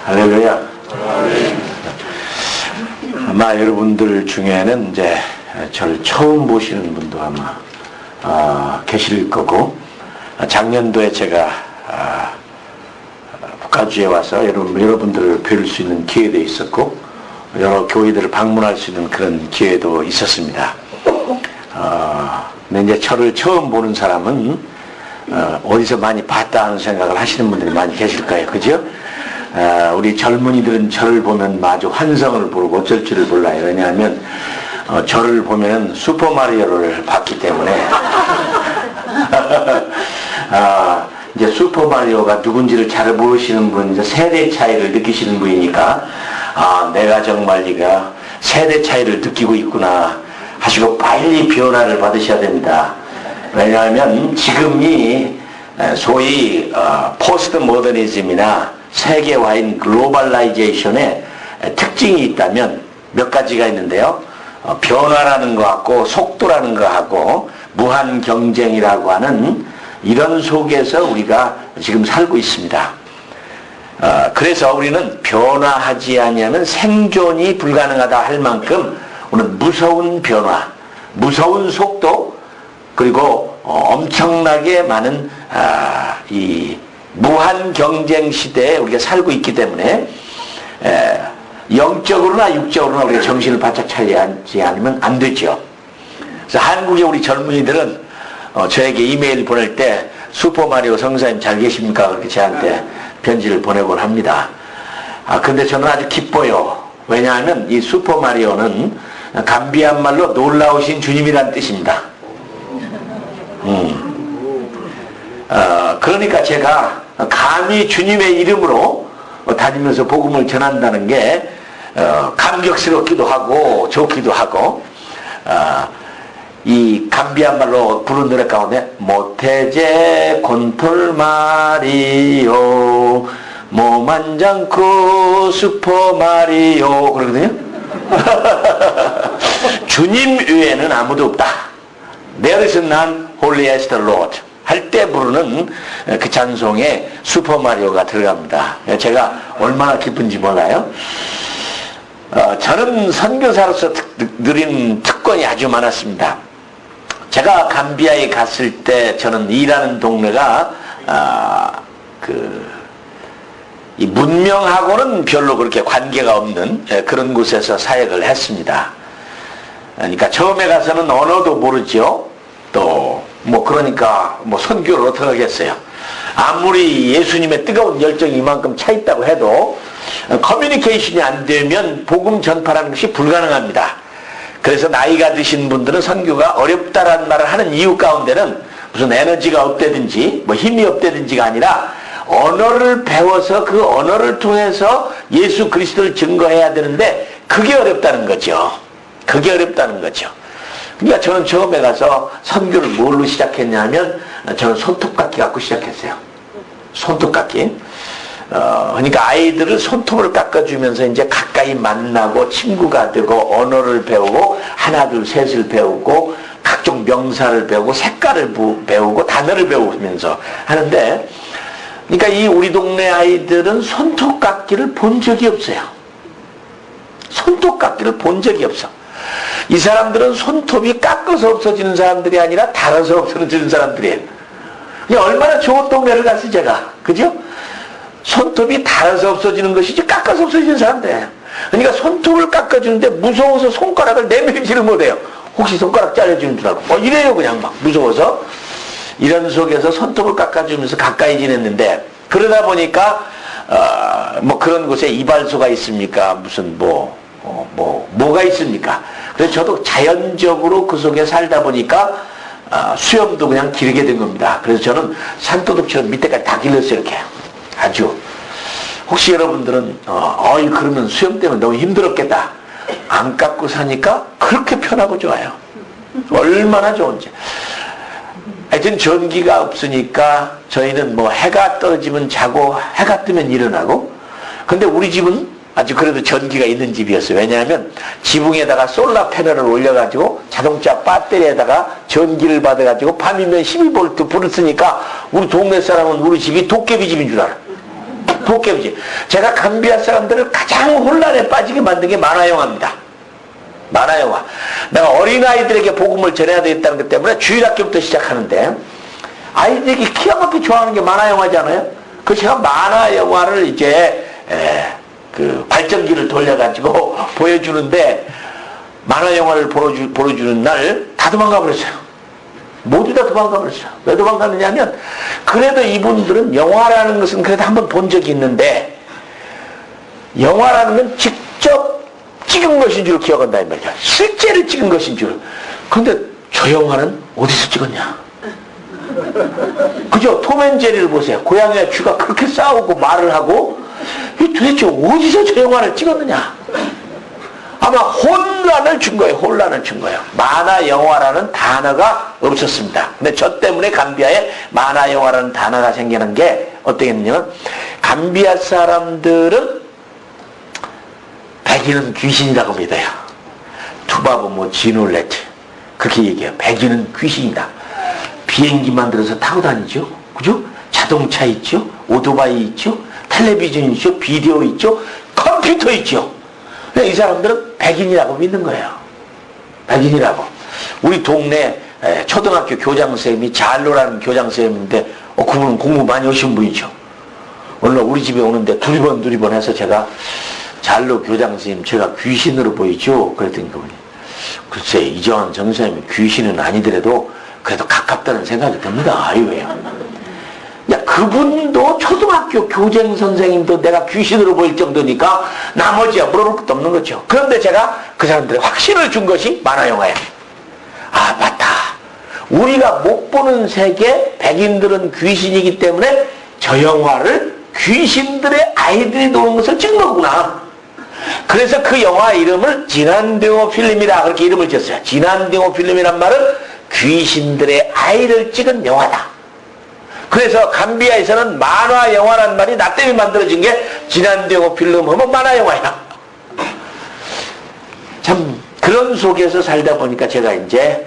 할렐루야. 아마 여러분들 중에는 이제 저를 처음 보시는 분도 아마 계실 거고, 작년도에 제가 북한주에 와서 여러분들을 뵐 수 있는 기회도 있었고, 여러 교회들을 방문할 수 있는 그런 기회도 있었습니다. 근데 이제 저를 처음 보는 사람은 어디서 많이 봤다 하는 생각을 하시는 분들이 많이 계실 거예요. 그죠? 우리 젊은이들은 저를 보면 마주 환성을 부르고 어쩔 줄을 몰라요. 왜냐하면 저를 보면 슈퍼마리오를 봤기 때문에 이제 슈퍼마리오가 누군지를 잘 모르시는 분, 이제 세대 차이를 느끼시는 분이니까 내가 정말 네가 세대 차이를 느끼고 있구나 하시고 빨리 변화를 받으셔야 됩니다. 왜냐하면 지금이 소위 포스트 모더니즘이나 세계화인 글로벌라이제이션의 특징이 있다면 몇 가지가 있는데요. 변화라는 것하고 속도라는 것하고 무한 경쟁이라고 하는 이런 속에서 우리가 지금 살고 있습니다. 그래서 우리는 변화하지 아니하면 생존이 불가능하다 할 만큼 오늘 무서운 변화, 무서운 속도, 그리고 엄청나게 많은 이 무한 경쟁 시대에 우리가 살고 있기 때문에 영적으로나 육적으로나 우리가 정신을 바짝 차리지 않으면 안 되죠. 그래서 한국의 우리 젊은이들은 저에게 이메일 보낼 때 슈퍼마리오 성사님 잘 계십니까? 그렇게 저한테 편지를 보내곤 합니다. 근데 저는 아주 기뻐요. 왜냐하면 이 슈퍼마리오는 감비안 말로 놀라우신 주님이란 뜻입니다. 그러니까 제가 감히 주님의 이름으로 다니면서 복음을 전한다는 게 감격스럽기도 하고 좋기도 하고, 이 감비안 말로 부른 노래 가운데 모태제 곤톨 마리오 모만장코 슈퍼 마리오 그러거든요. 주님 외에는 아무도 없다. There is none holy as the Lord 할 때 부르는 그 찬송에 슈퍼 마리오가 들어갑니다. 제가 얼마나 기쁜지 몰라요. 저는 선교사로서 누린 특권이 아주 많았습니다. 제가 감비아에 갔을 때 저는 일하는 동네가 이 문명하고는 별로 그렇게 관계가 없는 그런 곳에서 사역을 했습니다. 그러니까 처음에 가서는 언어도 모르죠. 또 그러니까 선교를 어떻게 하겠어요. 아무리 예수님의 뜨거운 열정이 이만큼 차 있다고 해도 커뮤니케이션이 안 되면 복음 전파라는 것이 불가능합니다. 그래서 나이가 드신 분들은 선교가 어렵다라는 말을 하는 이유 가운데는 무슨 에너지가 없다든지 힘이 없다든지가 아니라 언어를 배워서 그 언어를 통해서 예수 그리스도를 증거해야 되는데 그게 어렵다는 거죠. 그게 어렵다는 거죠. 그러니까 저는 처음에 가서 선교를 뭘로 시작했냐면 저는 손톱깎이 갖고 시작했어요. 손톱깎이. 그러니까 아이들을 손톱을 깎아주면서 이제 가까이 만나고 친구가 되고 언어를 배우고 하나 둘 셋을 배우고 각종 명사를 배우고 색깔을 배우고 단어를 배우면서 하는데, 그러니까 이 우리 동네 아이들은 손톱깎이를 본 적이 없어요. 손톱깎이를 본 적이 없어. 이 사람들은 손톱이 깎아서 없어지는 사람들이 아니라 달아서 없어지는 사람들이에요. 얼마나 좋은 동네를 갔어요, 제가. 그죠? 손톱이 달아서 없어지는 것이지 깎아서 없어지는 사람들. 그러니까 손톱을 깎아주는데 무서워서 손가락을 내밀지를 못해요. 혹시 손가락 잘려주는 줄 알고. 이래요, 그냥 막 무서워서. 이런 속에서 손톱을 깎아주면서 가까이 지냈는데, 그러다 보니까 그런 곳에 이발소가 있습니까? 무슨 뭐가 있습니까? 그래서 저도 자연적으로 그 속에 살다 보니까 수염도 그냥 기르게 된 겁니다. 그래서 저는 산도둑처럼 밑에까지 다 길렀어요, 이렇게. 아주. 혹시 여러분들은 그러면 수염 때문에 너무 힘들었겠다. 안 깎고 사니까 그렇게 편하고 좋아요. 얼마나 좋은지. 하여튼 전기가 없으니까 저희는 해가 떨어지면 자고 해가 뜨면 일어나고, 근데 우리 집은 아주 그래도 전기가 있는 집이었어요. 왜냐하면 지붕에다가 솔라 패널을 올려가지고 자동차 배터리에다가 전기를 받아가지고 밤이면 12V 불을 쓰니까 우리 동네 사람은 우리 집이 도깨비 집인 줄 알아. 도깨비지. 제가 감비아 사람들을 가장 혼란에 빠지게 만든 게 만화영화입니다. 만화영화. 내가 어린아이들에게 복음을 전해야 되겠다는 것 때문에 주일학교부터 시작하는데, 아이들이 기가 막히게 좋아하는 게 만화영화잖아요. 그래서 제가 만화영화를 이제 그 발전기를 돌려가지고 보여주는데, 만화영화를 보여주는 날 다 도망가 버렸어요. 모두 다 도망가 버렸어요. 왜 도망가느냐면, 그래도 이분들은 영화라는 것은 그래도 한번 본 적이 있는데, 영화라는 건 직접 찍은 것인 줄 기억한다 이 말이야. 실제를 찍은 것인 줄. 그런데 저 영화는 어디서 찍었냐? 그죠? 톰 앤 제리를 보세요. 고양이와 쥐가 그렇게 싸우고 말을 하고, 도대체 어디서 저 영화를 찍었느냐? 아마 혼란을 준 거예요. 혼란을 준 거예요. 만화 영화라는 단어가 없었습니다. 근데 저 때문에 감비아에 만화 영화라는 단어가 생기는 게 어떻게 했냐면, 감비아 사람들은 백인은 귀신이라고 믿어요. 투바브 뭐 지놀레트 그렇게 얘기해요. 백인은 귀신이다. 비행기 만들어서 타고 다니죠. 그죠? 자동차 있죠. 오토바이 있죠. 텔레비전 있죠. 비디오 있죠. 컴퓨터 있죠. 이 사람들은 백인이라고 믿는 거예요. 백인이라고. 우리 동네 초등학교 교장선생님이 잘로라는 교장선생님인데, 그분은 공부 많이 하신 분이죠. 오늘 우리 집에 오는데 두리번 해서 제가, 잘로 교장선생님 제가 귀신으로 보이죠? 그랬더니 그분이, 글쎄 이정환 전선생님이 귀신은 아니더라도 그래도 가깝다는 생각이 듭니다. 아이고요. 야, 그분도 초등학교 교장 선생님도 내가 귀신으로 보일 정도니까 나머지야 물어볼 것도 없는 거죠. 그런데 제가 그 사람들의 확신을 준 것이 만화영화예요. 아, 맞다. 우리가 못 보는 세계, 백인들은 귀신이기 때문에 저 영화를 귀신들의 아이들이 노는 것을 찍은 거구나. 그래서 그 영화 이름을 진안대오 필름이라 그렇게 이름을 지었어요. 진안대오 필름이란 말은 귀신들의 아이를 찍은 영화다. 그래서 감비아에서는 만화 영화란 말이 나 때문에 만들어진 게 진안대오 필름 하면 만화 영화야. 참 그런 속에서 살다 보니까 제가 이제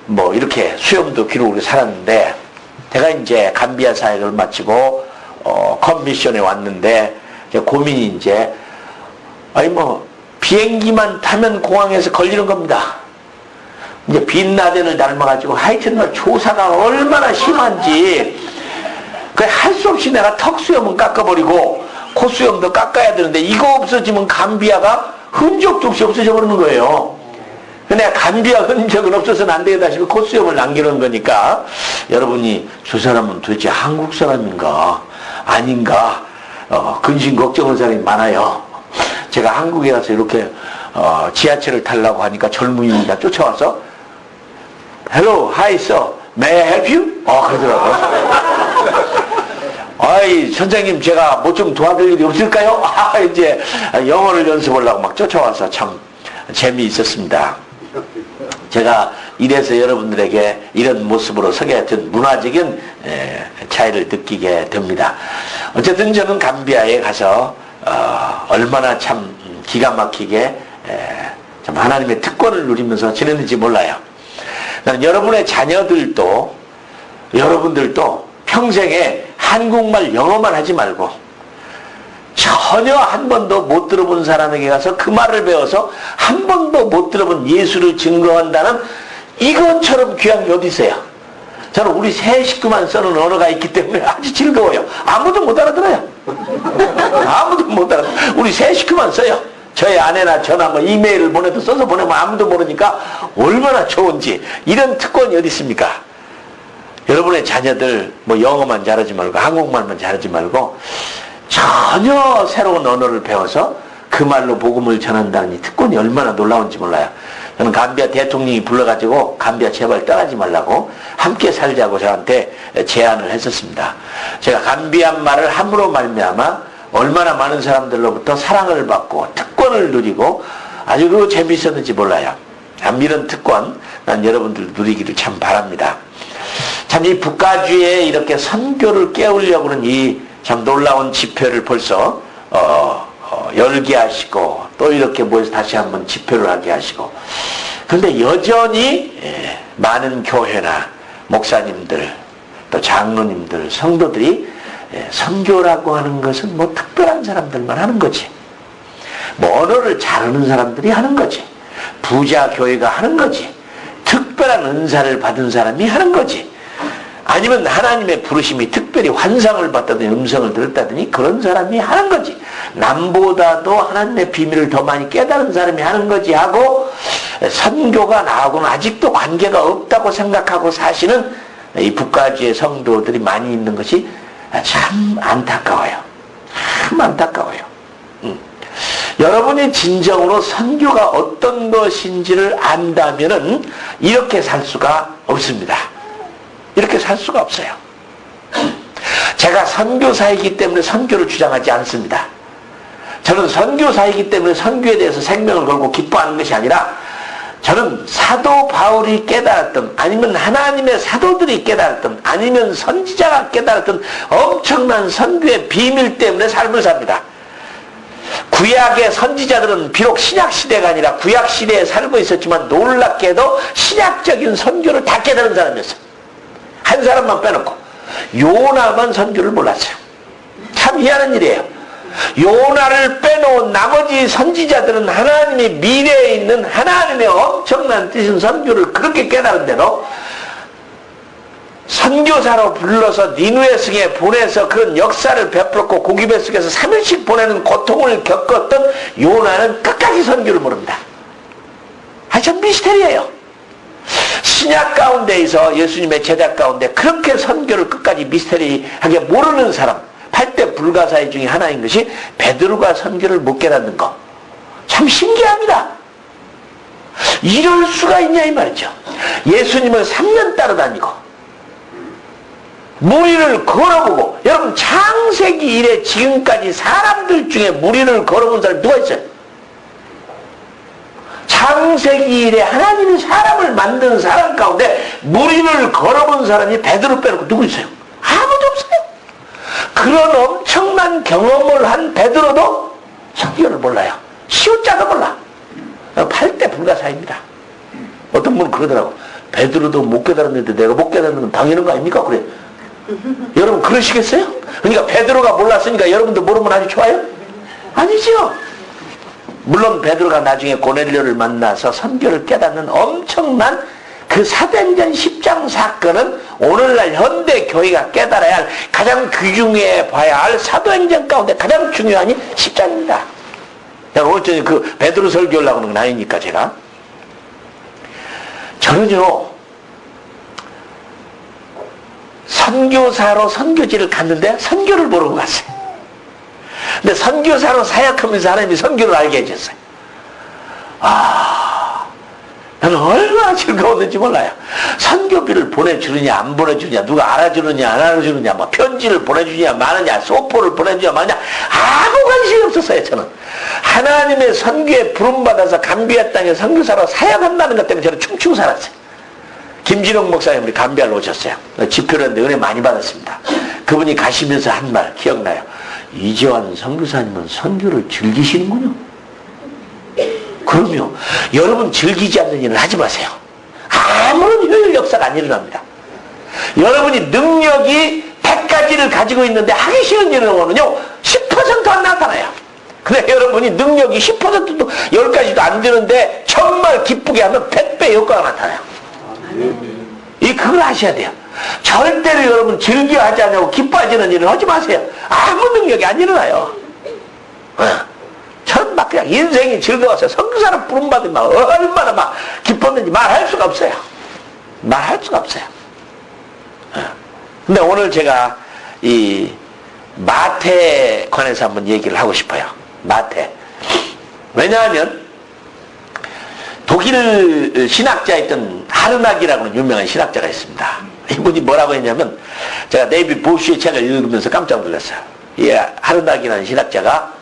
뭐 이렇게 수염도 기르고 살았는데, 제가 이제 감비아 사역을 마치고 컨미션에 왔는데, 고민이 이제, 아니 뭐 비행기만 타면 공항에서 걸리는 겁니다. 이제 빈라덴을 닮아가지고 하여튼 뭐 조사가 얼마나 심한지, 그 할 수 없이 내가 턱수염은 깎아버리고 콧수염도 깎아야 되는데, 이거 없어지면 감비아가 흔적도 없이 없어져 버리는 거예요. 근데 감비아 흔적은 없어서는 안 되겠다 싶어 콧수염을 남기는 거니까, 여러분이 저 사람은 도대체 한국 사람인가 아닌가 근심 걱정하는 사람이 많아요. 제가 한국에 가서 이렇게 지하철을 타려고 하니까 젊은이가 쫓아와서 Hello, hi sir, may I help you? 그러더라고요. 아이 선생님 제가 뭐 좀 도와드릴 일이 없을까요? 이제 영어를 연습하려고 막 쫓아와서 참 재미있었습니다. 제가 이래서 여러분들에게 이런 모습으로 서게 하여튼 문화적인 차이를 느끼게 됩니다. 어쨌든 저는 감비아에 가서 얼마나 참 기가 막히게 참 하나님의 특권을 누리면서 지냈는지 몰라요. 여러분의 자녀들도 여러분들도 평생에 한국말 영어만 하지 말고 전혀 한 번도 못 들어본 사람에게 가서 그 말을 배워서 한 번도 못 들어본 예수를 증거한다는 이것처럼 귀한 게 어디 있어요? 저는 우리 세 식구만 쓰는 언어가 있기 때문에 아주 즐거워요. 아무도 못 알아들어요. 아무도 못 알아들어요. 우리 세 식구만 써요. 저희 아내나 저나 뭐 이메일을 보내도 써서 보내면 아무도 모르니까 얼마나 좋은지. 이런 특권이 어디 있습니까? 여러분의 자녀들 뭐 영어만 잘하지 말고 한국말만 잘하지 말고 전혀 새로운 언어를 배워서 그 말로 복음을 전한다는 이 특권이 얼마나 놀라운지 몰라요. 저는 감비아 대통령이 불러가지고 감비아 제발 떠나지 말라고 함께 살자고 저한테 제안을 했었습니다. 제가 감비아 말을 함으로 말미암아 얼마나 많은 사람들로부터 사랑을 받고 특권을 누리고 아주 그 재미있었는지 몰라요. 참 이런 특권 난 여러분들 누리기를 참 바랍니다. 참 이 북가주에 이렇게 선교를 깨우려고 하는 이 참 놀라운 집회를 벌써 열게 하시고 또 이렇게 모여서 다시 한번 집회를 하게 하시고, 그런데 여전히 많은 교회나 목사님들 또 장로님들 성도들이 선교라고 하는 것은 뭐 특별한 사람들만 하는 거지. 뭐 언어를 잘하는 사람들이 하는 거지. 부자 교회가 하는 거지. 특별한 은사를 받은 사람이 하는 거지. 아니면 하나님의 부르심이 특별히 환상을 봤다든지 음성을 들었다더니 그런 사람이 하는 거지. 남보다도 하나님의 비밀을 더 많이 깨달은 사람이 하는 거지 하고 선교가 나하고는 아직도 관계가 없다고 생각하고 사시는 이 북가주의 성도들이 많이 있는 것이 참 안타까워요. 참 안타까워요. 여러분이 진정으로 선교가 어떤 것인지를 안다면은 이렇게 살 수가 없습니다. 이렇게 살 수가 없어요. 제가 선교사이기 때문에 선교를 주장하지 않습니다. 저는 선교사이기 때문에 선교에 대해서 생명을 걸고 기뻐하는 것이 아니라 저는 사도 바울이 깨달았던, 아니면 하나님의 사도들이 깨달았던, 아니면 선지자가 깨달았던 엄청난 선교의 비밀 때문에 삶을 삽니다. 구약의 선지자들은 비록 신약시대가 아니라 구약시대에 살고 있었지만 놀랍게도 신약적인 선교를 다 깨달은 사람이었어요. 한 사람만 빼놓고 요나만 선교를 몰랐어요. 참 희한한 일이에요. 요나를 빼놓은 나머지 선지자들은 하나님의 미래에 있는 하나님의 엄청난 뜻인 선교를 그렇게 깨달은 대로 선교사로 불러서 니누에 성에 보내서 그런 역사를 베풀었고 고기 뱃속에서 3일씩 보내는 고통을 겪었던 요나는 끝까지 선교를 모릅니다. 참 미스테리예요. 신약 가운데에서 예수님의 제자 가운데 그렇게 선교를 끝까지 미스테리하게 모르는 사람 8대 불가사의 중에 하나인 것이 베드로가 선교를 못 깨닫는 거. 참 신기합니다. 이럴 수가 있냐 이 말이죠. 예수님을 3년 따라다니고 무리를 걸어보고, 여러분 창세기 이래 지금까지 사람들 중에 무리를 걸어본 사람이 누가 있어요? 창세기 이래 하나님이 사람을 만든 사람 가운데 무리를 걸어본 사람이 베드로 빼놓고 누구 있어요? 아무도 없어요. 그런 엄청난 경험을 한 베드로도 선교를 몰라요. 시옷자도 몰라. 8대 불가사입니다. 어떤 분은 그러더라고. 베드로도 못 깨달았는데 내가 못 깨달는 건 당연한 거 아닙니까? 그래. 여러분 그러시겠어요? 그러니까 베드로가 몰랐으니까 여러분도 모르면 아주 좋아요? 아니죠. 물론 베드로가 나중에 고넬료를 만나서 선교를 깨닫는 엄청난 그 사도행전 10장 사건은 오늘날 현대 교회가 깨달아야 할 가장 귀중해 봐야 할 사도행전 가운데 가장 중요한 10장입니다. 내가 오늘 저녁에 그 베드로 설교하려고 하는 건 아니니까 제가. 저는요 선교사로 선교지를 갔는데 선교를 모르고 갔어요. 근데 선교사로 사역하면서 하나님이 선교를 알게 해줬어요. 나는 얼마나 즐거웠는지 몰라요. 선교비를 보내주느냐 안 보내주느냐, 누가 알아주느냐 안 알아주느냐, 뭐 편지를 보내주느냐 마느냐, 소포를 보내주느냐 마느냐, 아무 관심이 없었어요. 저는 하나님의 선교에 부름받아서 감비아 땅에 선교사로 사역한다는 것 때문에 저는 춤추고 살았어요. 김진홍 목사님 우리 감비아로 오셨어요. 집회를 했는데 은혜 많이 받았습니다. 그분이 가시면서 한 말 기억나요. 이재환 선교사님은 선교를 즐기시는군요. 그럼요. 여러분 즐기지 않는 일을 하지 마세요. 아무런 효율 역사가 안 일어납니다. 여러분이 능력이 100가지를 가지고 있는데 하기 싫은 일을 하면요 10% 안 나타나요. 근데 여러분이 능력이 10%도 10가지도 안 되는데 정말 기쁘게 하면 100배 효과가 나타나요. 그걸 아셔야 돼요. 절대로 여러분 즐겨하지 않냐고 기뻐하지는 일을 하지 마세요. 아무 능력이 안 일어나요. 저는 막 그냥 인생이 즐거워서 선교사로 부름받으면 얼마나 막 기뻤는지 말할 수가 없어요. 말할 수가 없어요. 근데 오늘 제가 이 마태에 관해서 한번 얘기를 하고 싶어요. 마태. 왜냐하면 독일 신학자였던 하르낙이라는 유명한 신학자가 있습니다. 이분이 뭐라고 했냐면 제가 데이비드 보쉬의 책을 읽으면서 깜짝 놀랐어요. 이 하르낙이라는 신학자가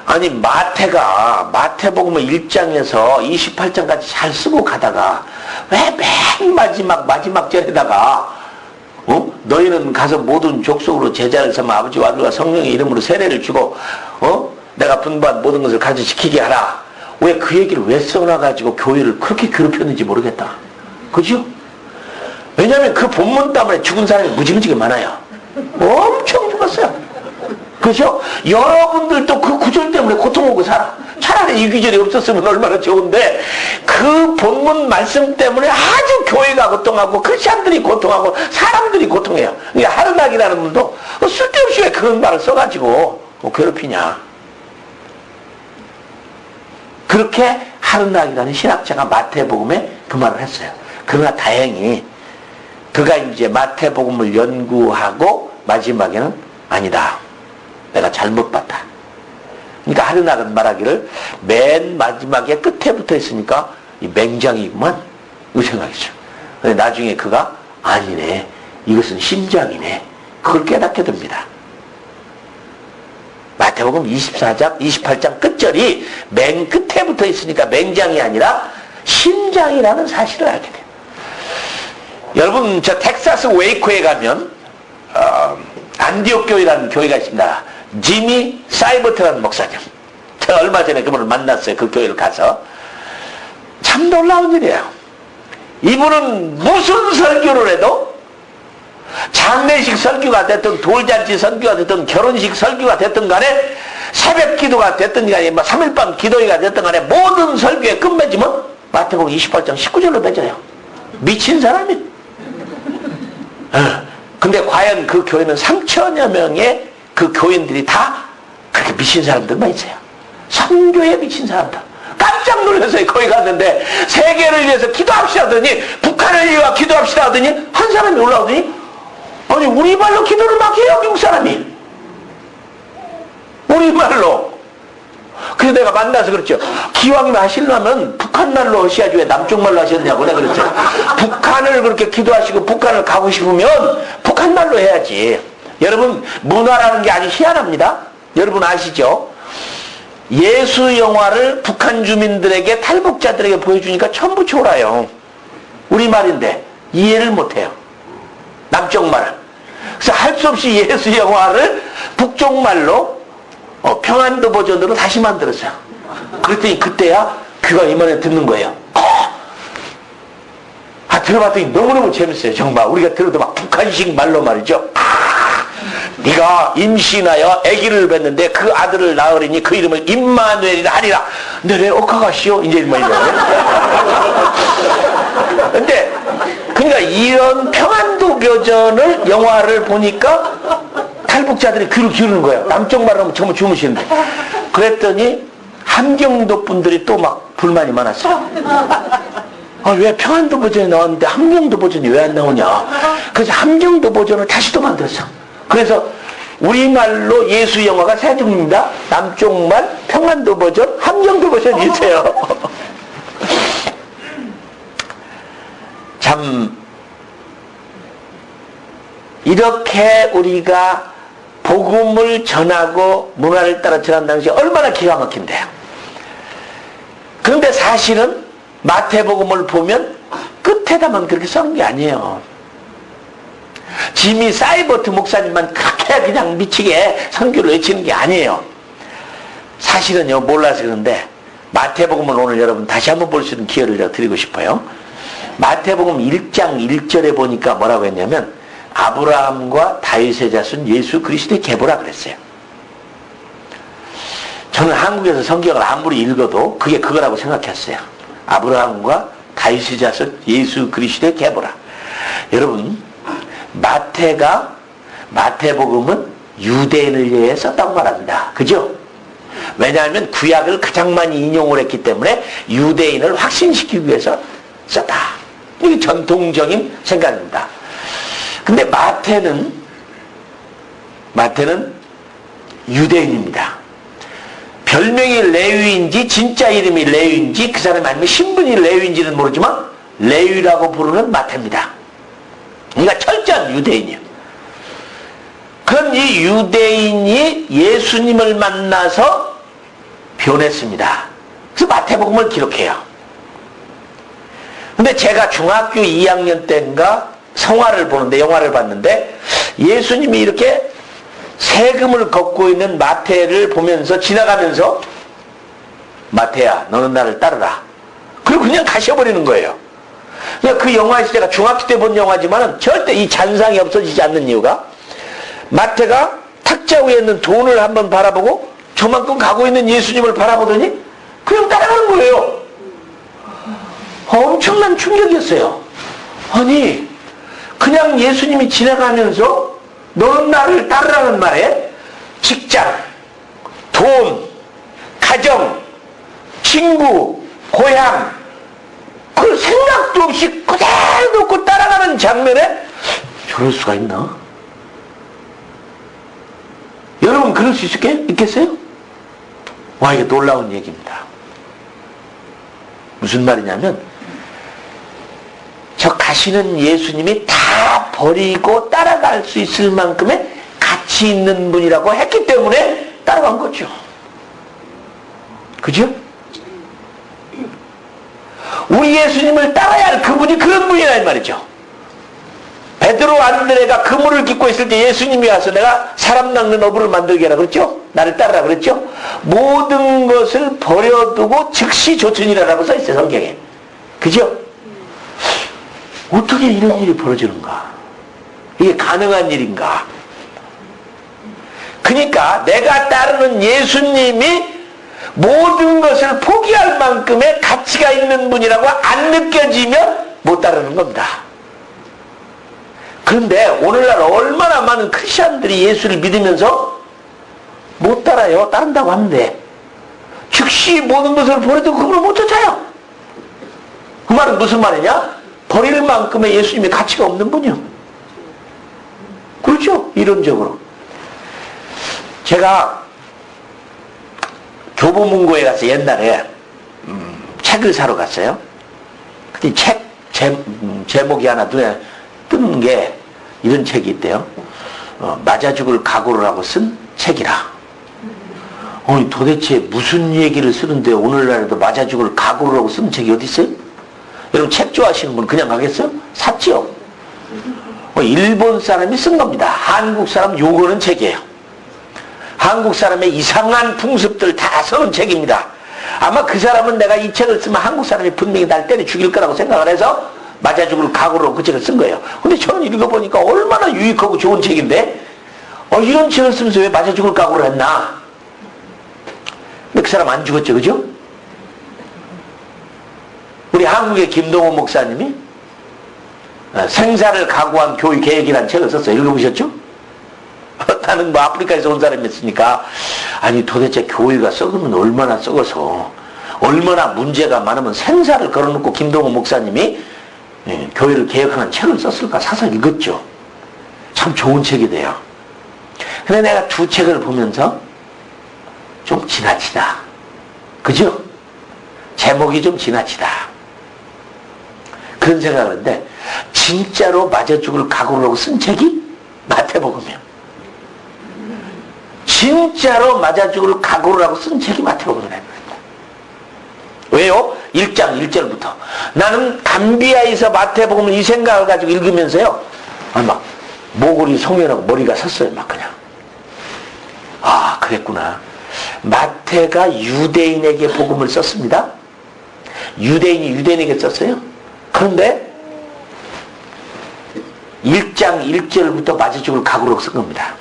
아니 마태복음 1장에서 28장까지 잘 쓰고 가다가 왜 맨 마지막 절에다가 너희는 가서 모든 족속으로 제자를 삼아 아버지와 아들과 성령의 이름으로 세례를 주고 내가 분부한 모든 것을 가르치게 하라. 왜 그 얘기를 왜 써놔가지고 교회를 그렇게 괴롭혔는지 모르겠다. 그죠? 왜냐하면 그 본문 때문에 죽은 사람이 무지무지게 많아요. 엄청 죽었어요. 그죠? 여러분들도 그 구절 때문에 고통하고 살아. 차라리 이 구절이 없었으면 얼마나 좋은데, 그 본문 말씀 때문에 아주 교회가 고통하고, 크리스찬들이 고통하고, 사람들이 고통해요. 그러니까 하르낙이라는 분도 쓸데없이 왜 그런 말을 써가지고 괴롭히냐. 그렇게 하르낙이라는 신학자가 마태복음에 그 말을 했어요. 그러나 다행히 그가 이제 마태복음을 연구하고 마지막에는 아니다, 내가 잘못 봤다. 그러니까 하르낙은 말하기를 맨 마지막에 끝에 붙어 있으니까 이 맹장이구만, 이 생각이죠. 근데 나중에 그가 아니네, 이것은 심장이네, 그걸 깨닫게 됩니다. 마태복음 24장, 28장 끝절이 맨 끝에 붙어 있으니까 맹장이 아니라 심장이라는 사실을 알게 돼요. 여러분, 저 텍사스 웨이코에 가면 안디옥 교회라는 교회가 있습니다. 지미 사이버트라는 목사님. 제가 얼마 전에 그분을 만났어요. 그 교회를 가서. 참 놀라운 일이에요. 이분은 무슨 설교를 해도, 장례식 설교가 됐든 돌잔치 설교가 됐든 결혼식 설교가 됐든 간에, 새벽 기도가 됐든 간에, 3일밤 기도회가 됐든 간에, 모든 설교의 끝맺음은 마태복음 28장 19절로 맺어요. 미친 사람이. 근데 과연 그 교회는 3천여 명의 그 교인들이 다 그렇게 미친 사람들만 있어요. 선교에 미친 사람들. 깜짝 놀랐어요. 거기 갔는데 세계를 위해서 기도합시다 하더니, 북한을 위해 기도합시다 하더니 한 사람이 올라오더니, 아니 우리말로 기도를 막 해요. 미국 사람이 우리말로. 그래서 내가 만나서 그랬죠. 기왕이면 하시려면 북한말로 하셔야지 왜 남쪽말로 하셨냐고 내가 그랬죠. 북한을 그렇게 기도하시고 북한을 가고 싶으면 북한말로 해야지. 여러분, 문화라는 게 아주 희한합니다. 여러분 아시죠? 예수 영화를 북한 주민들에게, 탈북자들에게 보여주니까 전부 졸아요. 우리말인데 이해를 못해요. 남쪽 말을. 그래서 할 수 없이 예수 영화를 북쪽말로 평안도 버전으로 다시 만들었어요. 그랬더니 그때야 귀가 이만해 듣는 거예요. 들어봤더니 너무너무 재밌어요. 정말 우리가 들어도 막 북한식 말로 말이죠. 네가 임신하여 아기를 낳는데 그 아들을 낳으리니 그 이름을 임마누엘이라 하리라. 근데 왜 억하가시오? 이제 말이죠. 근데 그러니까 이런 평안도 버전을 영화를 보니까 탈북자들이 귀를 기울이는 거예요. 남쪽 말을 하면 전부 주무시는데. 그랬더니 함경도 분들이 또 막 불만이 많았어요. 왜 평안도 버전이 나왔는데 함경도 버전이 왜 안 나오냐. 그래서 함경도 버전을 다시 또 만들었어. 그래서 우리말로 예수 영화가 세 종류입니다. 남쪽 말, 평안도 버전, 함경도 버전이 있어요. 참 이렇게 우리가 복음을 전하고 문화를 따라 전한다는 것이 얼마나 기가 막힌데요. 그런데 사실은 마태복음을 보면 끝에다만 그렇게 써는 게 아니에요. 지미 사이버트 목사님만 그렇게 그냥 미치게 선교를 외치는 게 아니에요. 사실은요, 몰라서 그런데 마태복음을 오늘 여러분 다시 한번 볼 수 있는 기회를 제가 드리고 싶어요. 마태복음 1장 1절에 보니까 뭐라고 했냐면 아브라함과 다윗의 자손 예수 그리스도의 계보라 그랬어요. 저는 한국에서 성경을 아무리 읽어도 그게 그거라고 생각했어요. 아브라함과 다윗의 자손 예수 그리스도의 계보라. 여러분, 마태복음은 유대인을 위해 썼다고 말합니다. 그죠? 왜냐하면 구약을 가장 많이 인용을 했기 때문에 유대인을 확신시키기 위해서 썼다. 이게 전통적인 생각입니다. 근데 마태는 유대인입니다. 별명이 레위인지 진짜 이름이 레위인지 그 사람이 아니면 신분이 레위인지는 모르지만 레위라고 부르는 마태입니다. 그러니까 철저한 유대인이에요. 그런 이 유대인이 예수님을 만나서 변했습니다. 그래서 마태복음을 기록해요. 근데 제가 중학교 2학년 때인가 영화를 봤는데 예수님이 이렇게 세금을 걷고 있는 마태를 보면서 지나가면서 마태야 너는 나를 따르라. 그리고 그냥 가셔버리는 거예요. 그 영화에서 제가 중학교 때 본 영화지만 절대 이 잔상이 없어지지 않는 이유가 마태가 탁자 위에 있는 돈을 한번 바라보고 저만큼 가고 있는 예수님을 바라보더니 그냥 따라가는 거예요. 엄청난 충격이었어요. 아니, 그냥 예수님이 지나가면서 너는 나를 따르라는 말에 직장, 돈, 가정, 친구, 고향, 그 생각도 없이 그대로 놓고 따라가는 장면에 저럴 수가 있나? 여러분 그럴 수 있겠어요? 와, 이게 놀라운 얘기입니다. 무슨 말이냐면 저 가시는 예수님이 다 버리고 따라갈 수 있을 만큼의 가치 있는 분이라고 했기 때문에 따라간 거죠. 그죠? 우리 예수님을 따라야 할 그분이 그런 분이라 이 말이죠. 베드로 안드레가 그물을 깃고 있을 때 예수님이 와서 내가 사람 낚는 어부를 만들게 하라 그랬죠? 나를 따르라 그랬죠? 모든 것을 버려두고 즉시 조천이라고 써있어요, 성경에. 그죠? 어떻게 이런 일이 벌어지는가? 이게 가능한 일인가? 그러니까 내가 따르는 예수님이 모든 것을 포기할 만큼의 가치가 있는 분이라고 안 느껴지면 못 따르는 겁니다. 그런데 오늘날 얼마나 많은 크리스천들이 예수를 믿으면서 못 따라요. 따른다고 하는데 즉시 모든 것을 버려도 그걸 못 쫓아요. 그 말은 무슨 말이냐? 버릴 만큼의 예수님의 가치가 없는 분이요. 그렇죠? 이론적으로. 제가 교보문고에 가서 옛날에 책을 사러 갔어요. 근데 책 제목이 하나 눈에 뜨는 게 이런 책이 있대요. 맞아 죽을 각오를 하고 쓴 책이라. 도대체 무슨 얘기를 쓰는데 오늘날에도 맞아 죽을 각오를 하고 쓴 책이 어디 있어요? 여러분 책 좋아하시는 분 그냥 가겠어요? 샀지요? 일본 사람이 쓴 겁니다. 한국 사람 요거는 책이에요. 한국 사람의 이상한 풍습들 다 써놓은 책입니다. 아마 그 사람은 내가 이 책을 쓰면 한국 사람이 분명히 날 때려 죽일 거라고 생각을 해서 맞아 죽을 각오로 그 책을 쓴 거예요. 근데 저는 읽어보니까 얼마나 유익하고 좋은 책인데 이런 책을 쓰면서 왜 맞아 죽을 각오를 했나? 근데 그 사람 안 죽었죠, 그죠? 우리 한국의 김동호 목사님이 생사를 각오한 교육 계획이라는 책을 썼어요. 읽어보셨죠? 나는 뭐 아프리카에서 온 사람이었으니까 아니 도대체 교회가 썩으면 얼마나 썩어서 얼마나 문제가 많으면 생사를 걸어놓고 김동호 목사님이 교회를 개혁하는 책을 썼을까 사서 읽었죠. 참 좋은 책이 돼요. 근데 내가 두 책을 보면서 좀 지나치다. 그죠? 제목이 좀 지나치다. 그런 생각을 하는데 진짜로 맞아 죽을 각오를 하고 쓴 책이 마태복음이에요. 진짜로 맞아 죽을 각오를 하고 쓴 책이 마태복음이에요. 왜요? 1장 1절부터 나는 감비아에서 마태복음을 이 생각을 가지고 읽으면서요 막 모골이 송연하고 머리가 섰어요. 막 그냥 그랬구나. 마태가 유대인에게 복음을 썼습니다. 유대인이 유대인에게 썼어요. 그런데 1장 1절부터 맞아 죽을 각오로 쓴 겁니다.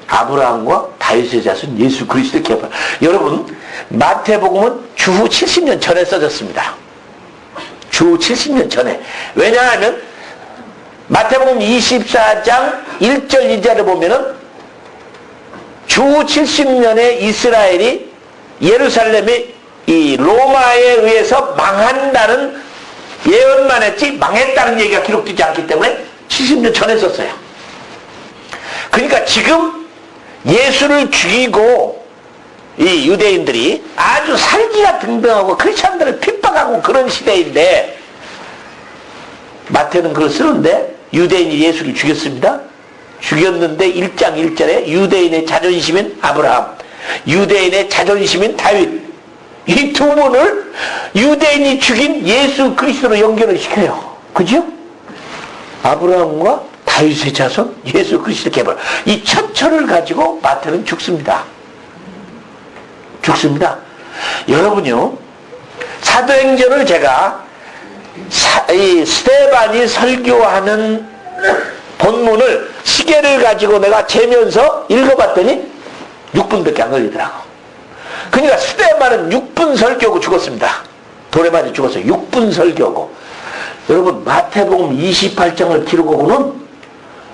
아브라함과 다윗의 자손 예수 그리스도의 계발. 여러분 마태복음은 주후 70년 전에 써졌습니다. 주후 70년 전에. 왜냐하면 마태복음 24장 1절 2절을 보면은 주후 70년에 이스라엘이 예루살렘이 이 로마에 의해서 망한다는 예언만 했지 망했다는 얘기가 기록되지 않기 때문에 70년 전에 썼어요. 그러니까 지금 예수를 죽이고 이 유대인들이 아주 살기가 등등하고 크리스찬들을 핍박하고 그런 시대인데 마태는 그걸 쓰는데 유대인이 예수를 죽였습니다. 죽였는데 1장 1절에 유대인의 자존심인 아브라함, 유대인의 자존심인 다윗, 이 두 분을 유대인이 죽인 예수 그리스도로 연결을 시켜요. 그죠? 아브라함과 다윗의 자손 예수 그리스도 개발. 이 첫철을 가지고 마태는 죽습니다. 죽습니다. 여러분요, 사도행전을 제가 이 스데반이 설교하는 본문을 시계를 가지고 내가 재면서 읽어봤더니 6분밖에 안 걸리더라고. 그러니까 스데반은 6분 설교하고 죽었습니다. 돌에 맞아 죽었어요. 6분 설교하고. 여러분 마태복음 28장을 기록하고는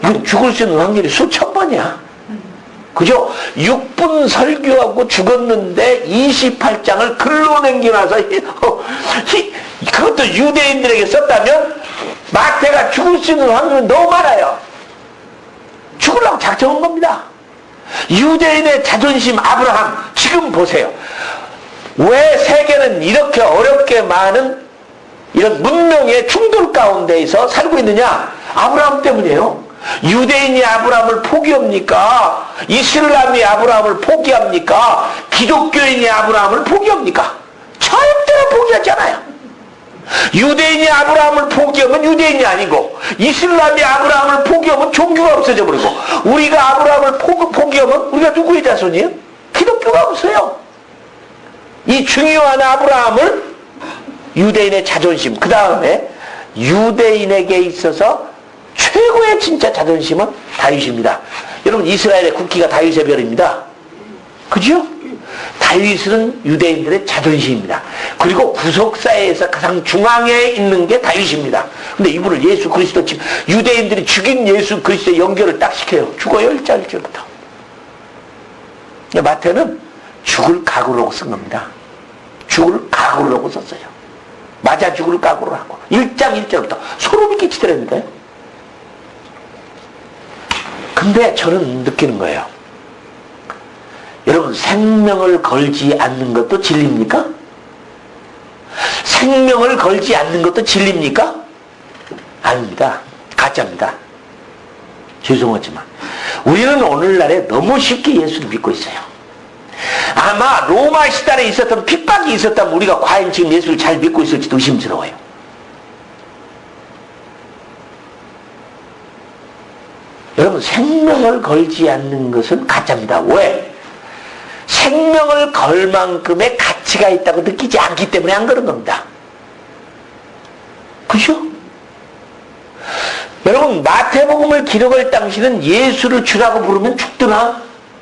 이건 죽을 수 있는 확률이 수천 번이야. 그죠? 6분 설교하고 죽었는데 28장을 글로 남겨놔서 그것도 유대인들에게 썼다면 마태가 죽을 수 있는 확률은 너무 많아요. 죽으려고 작정한 겁니다. 유대인의 자존심 아브라함 지금 보세요. 왜 세계는 이렇게 어렵게 많은 이런 문명의 충돌 가운데에서 살고 있느냐? 아브라함 때문이에요. 유대인이 아브라함을 포기합니까? 이슬람이 아브라함을 포기합니까? 기독교인이 아브라함을 포기합니까? 절대로 포기하지 않아요. 유대인이 아브라함을 포기하면 유대인이 아니고, 이슬람이 아브라함을 포기하면 종교가 없어져 버리고, 우리가 아브라함을 포기하면 우리가 누구의 자손이에요? 기독교가 없어요. 이 중요한 아브라함을 유대인의 자존심, 그 다음에 유대인에게 있어서 최고의 진짜 자존심은 다윗입니다. 여러분 이스라엘의 국기가 다윗의 별입니다. 그죠? 다윗은 유대인들의 자존심입니다. 그리고 구속사회에서 가장 중앙에 있는 게 다윗입니다. 근데 이분을 예수 그리스도 유대인들이 죽인 예수 그리스도의 연결을 딱 시켜요. 죽어요 1절부터. 마태는 죽을 각오로 쓴 겁니다. 죽을 각오로 하고 썼어요. 맞아 죽을 각오로 하고 1장 1절부터 소름이 끼치더랍니다. 근데 저는 느끼는 거예요. 여러분 생명을 걸지 않는 것도 진리입니까? 생명을 걸지 않는 것도 진리입니까? 아닙니다. 가짜입니다. 죄송하지만 우리는 오늘날에 너무 쉽게 예수를 믿고 있어요. 아마 로마 시대에 있었던 핍박이 있었다면 우리가 과연 지금 예수를 잘 믿고 있을지도 의심스러워요. 여러분 생명을 걸지 않는 것은 가짜입니다. 왜? 생명을 걸 만큼의 가치가 있다고 느끼지 않기 때문에 안 그런 겁니다. 그죠? 여러분 마태복음을 기록할 당시는 예수를 주라고 부르면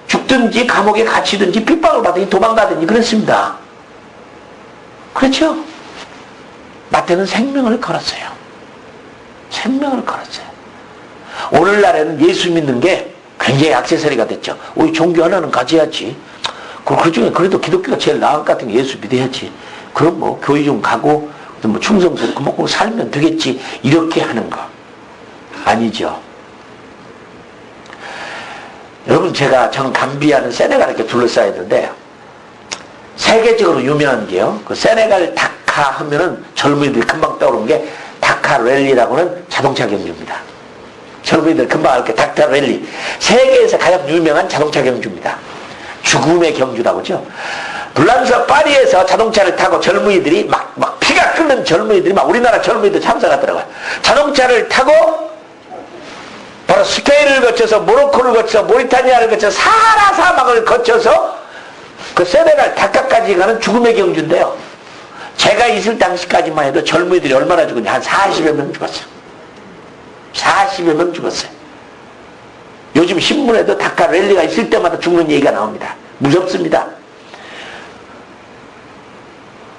죽든지 감옥에 갇히든지 핍박을 받든지 도망가든지 그랬습니다. 그렇죠? 마태는 생명을 걸었어요. 생명을 걸었어요. 오늘날에는 예수 믿는 게 굉장히 액세서리가 됐죠. 우리 종교 하나는 가져야지. 그 중에 그래도 기독교가 제일 나은 것 같은 게 예수 믿어야지. 그럼 뭐 교회 좀 가고 뭐 충성스럽고 먹고 살면 되겠지. 이렇게 하는 거 아니죠. 여러분 저는 감비아는 세네갈 이렇게 둘러싸여 있는데 세계적으로 유명한 게요. 그 세네갈 다카 하면은 젊은이들이 금방 떠오르는 게 다카 랠리라고는 자동차 경주입니다. 젊은이들 금방 알게 다카 랠리. 세계에서 가장 유명한 자동차 경주입니다. 죽음의 경주라고 하죠. 불란서 파리에서 자동차를 타고 젊은이들이 막 피가 끓는 젊은이들이 막 우리나라 젊은이들 참석하더라고요. 자동차를 타고 바로 스페인을 거쳐서 모로코를 거쳐서 모리타니아를 거쳐서 사하라 사막을 거쳐서 그 세네갈 다카까지 가는 죽음의 경주인데요. 제가 있을 당시까지만 해도 젊은이들이 얼마나 죽었냐. 한 40여 명 죽었어요. 40여 명 죽었어요. 요즘 신문에도 다카 랠리가 있을 때마다 죽는 얘기가 나옵니다. 무섭습니다.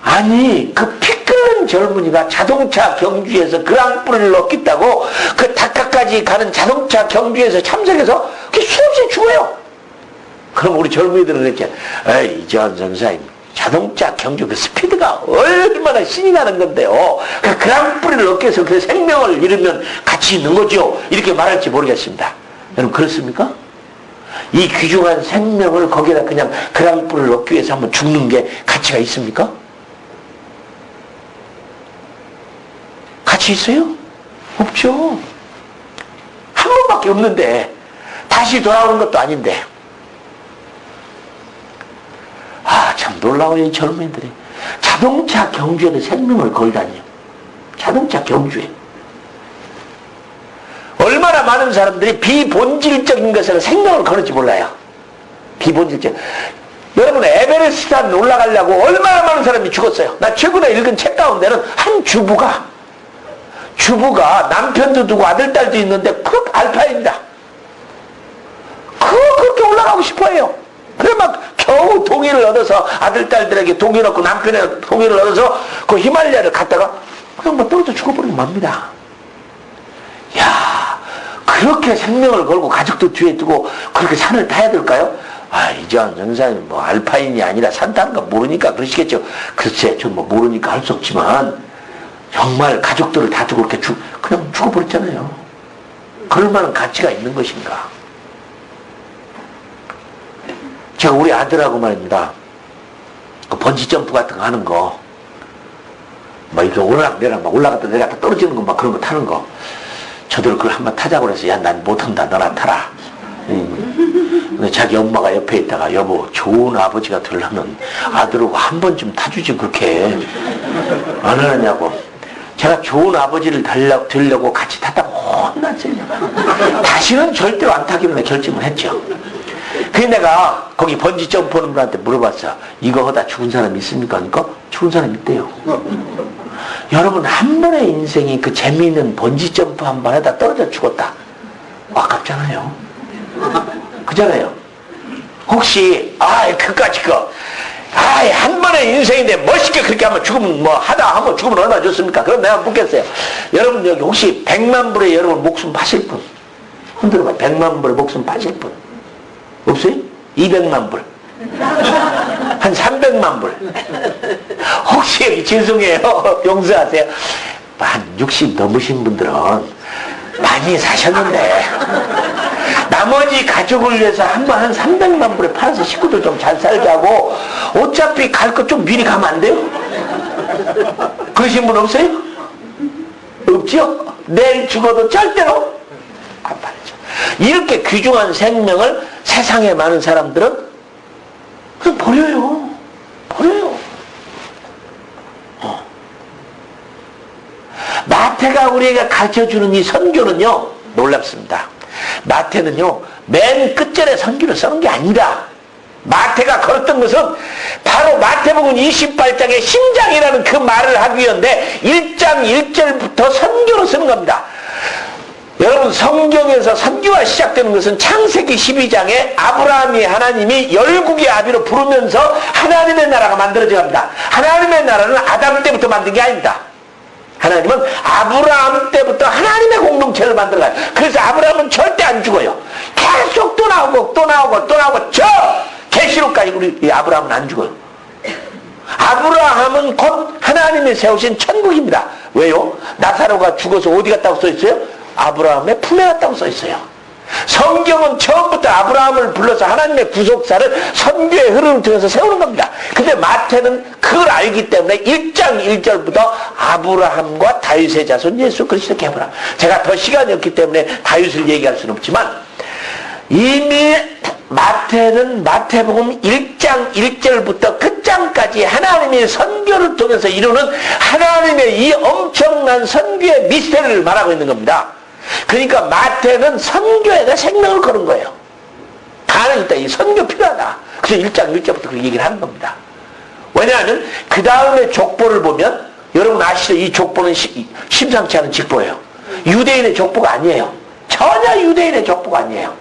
아니 그 피 끓는 젊은이가 자동차 경주에서 그랑프리를 넣겠다고 그 다카까지 가는 자동차 경주에서 참석해서 그게 수없이 죽어요. 그럼 우리 젊은이들은 그랬죠. 에이 전 선생님 자동차 경주 그 스피드가 얼마나 신이 나는 건데요. 그 그랑프리를 얻기 위해서 그 생명을 잃으면 가치 있는 거죠. 이렇게 말할지 모르겠습니다. 여러분 그렇습니까? 이 귀중한 생명을 거기다 그냥 그랑프리를 얻기 위해서 한번 죽는 게 가치가 있습니까? 가치 있어요? 없죠. 한 번밖에 없는데 다시 돌아오는 것도 아닌데. 참 놀라워요. 이 젊은이들이 자동차 경주에는 생명을 걸다니요. 자동차 경주에 얼마나 많은 사람들이 비본질적인 것에는 생명을 거는지 몰라요. 비본질적. 여러분 에베레스트산 올라가려고 얼마나 많은 사람이 죽었어요. 나 최근에 읽은 책 가운데는 한 주부가 주부가 남편도 두고 아들, 딸도 있는데 그 알파입니다. 그렇게 올라가고 싶어해요. 그래 막 겨우 동의를 얻어서 아들, 딸들에게 동의를 얻고 남편의 동의를 얻어서 그 히말라야를 갔다가 그냥 뭐 떨어져 죽어버리고 맙니다. 야, 그렇게 생명을 걸고 가족도 뒤에 두고 그렇게 산을 타야 될까요? 아, 이재환 전사님 뭐 알파인이 아니라 산 타는 거 모르니까 그러시겠죠. 글쎄, 좀 뭐 모르니까 할 수 없지만 정말 가족들을 다 두고 그렇게 그냥 죽어버렸잖아요. 그럴 만한 가치가 있는 것인가? 제가 우리 아들하고 말입니다. 그 번지점프 같은 거 하는 거, 막 이렇게 오르락내리락 막 올라갔다 내려갔다 떨어지는 거 막 그런 거 타는 거. 저들 그걸 한번 타자고 그래서 야, 난 못한다. 너나 타라. 근데 자기 엄마가 옆에 있다가 여보, 좋은 아버지가 되려면 아들하고 한 번쯤 타주지 그렇게 안 하느냐고. 제가 좋은 아버지를 되려고 같이 타다가 혼났어요. 다시는 절대로 안 타기로 결심을 했죠. 그래서 내가 거기 번지 점프하는 분한테 물어봤어. 이거 하다 죽은 사람 있습니까? 그러니까 죽은 사람 있대요. 여러분, 한 번의 인생이 그 재미있는 번지 점프 한 번 하다 떨어져 죽었다. 아깝잖아요. 그잖아요. 혹시 그까짓 거 한 번의 인생인데 멋있게 그렇게 하면 죽으면 뭐 하다 하면 죽으면 얼마나 좋습니까? 그럼 내가 묻겠어요. 여러분 여기 혹시 100만 불에 여러분 목숨 파실 분? 흔들어봐. 100만 불에 목숨 파실 분? 없어요? 200만 불. 한 300만 불. 혹시 여기 죄송해요. 용서하세요. 한 60 넘으신 분들은 많이 사셨는데 나머지 가족을 위해서 한 번 한 300만 불에 팔아서 식구들 좀 잘 살게 하고 어차피 갈 것 좀 미리 가면 안 돼요? 그러신 분 없어요? 없죠? 내일 죽어도 절대로 안 팔죠. 이렇게 귀중한 생명을 세상에 많은 사람들은 그냥 버려요. 마태가 우리에게 가르쳐주는 이 선교는요, 놀랍습니다. 마태는요, 맨 끝절에 선교를 쓰는 게 아니라 마태가 걸었던 것은 바로 마태복음 28장의 심장이라는 그 말을 하기 위한데 1장 1절부터 선교로 쓰는 겁니다. 여러분, 성경에서 선교가 시작되는 것은 창세기 12장에 아브라함이 하나님이 열국의 아비로 부르면서 하나님의 나라가 만들어져 갑니다. 하나님의 나라는 아담 때부터 만든 게 아닙니다. 하나님은 아브라함 때부터 하나님의 공동체를 만들어가요. 그래서 아브라함은 절대 안 죽어요. 계속 또 나오고 저 계시록까지 우리 아브라함은 안 죽어요. 아브라함은 곧 하나님이 세우신 천국입니다. 왜요? 나사로가 죽어서 어디 갔다고 써있어요? 아브라함의 품에 갔다고 써있어요. 성경은 처음부터 아브라함을 불러서 하나님의 구속사를 선교의 흐름을 통해서 세우는 겁니다. 근데 마태는 그걸 알기 때문에 1장 1절부터 아브라함과 다윗의 자손 예수 그리스도 개보라. 제가 더 시간이 없기 때문에 다윗을 얘기할 수는 없지만 이미 마태는 마태복음 1장 1절부터 끝장까지 하나님의 선교를 통해서 이루는 하나님의 이 엄청난 선교의 미스터리를 말하고 있는 겁니다. 그러니까 마태는 선교에다 생명을 거는 거예요. 가능이 있다. 이 선교 필요하다. 그래서 1장 1절부터 그 얘기를 하는 겁니다. 왜냐하면 그 다음에 족보를 보면 여러분 아시죠? 이 족보는 심상치 않은 직보예요. 유대인의 족보가 아니에요. 전혀 유대인의 족보가 아니에요.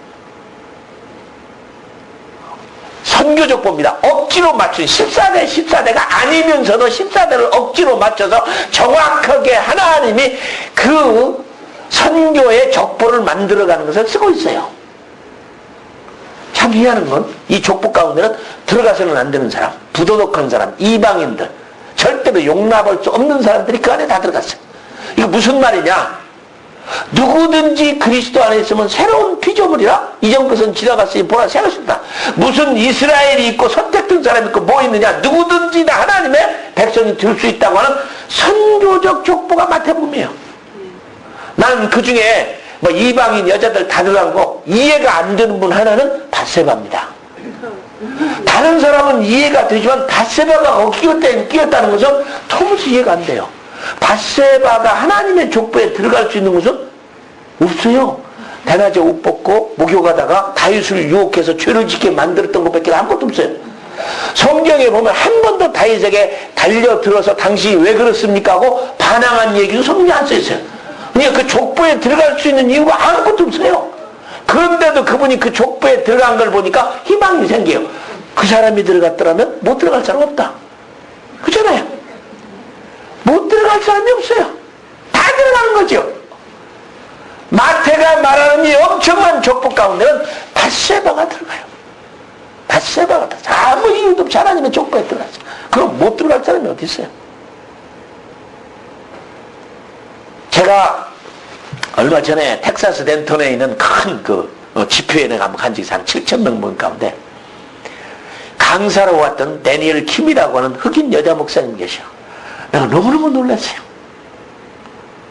선교 족보입니다. 억지로 맞춘 14대가 아니면서도 14대를 억지로 맞춰서 정확하게 하나님이 그 선교의 족보를 만들어가는 것을 쓰고 있어요. 참 희한한 건 이 족보 가운데는 들어가서는 안 되는 사람, 부도덕한 사람, 이방인들, 절대로 용납할 수 없는 사람들이 그 안에 다 들어갔어요. 이거 무슨 말이냐? 누구든지 그리스도 안에 있으면 새로운 피조물이라 이전 것은 지나갔으니 보라 새로 싶다. 무슨 이스라엘이 있고 선택된 사람이 있고 뭐 있느냐? 누구든지 다 하나님의 백성이 될 수 있다고 하는 선교적 족보가 마태복음이에요. 난 그 중에 뭐 이방인 여자들 다 들어간 거 이해가 안 되는 분 하나는 밧세바입니다. 다른 사람은 이해가 되지만 밧세바가 끼었다는 것은 도무지 이해가 안 돼요. 밧세바가 하나님의 족보에 들어갈 수 있는 것은 없어요. 대낮에 옷 벗고 목욕하다가 다윗을 유혹해서 죄를 짓게 만들었던 것밖에 아무것도 없어요. 성경에 보면 한 번도 다윗에게 달려들어서 당신이 왜 그렇습니까 하고 반항한 얘기도 성경에 안 써있어요. 그러니까 그 족보에 들어갈 수 있는 이유가 아무것도 없어요. 그런데도 그분이 그 족보에 들어간 걸 보니까 희망이 생겨요. 그 사람이 들어갔더라면 못 들어갈 사람 없다. 그렇잖아요. 못 들어갈 사람이 없어요. 다 들어가는 거죠. 마태가 말하는 이 엄청난 족보 가운데는 밧세바가 들어가요. 밧세바가 들어가요. 아무 이유도 없이 하나님의 족보에 들어갔어요. 그럼 못 들어갈 사람이 어디 있어요? 제가 얼마 전에 텍사스 덴턴에 있는 큰 집회에 내가 한번 간 적이 한 7,000명 모인 가운데 강사로 왔던 데니엘 킴이라고 하는 흑인 여자 목사님 계셔. 내가 너무너무 놀랐어요.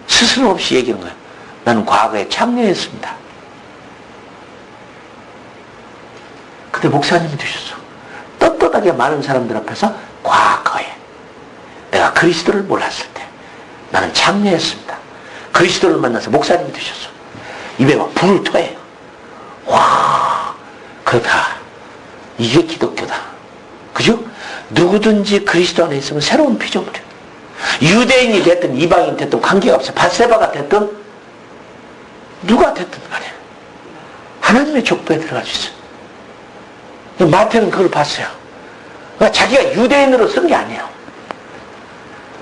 스스럼 없이 얘기하는 거예요. 나는 과거에 참여했습니다. 그때 목사님이 되셨어. 떳떳하게 많은 사람들 앞에서 과거에 내가 그리스도를 몰랐을 때 나는 참여했습니다. 그리스도를 만나서 목사님이 되셨어. 입에 막 불을 토해요. 와, 그렇다. 이게 기독교다. 그죠? 누구든지 그리스도 안에 있으면 새로운 피조물이에요. 유대인이 됐든 이방인이 됐든 관계가 없어요. 밧세바가 됐든 누가 됐든 간에 하나님의 족보에 들어갈 수 있어요. 마태는 그걸 봤어요. 그러니까 자기가 유대인으로 쓴 게 아니에요.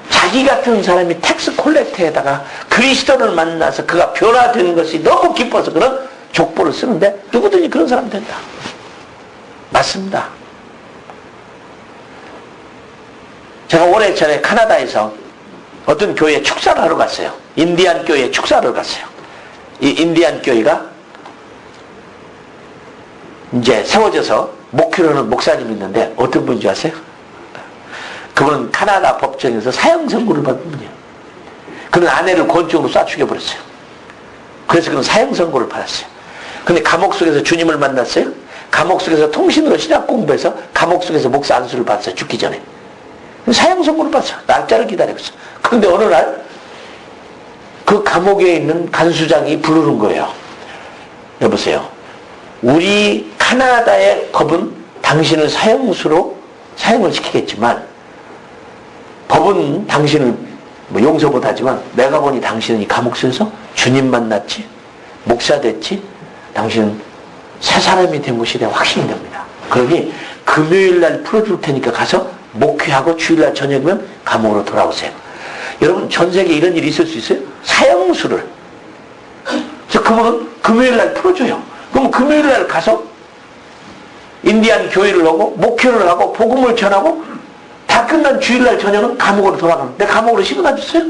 자기 같은 사람이 텍스 콜렉트에다가 그리스도를 만나서 그가 변화되는 것이 너무 기뻐서 그런 족보를 쓰는데 누구든지 그런 사람 된다. 맞습니다. 제가 오래전에 카나다에서 어떤 교회에 축사를 하러 갔어요. 인디안 교회에 축사를 갔어요. 이 인디안 교회가 이제 세워져서 목회를 하는 목사님이 있는데 어떤 분인지 아세요? 그분은 카나다 법정에서 사형 선고를 받은 분이에요. 그는 아내를 권총으로 쏴 죽여버렸어요. 그래서 그는 사형 선고를 받았어요. 근데 감옥 속에서 주님을 만났어요. 감옥 속에서 통신으로 신학 공부해서 감옥 속에서 목사 안수를 받았어요. 죽기 전에. 사형 선고를 받았어요. 날짜를 기다리고 있어요. 그런데 어느 날 그 감옥에 있는 간수장이 부르는 거예요. 여보세요. 우리 카나다의 법은 당신을 사형을 시키겠지만 법은 당신을 용서 못하지만 내가 보니 당신은 이 감옥 속에서 주님 만났지, 목사 됐지, 당신은 새 사람이 된 것이 내가 확신이 됩니다. 그러니 금요일날 풀어줄 테니까 가서 목회하고 주일날 저녁이면 감옥으로 돌아오세요. 여러분 전 세계에 이런 일이 있을 수 있어요? 사형수를. 그래서 그분은 금요일날 풀어줘요. 그럼 금요일날 가서 인디안 교회를 하고 목회를 하고 복음을 전하고 다 끝난 주일날 저녁은 감옥으로 돌아가는. 내 감옥으로 실어가 줬어요?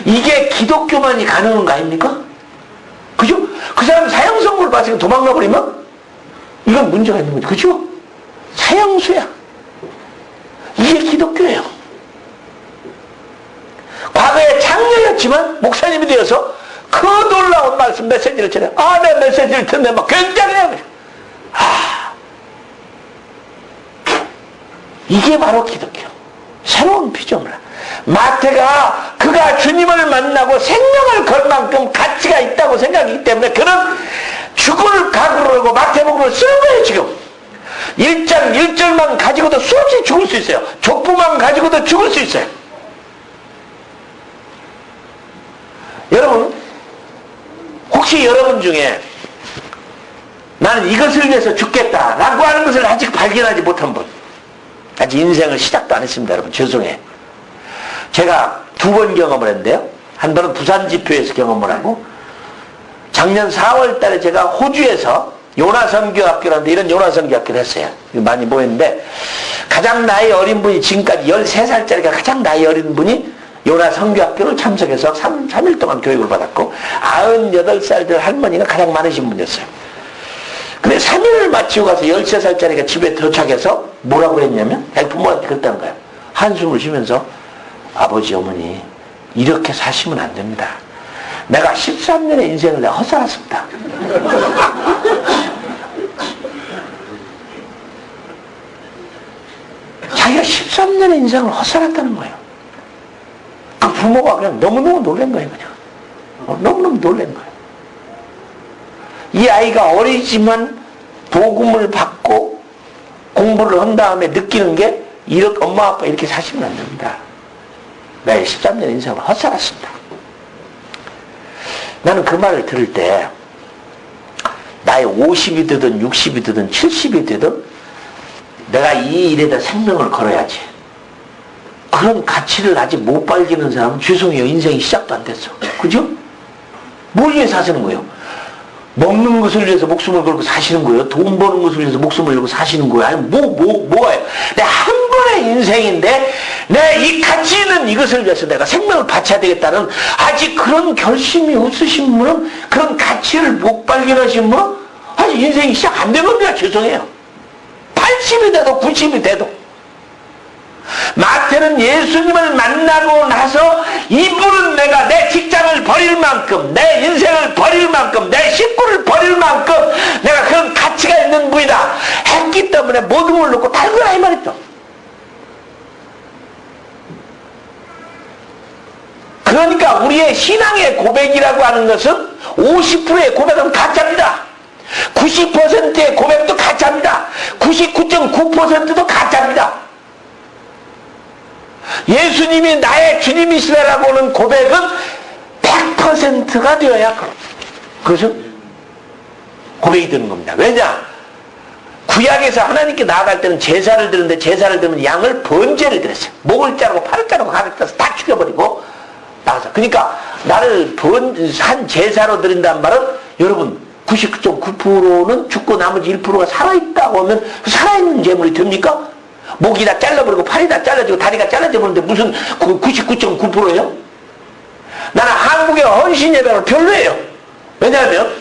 이게 기독교만이 가능한 거 아닙니까? 그죠? 그 사람 사형 선고를 받으니까 도망가 버리면 이건 문제가 있는 거죠. 그죠? 사형수야. 이게 기독교예요. 과거에 장녀였지만 목사님이 되어서 그 놀라운 말씀 메시지를 전해. 내 메시지를 듣네. 막 굉장해요. 이게 바로 기독교. 새로운 피조물. 마태가 그가 주님을 만나고 생명을 걸 만큼 가치가 있다고 생각하기 때문에 그는 죽을 각오로 하고 마태복음을 쓰는 거예요, 지금. 1장 1절만 가지고도 수없이 죽을 수 있어요. 족보만 가지고도 죽을 수 있어요. 여러분, 혹시 여러분 중에 나는 이것을 위해서 죽겠다라고 하는 것을 아직 발견하지 못한 분, 아직 인생을 시작도 안 했습니다. 여러분, 죄송해요. 제가 2번 경험을 했는데요. 한 번은 부산 집회에서 경험을 하고, 작년 4월 달에 제가 호주에서 요나선교학교라는데 이런 요나선교학교를 했어요. 많이 모였는데 가장 나이 어린 분이 지금까지 13살짜리가 가장 나이 어린 분이 요나선교학교를 참석해서 3일 동안 교육을 받았고 98살 할머니가 가장 많으신 분이었어요. 근데 3일을 마치고 가서 13살짜리가 집에 도착해서 뭐라고 그랬냐면 부모한테 그랬다는 거예요. 한숨을 쉬면서 아버지 어머니 이렇게 사시면 안 됩니다. 내가 13년의 인생을 내가 헛살았습니다. 자기가 13년의 인생을 헛살았다는 거예요. 그 부모가 그냥 너무너무 놀란 거예요. 그냥 너무너무 놀란 거예요. 이 아이가 어리지만 복음을 받고 공부를 한 다음에 느끼는 게 이렇게 엄마 아빠 이렇게 사시면 안 됩니다. 내 13년 인생을 헛살았습니다. 나는 그 말을 들을 때 나이 50이 되든 60이 되든 70이 되든 내가 이 일에다 생명을 걸어야지. 그런 가치를 아직 못 발견하는 사람은 죄송해요. 인생이 시작도 안 됐어. 그죠? 뭘 위해서 사시는 거예요? 먹는 것을 위해서 목숨을 걸고 사시는 거예요? 돈 버는 것을 위해서 목숨을 걸고 사시는 거예요? 아니, 뭐예요? 내 한 번의 인생인데, 내 이 가치 있는 이것을 위해서 내가 생명을 바쳐야 되겠다는 아직 그런 결심이 없으신 분은, 그런 가치를 못 발견하신 분은 아직 인생이 시작 안 된 겁니다. 죄송해요. 80이 돼도 90이 돼도. 마태는 예수님을 만나고 나서 이분은 내가 내 직장을 버릴 만큼, 내 인생을 버릴 만큼, 내 식구를 버릴 만큼 내가 그런 가치가 있는 분이다 했기 때문에 모든 걸 놓고 달거라 이 말이죠. 그러니까 우리의 신앙의 고백이라고 하는 것은 50%의 고백은 가짜입니다. 90%의 고백도 가짜입니다. 99.9%도 가짜입니다. 예수님이 나의 주님이시라고 하는 고백은 100%가 되어야 그것은 고백이 되는 겁니다. 왜냐? 구약에서 하나님께 나아갈 때는 제사를 드는데 제사를 드리면 양을 번제를 드렸어요. 목을 자르고 팔을 자르고 가를 따서 다 죽여버리고 나가서. 그러니까 나를 한 제사로 드린다는 말은 여러분 99.9%는 죽고 나머지 1%가 살아있다고 하면 살아있는 제물이 됩니까? 목이 다 잘라버리고 팔이 다 잘라지고 다리가 잘라져버리는데 무슨 99.9%예요? 나는 한국의 헌신 예배는 별로예요. 왜냐하면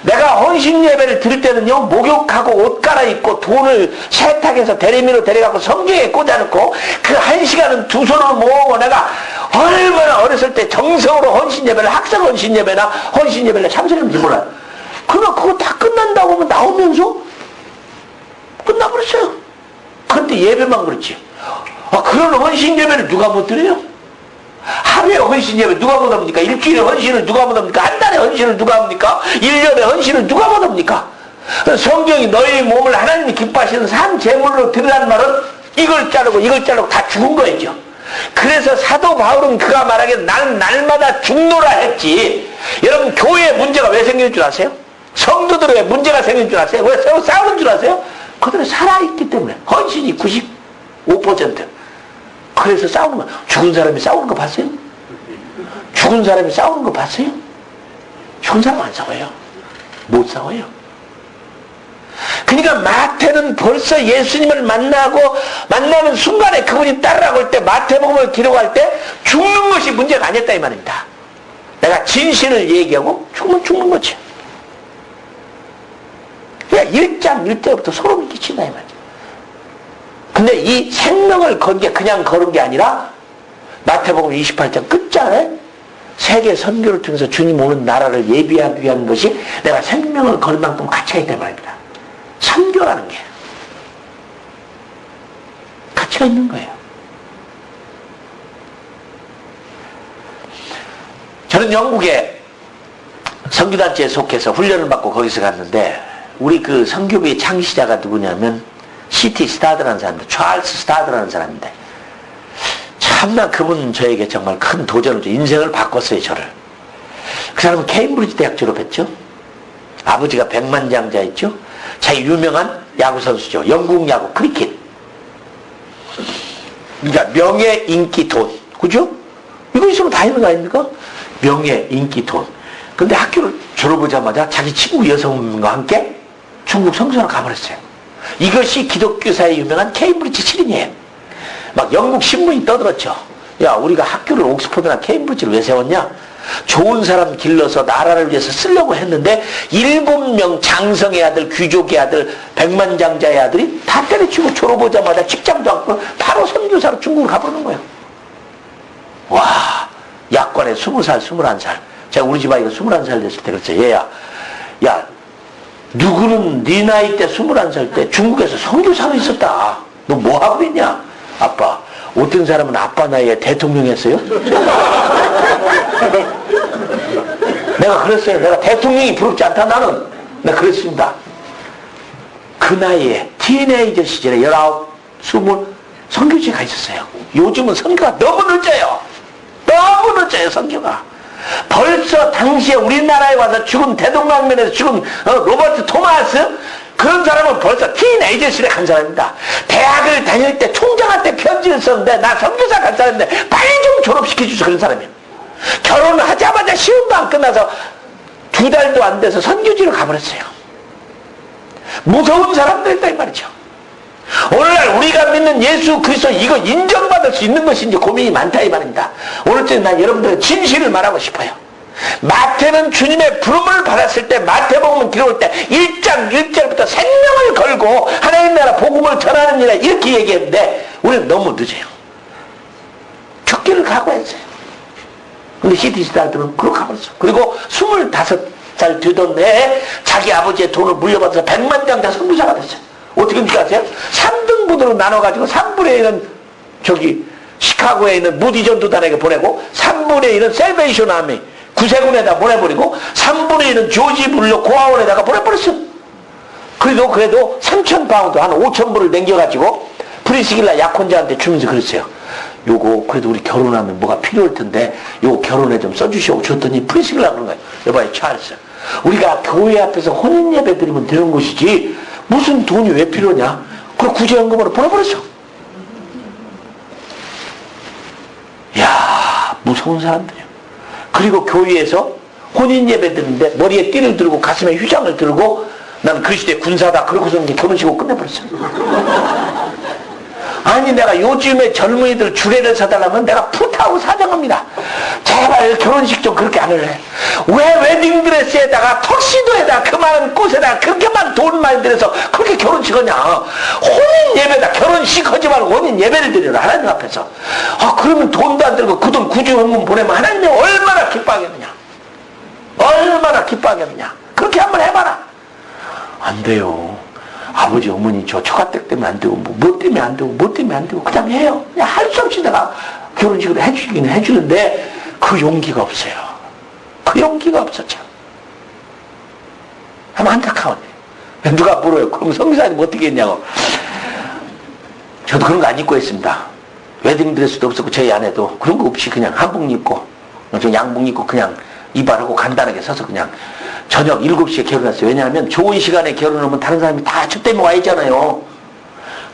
내가 헌신 예배를 드릴 때는요, 목욕하고 옷 갈아입고 돈을 세탁해서 대리미로 데려가고 성경에 꽂아놓고 그 1시간은 두 손으로 모으고 내가 얼마나 어렸을 때 정성으로 헌신 예배를, 학생 헌신 예배나 헌신 예배를 참석했는지 몰라요. 그러나 그거 다 끝난다고 하면 나오면서 끝나버렸어요. 그런데 예배만 그렇지. 그런 헌신 예배를 누가 못 드려요? 하루에 헌신 예배 누가 못 합니까? 일주일에 헌신을 누가 못 합니까? 한 달에 헌신을 누가 합니까? 1년에 헌신을 누가 못 합니까? 성경이 너희 몸을 하나님이 기뻐하시는 산 제물로 드리라는 말은 이걸 자르고 다 죽은 거였죠. 그래서 사도 바울은 그가 말하기에 나는 날마다 죽노라 했지. 여러분 교회에 문제가 왜 생길 줄 아세요? 성도들의 왜 문제가 생길 줄 아세요? 왜 서로 싸우는 줄 아세요? 그들은 살아있기 때문에. 헌신이 95%. 그래서 싸우는 거야. 죽은 사람이 싸우는 거 봤어요? 죽은 사람이 싸우는 거 봤어요? 죽은 사람 안 싸워요. 못 싸워요. 그러니까 마태는 벌써 예수님을 만나는 순간에 그분이 따르라고 할 때, 마태복음을 기록할 때 죽는 것이 문제가 아니었다 이 말입니다. 내가 진실을 얘기하고 죽으면 죽는 거지. 그냥 1장 1절부터 소름이 끼친다 이 말이야. 근데 이 생명을 건 게 그냥 걸은 게 아니라 마태복음 28장 끝장에 세계 선교를 통해서 주님 오는 나라를 예비하기 위한 것이 내가 생명을 걸 만큼 가치가 있다 말입니다. 선교라는 게 가치가 있는 거예요. 저는 영국에 선교단체에 속해서 훈련을 받고 거기서 갔는데 우리 그 선교부의 창시자가 누구냐면 C.T. 스타드라는 사람인데, 찰스 스타드라는 사람인데 참나 그분 저에게 정말 큰 도전을 줘. 인생을 바꿨어요. 저를. 그 사람은 케임브리지 대학 졸업했죠. 아버지가 백만장자였죠. 자기 유명한 야구선수죠. 영국 야구 크리켓. 그러니까 명예, 인기, 돈. 그죠? 이거 있으면 다 있는 거 아닙니까? 명예, 인기, 돈. 근데 학교를 졸업하자마자 자기 친구 여성과 함께 중국 성서로 가버렸어요. 이것이 기독교사에 유명한 케임브리지 7인이에요. 막 영국 신문이 떠들었죠. 야, 우리가 학교를 옥스퍼드나 케임브리지를 왜 세웠냐? 좋은 사람 길러서 나라를 위해서 쓰려고 했는데 7명 장성의 아들, 귀족의 아들, 백만장자의 아들이 다 때려치고 졸업하자마자 직장도 않고 바로 선교사로 중국으로 가버리는 거예요. 와, 약관에 20살, 21살. 제가 우리 집 아이가 21살 됐을 때 그랬어요. 얘야, 야, 누구는 네 나이 때 21살 때 중국에서 선교사로 있었다. 너 뭐 하고 있냐? 아빠. 어떤 사람은 아빠 나이에 대통령 했어요? 내가 그랬어요. 내가 대통령이 부럽지 않다 나는. 내가 그랬습니다. 그 나이에 티네이저 시절에 19, 20 선교지가 있었어요. 요즘은 선교가 너무 늦어요. 너무 늦어요. 선교가. 벌써 당시에 우리나라에 와서 죽은 대동강변에서 죽은 로버트 토마스 그런 사람은 벌써 티네이저 시대 간 사람입니다. 대학을 다닐 때 총장한테 편지를 썼는데 나 선교사 간 사람인데 빨리 좀 졸업시켜주세요. 그런 사람이에요. 결혼을 하자마자 시험도 안 끝나서 2달도 안 돼서 선교지로 가버렸어요. 무서운 사람들이다 이 말이죠. 오늘날 우리가 믿는 예수 그리스도 이거 인정받을 수 있는 것인지 고민이 많다 이 말입니다. 오늘쯤 난 여러분들의 진실을 말하고 싶어요. 마태는 주님의 부름을 받았을 때 마태복음 기록할 때 1장 1절부터 생명을 걸고 하나님 나라 복음을 전하는 일에 이렇게 얘기했는데 우리는 너무 늦어요. 죽기를 각오했어요. 근데 히티스들은 그렇게 가버렸어. 그리고 25살 되던 해에 자기 아버지의 돈을 물려받아서 100만 장자 선교사가 됐어요. 어떻게 합니까 아세요? 3등분으로 나눠가지고 3분의 1은 시카고에 있는 무디 전투단에게 보내고 3분의 1은 셀베이션 아미 구세군에다 보내버리고 3분의 1은 조지 불로 고아원에다가 보내버렸어. 그래도 3,000파운드 한 5,000불을 남겨가지고 프리스길라 약혼자한테 주면서 그랬어요. 요거 그래도 우리 결혼하면 뭐가 필요할 텐데 요거 결혼에 좀 써주시오 줬더니 프리스길라 그런 거예요. 여봐요 찰스, 우리가 교회 앞에서 혼인 예배 드리면 되는 것이지 무슨 돈이 왜 필요냐? 그걸 구제연금으로 보내버렸어. 이야 무서운 사람들이야. 그리고 교회에서 혼인 예배 드는데 머리에 띠를 들고 가슴에 휘장을 들고 나는 그리스도의 군사다 그러고서 결혼식을 끝내버렸어. 아니 내가 요즘에 젊은이들 주례를 사달라면 내가 푸타하고 사정합니다. 제발 결혼식 좀 그렇게 안 할래. 왜 웨딩드레스에다가 턱시도에다가 그 많은 꽃에다가 그렇게만 돈 많이 들여서 그렇게 결혼식 하냐. 혼인 예배다. 결혼식 하지 말고 혼인 예배를 드려라 하나님 앞에서. 그러면 돈도 안 들고 그 돈 구제헌금 보내면 하나님이 얼마나 기뻐하겠느냐. 얼마나 기뻐하겠느냐. 그렇게 한번 해봐라. 안 돼요. 아버지 어머니 저 처가댁 때문에 안 되고 뭐 때문에 안 되고 뭐 때문에 안 되고 그냥 해요. 그냥 할 수 없이 내가 결혼식을 해주긴 해주는데 그 용기가 없어요. 그 용기가 없어 참. 참 안타까워요. 누가 물어요. 그럼 성사님 어떻게 했냐고. 저도 그런 거 안 입고 했습니다. 웨딩드레스도 없었고 저희 아내도 그런 거 없이 그냥 한복 입고 저 양복 입고 그냥 이발하고 간단하게 서서 그냥 저녁 7시에 결혼했어요. 왜냐하면 좋은 시간에 결혼하면 다른 사람이 다 저 때문에 와 있잖아요.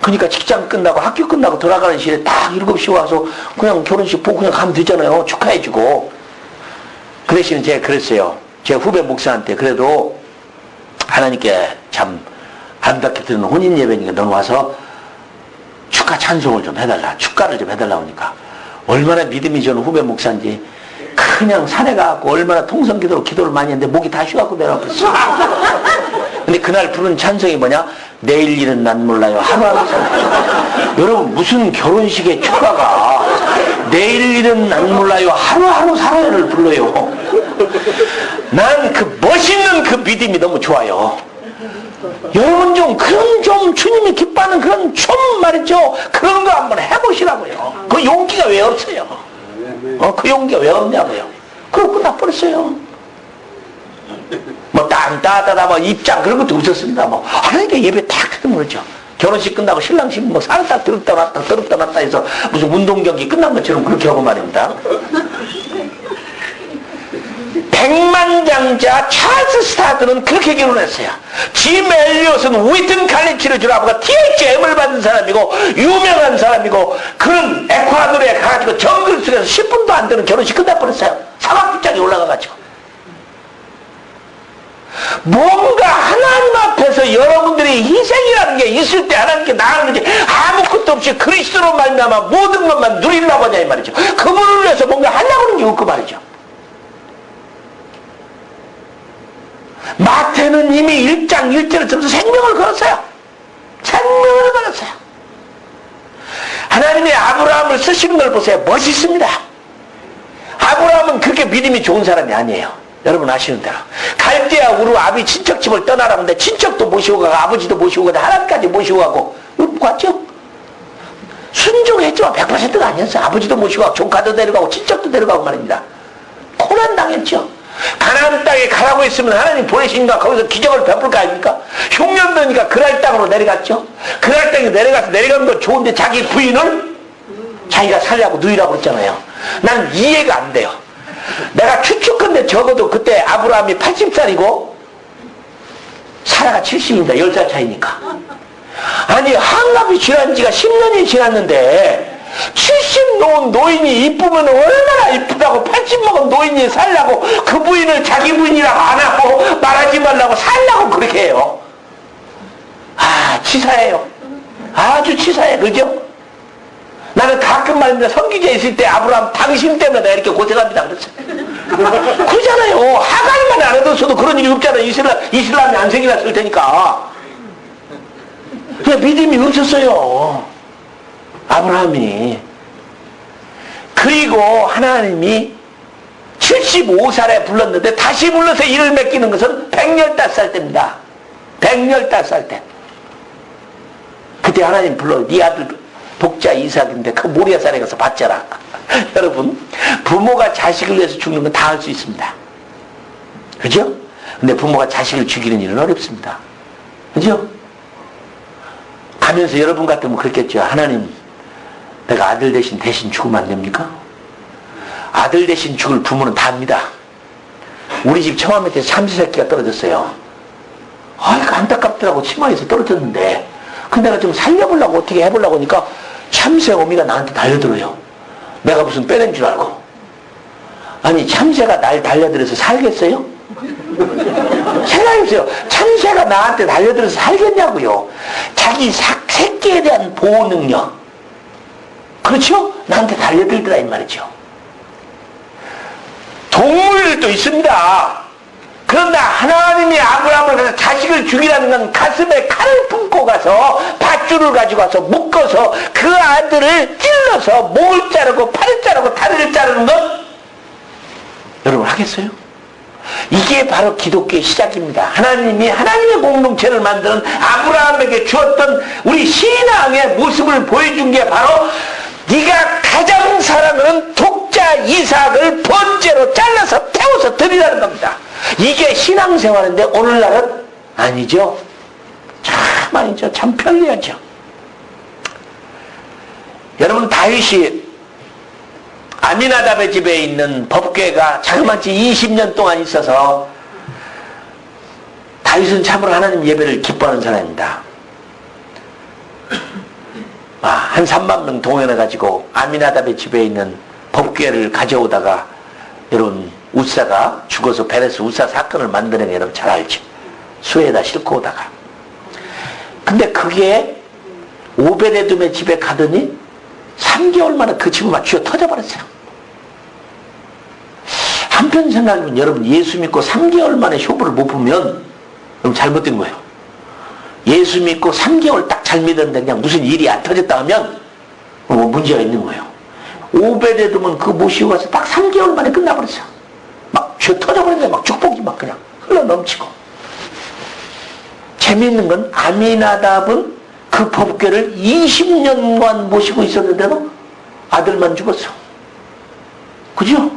그러니까 직장 끝나고 학교 끝나고 돌아가는 시에 딱 7시 와서 그냥 결혼식 보고 그냥 가면 되잖아요. 축하해주고. 그 대신에 제가 그랬어요. 제 후배 목사한테 그래도 하나님께 참 아름답게 드리는 혼인 예배니까 넌 와서 축하 찬송을 좀 해달라. 축가를 좀 해달라 하니까 얼마나 믿음이 저는 후배 목사인지 그냥 산에 가고 얼마나 통성기도로 기도를 많이 했는데 목이 다 쉬어갖고 내려왔어. 근데 그날 부른 찬송이 뭐냐? 내일 일은 난 몰라요. 하루하루 살아요. 여러분 무슨 결혼식의 축가가 내일 일은 난 몰라요. 하루하루 살아요를 불러요. 난 그 멋있는 그 믿음이 너무 좋아요. 여러분 좀 주님이 기뻐하는 그런 좀 말이죠. 그런 거 한번 해보시라고요. 그 용기가 왜 없어요? 그 용기가 왜 없냐고요. 그러고 끝나버렸어요. 뭐 땅 따다다 뭐 입장 그런 것도 없었습니다. 뭐 하나님께 예배 탁 해도 그렇죠. 결혼식 끝나고 신랑식 뭐 살짝 들었다 놨다 해서 무슨 운동 경기 끝난 것처럼 그렇게 하고 말입니다. 백만장자 찰스 스타드는 그렇게 결혼했어요. 짐 엘리엇은 위튼 칼리치를 졸업하고 THM을 받은 사람이고 유명한 사람이고 그런 에콰도르에 가가지고 정글 속에서 10분도 안 되는 결혼식 끝나버렸어요. 사막빗장에 올라가가지고. 뭔가 하나님 앞에서 여러분들이 희생이라는 게 있을 때 하나님께 나가는 거지 아무것도 없이 그리스도로 말미암아 모든 것만 누리려고 하냐 이 말이죠. 그분을 위해서 뭔가 하려고 하는 게 없고 말이죠. 마태는 이미 1장 1절을 들어서 생명을 걸었어요. 생명을 걸었어요. 하나님이 아브라함을 쓰시는 걸 보세요. 멋있습니다. 아브라함은 그렇게 믿음이 좋은 사람이 아니에요. 여러분 아시는 대로 갈대아 우르 아비 친척집을 떠나라는데 친척도 모시고 가고 아버지도 모시고 가고 하나님까지 모시고 가고 이거 봤죠? 순종했지만 100%가 아니었어요. 아버지도 모시고 가고 조카도 데려가고 친척도 데려가고 말입니다. 고난당했죠. 가나안 땅에 가라고 했으면 하나님 보내신가 거기서 기적을 베풀 거 아닙니까? 흉년도니까 그랄 땅으로 내려갔죠. 그랄 땅에 내려가는 건 좋은데 자기 부인을 자기가 살려고 누이라고 그랬잖아요. 난 이해가 안 돼요. 내가 추측컨대 적어도 그때 아브라함이 80살이고 사라가 70입니다. 10살 차이니까. 아니 한갑이 지난 지가 10년이 지났는데 70 놓은 노인이 이쁘면 얼마나 이쁘다고 80 먹은 노인이 살라고 그 부인을 자기 부인이라고 안 하고 말하지 말라고 살라고 그렇게 해요. 아 치사해요. 아주 치사해. 그죠? 나는 가끔 말입니다. 선기자에 있을 때 아브라함 당신 때문에 내가 이렇게 고생합니다 그랬어요. 그러잖아요. 하갈만 안 해뒀어도 그런 일이 없잖아요. 이슬람이 안 생겨났을 테니까. 그냥 믿음이 없었어요. 아브라함이. 그리고 하나님이 75살에 불렀는데 다시 불러서 일을 맡기는 것은 115살 때입니다. 115살 때. 그때 하나님 불러 네 아들 독자 이삭인데 그 모리아산에 가서 받자라. 여러분 부모가 자식을 위해서 죽는 건 다 할 수 있습니다. 그죠? 근데 부모가 자식을 죽이는 일은 어렵습니다. 그죠? 가면서 여러분 같으면 그랬겠죠. 하나님 내가 아들 대신 죽으면 안 됩니까? 아들 대신 죽을 부모는 다 합니다. 우리 집 처마 밑에 참새새끼가 떨어졌어요. 아이고 안타깝더라고. 치마에서 떨어졌는데 근데 내가 좀 살려보려고 어떻게 해보려고 하니까 참새 어미가 나한테 달려들어요. 내가 무슨 빼낸 줄 알고. 아니 참새가 날 달려들어서 살겠어요? 생각해보세요. 참새가 나한테 달려들어서 살겠냐고요. 자기 새끼에 대한 보호 능력. 그렇죠? 나한테 달려들더라 이 말이죠. 동물들도 있습니다. 그러나 하나님이 아브라함을 자식을 죽이라는 건 가슴에 칼을 품고 가서 밧줄을 가지고 와서 묶어서 그 아들을 찔러서 목을 자르고 팔을 자르고 다리를 자르는 것 여러분 하겠어요? 이게 바로 기독교의 시작입니다. 하나님이 하나님의 공동체를 만드는 아브라함에게 주었던 우리 신앙의 모습을 보여준 게 바로 네가 가장 사랑하는 독자 이삭을 번제로 잘라서 태워서 드리라는 겁니다. 이게 신앙생활인데 오늘날은 아니죠. 참 아니죠. 참 편리하죠. 여러분 다윗이 아미나답의 집에 있는 법궤가 자그마치 20년 동안 있어서 다윗은 참으로 하나님 예배를 기뻐하는 사람입니다. 한 3만 명 동원해가지고 아미나답의 집에 있는 법궤를 가져오다가 여러분 우사가 죽어서 베레스 우사 사건을 만드는 게 여러분 잘 알죠. 수에다 싣고 오다가. 근데 그게 오베데돔의 집에 가더니 3개월 만에 그 집을 막 쥐어 터져버렸어요. 한편 생각하면 여러분 예수 믿고 3개월 만에 효부를 못 보면 그럼 잘못된 거예요. 예수 믿고 3개월 딱 잘 믿었는데 그냥 무슨 일이 안 터졌다 하면 문제가 있는 거예요. 오베데돔은 그 모시고 가서 딱 3개월 만에 끝나버렸어요. 막 쥐어 터져버렸는데 막 축복이 막 그냥 흘러 넘치고. 재미있는 건 아미나답은 그 법궤를 20년간 모시고 있었는데도 아들만 죽었어. 그죠?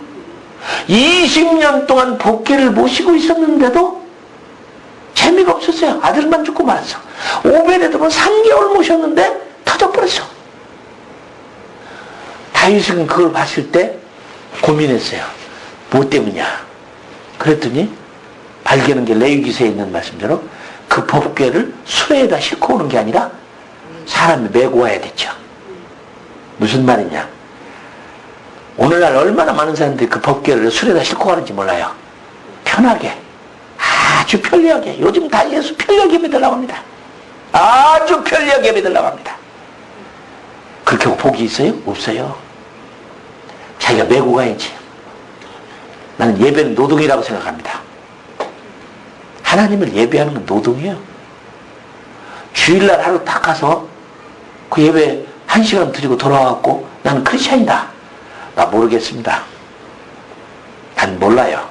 20년 동안 법궤를 모시고 있었는데도 재미가 없었어요. 아들만 죽고 말았어. 오베데돔은 3개월 모셨는데 터져버렸어. 다윗은 그걸 봤을 때 고민했어요. 뭐 때문이냐? 그랬더니 발견한 게 레위기서에 있는 말씀대로 그 법궤를 수레에다 싣고 오는 게 아니라 사람이 메고 와야 됐죠. 무슨 말이냐? 오늘날 얼마나 많은 사람들이 그 법궤를 수레에다 싣고 가는지 몰라요. 편하게, 아주 편리하게. 요즘 다 예수 편리하게 믿으려고 합니다. 아주 편리하게 믿으려고 합니다. 그렇게 복이 있어요? 없어요. 자기가 메고 가야지. 나는 예배는 노동이라고 생각합니다. 하나님을 예배하는 건 노동이에요. 주일날 하루 딱 가서 그 예배 1시간 드리고 돌아와갖고 나는 크리스찬이다. 나 모르겠습니다. 난 몰라요.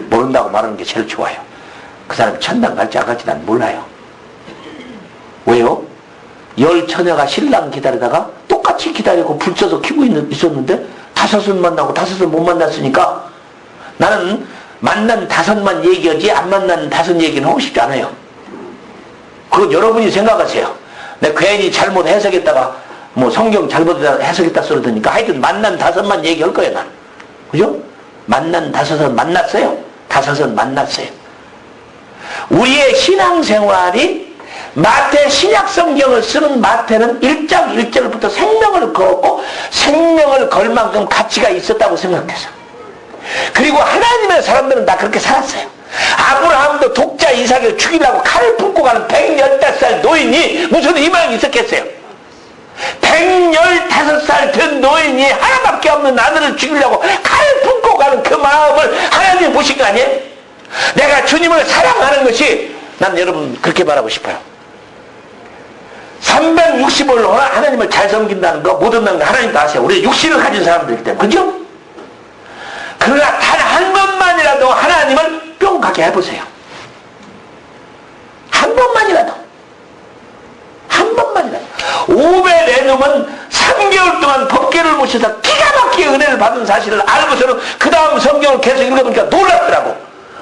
모른다고 말하는 게 제일 좋아요. 그 사람이 천당 갈지 안 갈지 난 몰라요. 왜요? 10 처녀가 신랑 기다리다가 똑같이 기다리고 불 켜서 키고 있었는데 5을 만나고 5을 못 만났으니까 나는 만난 5만 얘기하지 안 만난 5 얘기는 하고 싶지 않아요. 그건 여러분이 생각하세요. 내가 괜히 잘못 해석했다가 뭐 성경 잘못 해석했다 소리 들으니까 하여튼 만난 5만 얘기할 거예요 난. 그죠? 만난 다섯은 만났어요? 다섯은 만났어요. 우리의 신앙생활이 마태 신약성경을 쓰는 마태는 1장 1절부터 생명을 걸었고 생명을 걸 만큼 가치가 있었다고 생각해서, 그리고 하나님의 사람들은 다 그렇게 살았어요. 아브라함도 독자 이삭을 죽이려고 칼을 품고 가는 115살 노인이 무슨 희망이 있었겠어요? 115살 된 노인이 하나밖에 없는 아들을 죽이려고 칼을 품고 가는 그 마음을 하나님이 보신 거 아니에요? 내가 주님을 사랑하는 것이, 난 여러분 그렇게 말하고 싶어요. 360을 하나님을 잘 섬긴다는 거, 못 얻는 거 하나님도 아세요. 우리 육신을 가진 사람들이기 때문에, 그죠? 그러나 단 한 번만이라도 하나님을 뿅 가게 해보세요. 한 번만이라도. 한 번만이라도. 오벳에돔은 3개월 동안 법궤를 모셔서 기가 막히게 은혜를 받은 사실을 알고서는 그 다음 성경을 계속 읽어보니까 놀랐더라고.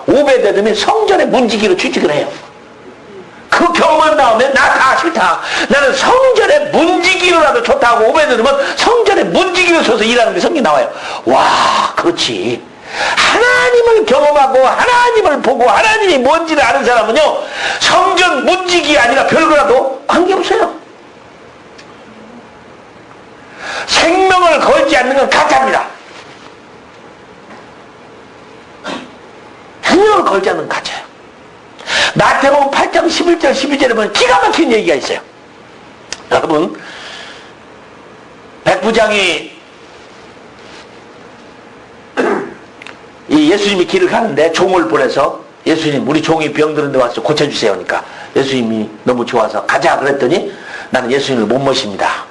오벳에돔이 성전의 문지기로 취직을 해요. 그 경험한 다음에 나 다 싫다. 나는 성전의 문지기로라도 좋다고 오벳에돔은 성전의 문지기로 서서 일하는 게 성경에 나와요. 와, 그렇지. 하나님을 경험하고 하나님을 보고 하나님이 뭔지를 아는 사람은요, 성전 문지기 아니라 별거라도 관계없어요. 생명을 걸지 않는 건 가짜입니다. 생명을 걸지 않는 건 가짜예요. 마태복음 8장 11절 12절에 보면 기가 막힌 얘기가 있어요. 여러분, 백부장이 이 예수님이 길을 가는데 종을 보내서, 예수님 우리 종이 병드는데 와서 고쳐주세요 하니까 예수님이 너무 좋아서 가자 그랬더니, 나는 예수님을 못 모십니다.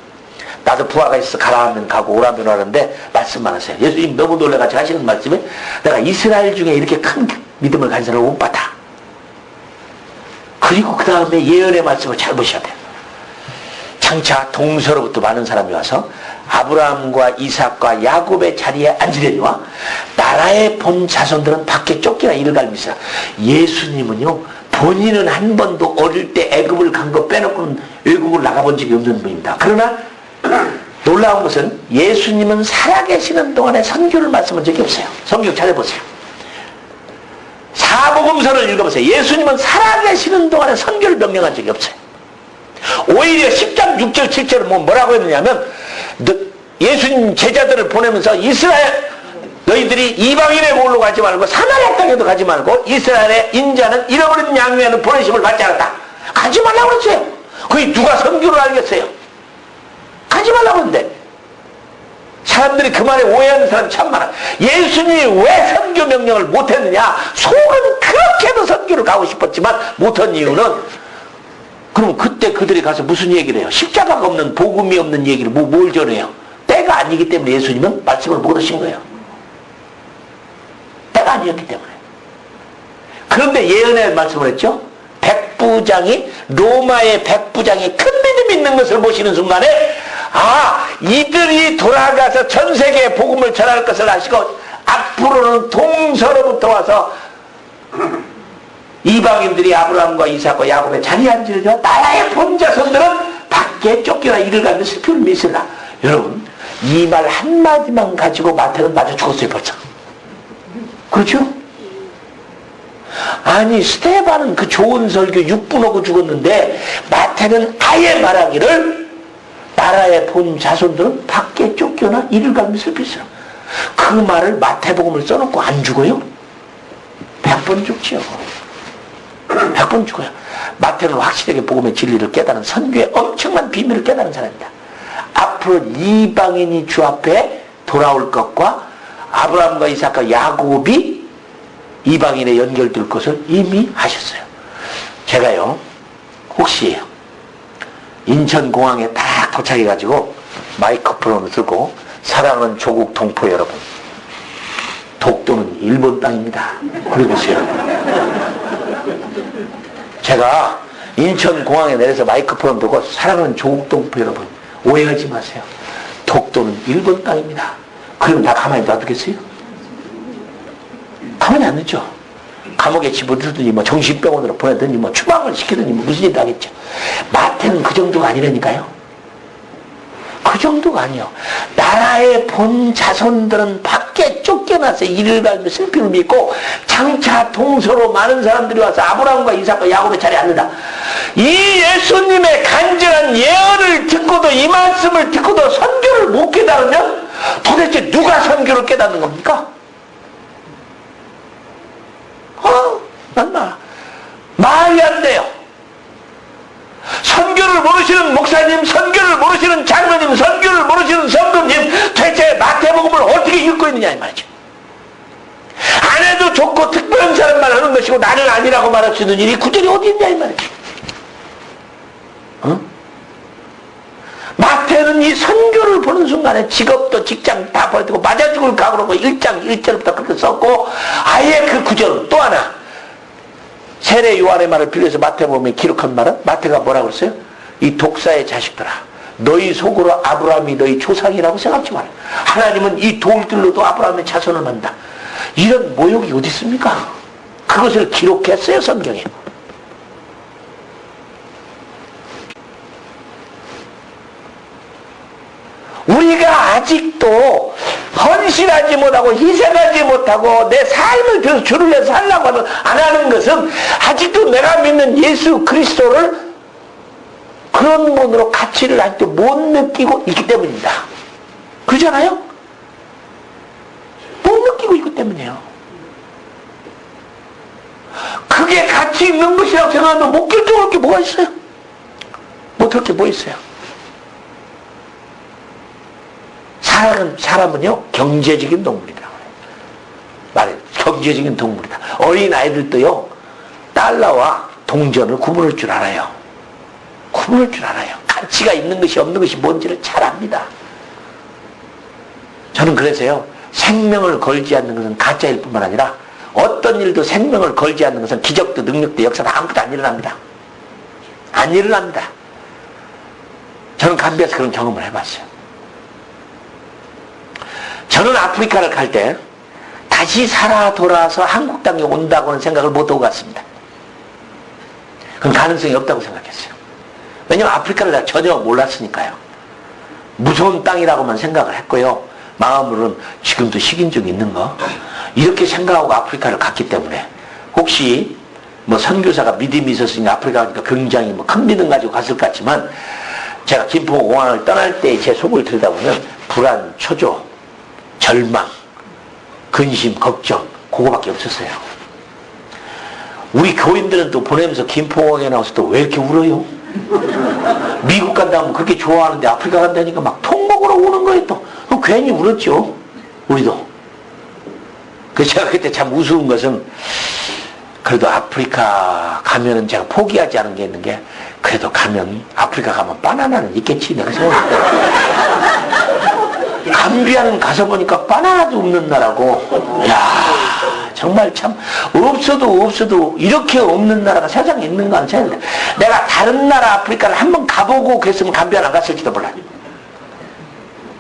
나도 부하가 있어 가라 하면 가고 오라면 오라는데 말씀만 하세요. 예수님 너무 놀라가지고 하시는 말씀에, 내가 이스라엘 중에 이렇게 큰 믿음을 가진 사람을 못 봤다. 그리고 그 다음에 예언의 말씀을 잘 보셔야 돼요. 장차 동서로부터 많은 사람이 와서 아브라함과 이삭과 야곱의 자리에 앉으려니와 나라의 본 자손들은 밖에 쫓기나 이를 갈미시라. 예수님은요, 본인은 한 번도 어릴 때 애굽을 간 거 빼놓고는 외국을 나가본 적이 없는 분입니다. 그러나 놀라운 것은 예수님은 살아계시는 동안에 선교를 말씀한 적이 없어요. 성경 찾아보세요. 사복음서를 읽어보세요. 예수님은 살아계시는 동안에 선교를 명령한 적이 없어요. 오히려 10장 6절 7절은 뭐라고 했느냐면, 예수님 제자들을 보내면서 이스라엘 너희들이 이방인의 골로 가지 말고 사마리아 땅에도 가지 말고 이스라엘의 인자는 잃어버린 양 위에는 보내심을 받지 않았다. 가지 말라고 그랬어요. 그게 누가 선교를 알겠어요? 가지 말라고 했는데, 사람들이 그 말에 오해하는 사람이 참 많아. 예수님이 왜 선교 명령을 못했느냐? 속은 그렇게도 선교를 가고 싶었지만 못한 이유는, 그럼 그때 그들이 가서 무슨 얘기를 해요? 십자가가 없는, 복음이 없는 얘기를 뭘 전해요? 때가 아니기 때문에 예수님은 말씀을 못 하신 거예요. 때가 아니었기 때문에. 그런데 예언의 말씀을 했죠. 백부장이, 로마의 백부장이 큰 믿음이 있는 것을 보시는 순간에, 아, 이들이 돌아가서 전 세계에 복음을 전할 것을 아시고 앞으로는 동서로부터 와서 이방인들이 아브라함과 이삭과 야곱의 자리에 앉으려 나라의 본자손들은 밖에 쫓겨나 이를 가면 슬픔을 미스라. 여러분, 이 말 한마디만 가지고 마태는 맞아 죽었어요 벌써. 그렇죠? 아니, 스테반은 그 좋은 설교 6분 하고 죽었는데 마태는 아예 말하기를 나라의 본 자손들은 밖에 쫓겨나 이를 가면 슬피시라. 그 말을 마태복음을 써놓고 안 죽어요? 100번 죽지요. 100번 죽어요. 마태는 확실하게 복음의 진리를 깨달은, 선교의 엄청난 비밀을 깨달은 사람입니다. 앞으로 이방인이 주 앞에 돌아올 것과 아브라함과 이삭과 야곱이 이방인에 연결될 것을 이미 하셨어요. 제가요, 혹시 인천공항에 딱 도착해가지고 마이크로폰을 쓰고, 사랑하는 조국 동포 여러분, 독도는 일본 땅입니다. 그러겠어요. 제가 인천공항에 내려서 마이크로폰 두고, 사랑하는 조국 동포 여러분, 오해하지 마세요. 독도는 일본 땅입니다. 그럼 다 가만히 놔두겠어요? 가만히 안 놔죠. 감옥에 집어들더니 정신병원으로 보내더니 추방을 시키더니 무슨 일도 하겠죠. 마태는 그 정도가 아니라니까요. 그 정도가 아니요. 나라의 본 자손들은 밖에 크게 쫓겨나서 이를 갈며 슬픔을 믿고 장차 동서로 많은 사람들이 와서 아브라함과 이삭과 야곱의 자리에 앉는다. 이 예수님의 간절한 예언을 듣고도 이 말씀을 듣고도 선교를 못 깨달으면 도대체 누가 선교를 깨닫는 겁니까? 말이 안 돼요. 선교를 모르시는 목사님, 선교를 모르시는 장로님, 선교를 모르시는 성도님, 대체 마태복음을 어떻게 읽고 있느냐 이 말이죠. 안 해도 좋고 특별한 사람만 하는 것이고 나는 아니라고 말할 수 있는 일이 구절이 어디 있냐 이 말이죠. 마태는 이 선교를 보는 순간에 직업도 직장 다 버리고 맞아 죽을 각오로 1장 1절부터 그렇게 썼고, 아예 그 구절은 또 하나 세례 요한의 말을 빌려서 마태복음에 기록한 말은, 마태가 뭐라고 했어요? 이 독사의 자식들아, 너희 속으로 아브라함이 너희 조상이라고 생각지 마라. 하나님은 이 돌들로도 아브라함의 자손을 만든다. 이런 모욕이 어디 있습니까? 그것을 기록했어요, 성경에. 우리가 아직도 헌신하지 못하고 희생하지 못하고 내 삶을 위해서 주를 위해서 살라고 안 하는 것은 아직도 내가 믿는 예수 그리스도를 그런 분으로 가치를 아직도 못 느끼고 있기 때문입니다. 그러잖아요? 못 느끼고 있기 때문이에요. 그게 가치 있는 것이라고 생각하면 못 결정할 게 뭐가 있어요? 못할 게 뭐 있어요? 사람은요, 경제적인 동물이다. 경제적인 동물이다. 어린아이들도요, 달러와 동전을 구분할 줄 알아요. 구분할 줄 알아요. 가치가 있는 것이 없는 것이 뭔지를 잘 압니다. 저는 그래서요, 생명을 걸지 않는 것은 가짜일 뿐만 아니라 어떤 일도 생명을 걸지 않는 것은 기적도 능력도 역사도 아무것도 안 일어납니다. 안 일어납니다. 저는 감비에서 그런 경험을 해봤어요. 저는 아프리카를 갈 때 다시 살아 돌아와서 한국 땅에 온다고는 생각을 못하고 갔습니다. 그건 가능성이 없다고 생각했어요. 왜냐하면 아프리카를 내가 전혀 몰랐으니까요. 무서운 땅이라고만 생각을 했고요. 마음으로는 지금도 식인종이 있는 거 이렇게 생각하고 아프리카를 갔기 때문에, 혹시 뭐 선교사가 믿음이 있었으니까 아프리카 가니까 굉장히 뭐 큰 믿음 가지고 갔을 것 같지만, 제가 김포공항을 떠날 때 제 속을 들여다보면 불안, 초조, 절망, 근심, 걱정, 그거밖에 없었어요. 우리 교인들은 또 보내면서 김포공항에 나와서 또 왜 이렇게 울어요? 미국 간다 하면 그렇게 좋아하는데 아프리카 간다니까 막 통곡으로 우는 거예요. 또 괜히 울었죠, 우리도. 그래서 제가 그때 참 우스운 것은, 그래도 아프리카 가면은 제가 포기하지 않은 게 있는 게, 그래도 가면 아프리카 가면 바나나는 있겠지 내가 생각했어요. 감비아는 가서 보니까 바나나도 없는 나라고, 야 정말 참 없어도 이렇게 없는 나라가 세상에 있는가 하는 생각인데, 내가 다른 나라 아프리카를 한번 가보고 그랬으면 감비아는 안 갔을지도 몰라요.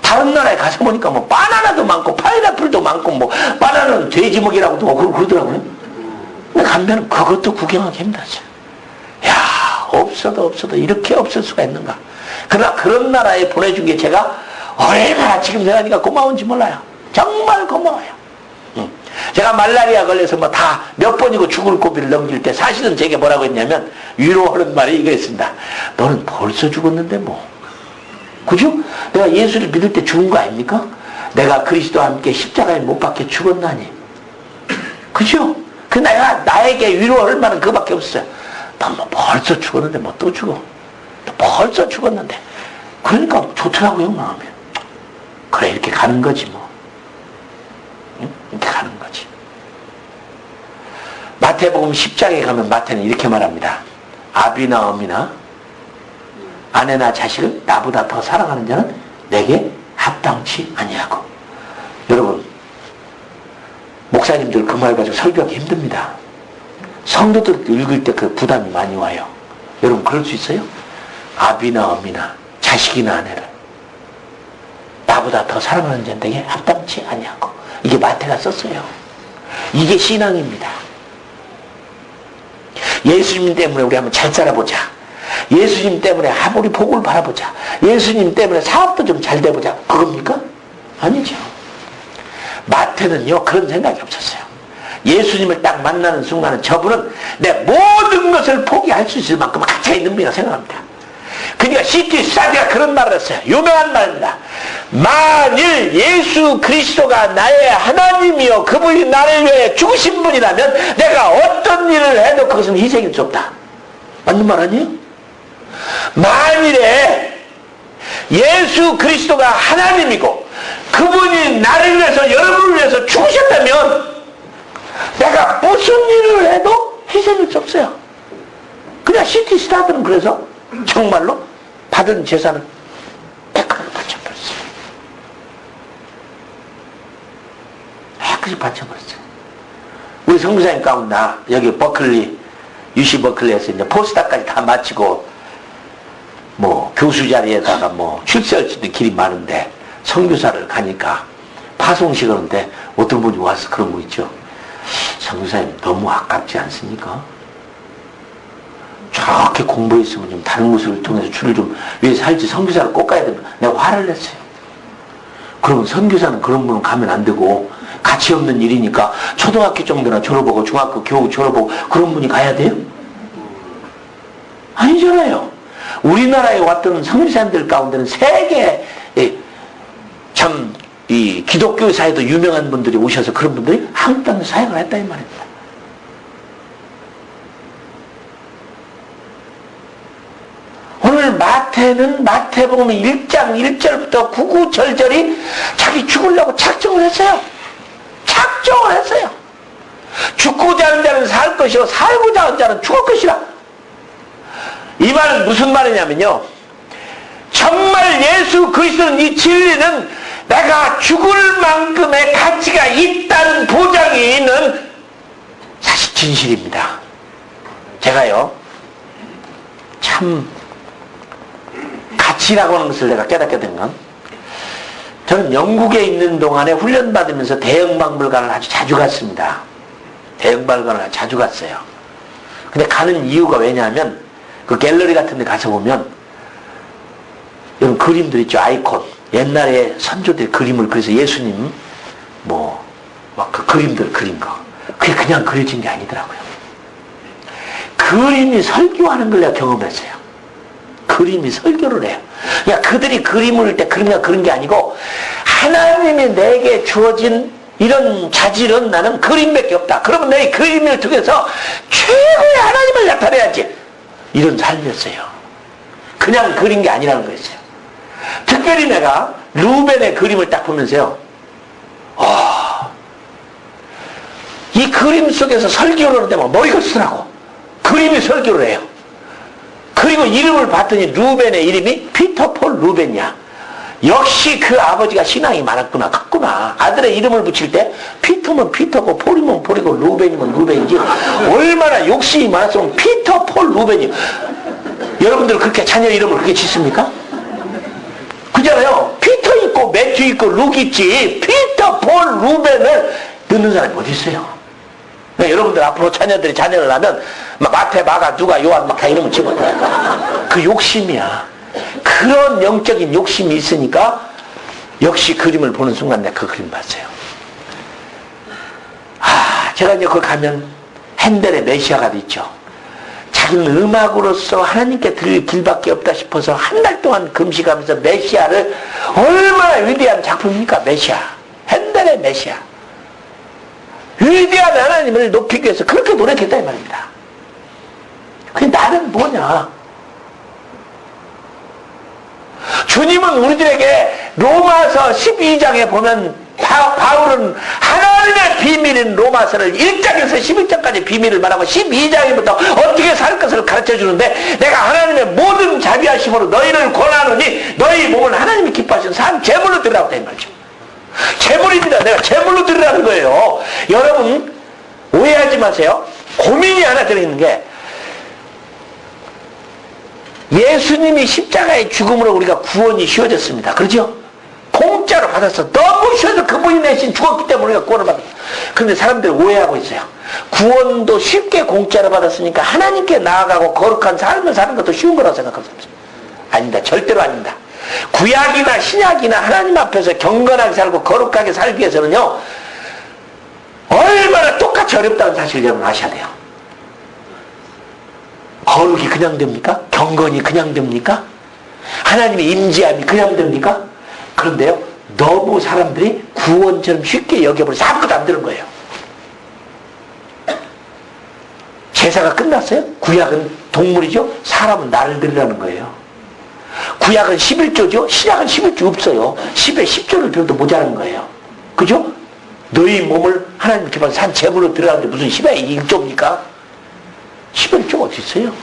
다른 나라에 가서 보니까 뭐 바나나도 많고 파인애플도 많고, 뭐 바나나는 돼지 먹이라고도 하고 그러더라고요. 근데 감비아는 그것도 구경하기 힘들었어요. 야 없어도 이렇게 없을 수가 있는가. 그러나 그런 나라에 보내준 게 제가 얼마나 지금 생각하니까 고마운지 몰라요. 정말 고마워요. 제가 말라리아 걸려서 뭐 다 몇 번이고 죽을 고비를 넘길 때 사실은 제게 뭐라고 했냐면, 위로하는 말이 이거였습니다. 너는 벌써 죽었는데 뭐. 그죠? 내가 예수를 믿을 때 죽은 거 아닙니까? 내가 그리스도와 함께 십자가에 못 박혀 죽었나니. 그죠? 그 내가 나에게 위로할 말은 그거밖에 없어요. 넌 뭐 벌써 죽었는데 뭐 또 죽어. 너 벌써 죽었는데. 그러니까 좋더라고요, 마음이. 그래, 이렇게 가는 거지 뭐. 응? 이렇게 가는 거지. 마태복음 10장에 가면 마태는 이렇게 말합니다. 아비나 어미나 아내나 자식을 나보다 더 사랑하는 자는 내게 합당치 아니하고. 여러분, 목사님들 그 말 가지고 설교하기 힘듭니다. 성도들 읽을 때 그 부담이 많이 와요. 여러분 그럴 수 있어요? 아비나 어미나 자식이나 아내를 나보다 더 사랑하는 자는 내게 합당치 아니하고. 이게 마태가 썼어요. 이게 신앙입니다. 예수님 때문에 우리 한번 잘 살아보자. 예수님 때문에 우리 복을 바라보자. 예수님 때문에 사업도 좀 잘 돼보자. 그겁니까? 아니죠. 마태는요 그런 생각이 없었어요. 예수님을 딱 만나는 순간은 저분은 내 모든 것을 포기할 수 있을 만큼 가치가 있는 분이라고 생각합니다. 그러니까 C.T. 스타디가 그런 말을 했어요. 유명한 말입니다. 만일 예수 그리스도가 나의 하나님이요 그분이 나를 위해 죽으신 분이라면 내가 어떤 일을 해도 그것은 희생일 수 없다. 맞는 말 아니에요? 만일에 예수 그리스도가 하나님이고 그분이 나를 위해서 여러분을 위해서 죽으셨다면 내가 무슨 일을 해도 희생일 수 없어요. 그냥 C.T. 스타드는 그래서 정말로 받은 재산을 100% 바쳐버렸어요. 100% 바쳐버렸어요. 우리 선교사님 가운데 여기 버클리 UC 버클리에서 이제 포스닥까지 다 마치고 뭐 교수 자리에다가 뭐 출세할 수도 길이 많은데 선교사를 가니까 파송식 하는데 어떤 분이 와서 그런 거 있죠. 선교사님 너무 아깝지 않습니까? 저렇게 공부했으면 좀 다른 모습을 통해서 주를 좀 왜 살지 선교사를 꼭 가야 되면 내가 화를 냈어요. 그러면 선교사는 그런 분은 가면 안 되고 가치 없는 일이니까 초등학교 정도나 졸업하고 중학교 겨우 졸업하고 그런 분이 가야 돼요? 아니잖아요. 우리나라에 왔던 선교사님들 가운데는 세계 참 이 기독교 사회도 유명한 분들이 오셔서 그런 분들이 한국 땅에 사역을 했다 이 말입니다. 오늘 마태는 마태복음 1장 1절부터 99절절이 자기 죽으려고 작정을 했어요. 작정을 했어요. 죽고자 하는 자는 살 것이요 살고자 하는 자는 죽을 것이라. 이 말은 무슨 말이냐면요, 정말 예수 그리스도는 이 진리는 내가 죽을 만큼의 가치가 있다는 보장이 있는 사실 진실입니다. 제가요 참 가치라고 하는 것을 내가 깨닫게 된 건, 저는 영국에 있는 동안에 훈련받으면서 대형박물관을 아주 자주 갔습니다. 대형박물관을 아주 자주 갔어요. 근데 가는 이유가 왜냐하면 그 갤러리 같은 데 가서 보면 이런 그림들 있죠. 아이콘. 옛날에 선조들이 그림을 그래서 예수님 뭐 막 그 그림들 그린 거 그게 그냥 그려진 게 아니더라고요. 그림이 설교하는 걸 내가 경험했어요. 그림이 설교를 해요. 그러니까 그들이 그림을 할 때 그림이 그런 게 아니고 하나님이 내게 주어진 이런 자질은 나는 그림밖에 없다. 그러면 내 그림을 통해서 최고의 하나님을 나타내야지. 이런 삶이었어요. 그냥 그린 게 아니라는 거였어요. 특별히 내가 루벤의 그림을 딱 보면서요, 이 그림 속에서 설교를 하는데 머리가 쓰라고 그림이 설교를 해요. 그리고 이름을 봤더니 루벤의 이름이 피터 폴 루벤이야. 역시 그 아버지가 신앙이 많았구나, 컸구나. 아들의 이름을 붙일 때 피터면 피터고 폴이면 폴이고 루벤이면 루벤이지 얼마나 욕심이 많았으면 피터 폴 루벤이. 여러분들 그렇게 자녀 이름을 그렇게 짓습니까? 그잖아요. 피터 있고 매튜 있고 룩 있지 피터 폴 루벤을 넣는 사람이 어디 있어요? 그러니까 여러분들 앞으로 자녀들이 자녀를 낳으면 마태, 마가, 누가, 요한 막 다 이름을 집어넣어요. 그 욕심이야. 그런 영적인 욕심이 있으니까 역시 그림을 보는 순간 내가 그 그림 봤어요. 제가 이제 거기 가면 핸델의 메시아가 있죠. 자기는 음악으로서 하나님께 드릴 길밖에 없다 싶어서 한 달 동안 금식하면서 메시아를, 얼마나 위대한 작품입니까? 메시아. 핸델의 메시아. 위대한 하나님을 높이기 위해서 그렇게 노력했다 이 말입니다. 근데 나는 뭐냐? 주님은 우리들에게 로마서 12장에 보면 바울은 하나님의 비밀인 로마서를 1장에서 11장까지 비밀을 말하고 12장부터 어떻게 살 것을 가르쳐 주는데, 내가 하나님의 모든 자비하심으로 너희를 권하노니 너희 몸은 하나님이 기뻐하시는 산 제물로 드리라고 된 말이죠. 제물입니다. 내가 제물로 드리라는 거예요. 여러분 오해하지 마세요. 고민이 하나 들어있는 게, 예수님이 십자가의 죽음으로 우리가 구원이 쉬워졌습니다. 그렇죠? 공짜로 받았어. 너무 쉬워서 그분이 내신 죽었기 때문에 우리가 구원을 받았어. 그런데 사람들이 오해하고 있어요. 구원도 쉽게 공짜로 받았으니까 하나님께 나아가고 거룩한 삶을 사는 것도 쉬운 거라고 생각합니다. 아닙니다. 절대로 아닙니다. 구약이나 신약이나 하나님 앞에서 경건하게 살고 거룩하게 살기 위해서는요, 얼마나 똑같이 어렵다는 사실을 여러분 아셔야 돼요. 거룩이 그냥 됩니까? 경건이 그냥 됩니까? 하나님의 임재함이 그냥 됩니까? 그런데요, 너무 사람들이 구원처럼 쉽게 여겨버려서 아무것도 안 되는 거예요. 제사가 끝났어요? 구약은 동물이죠? 사람은 나를 드리라는 거예요. 구약은 11조죠? 신약은 11조 없어요. 10에 10조를 드려도 모자란 거예요. 그죠? 너희 몸을 하나님 기반 산 제물로 들어가는데 무슨 10에 1조입니까? 11조가 어디 있어요?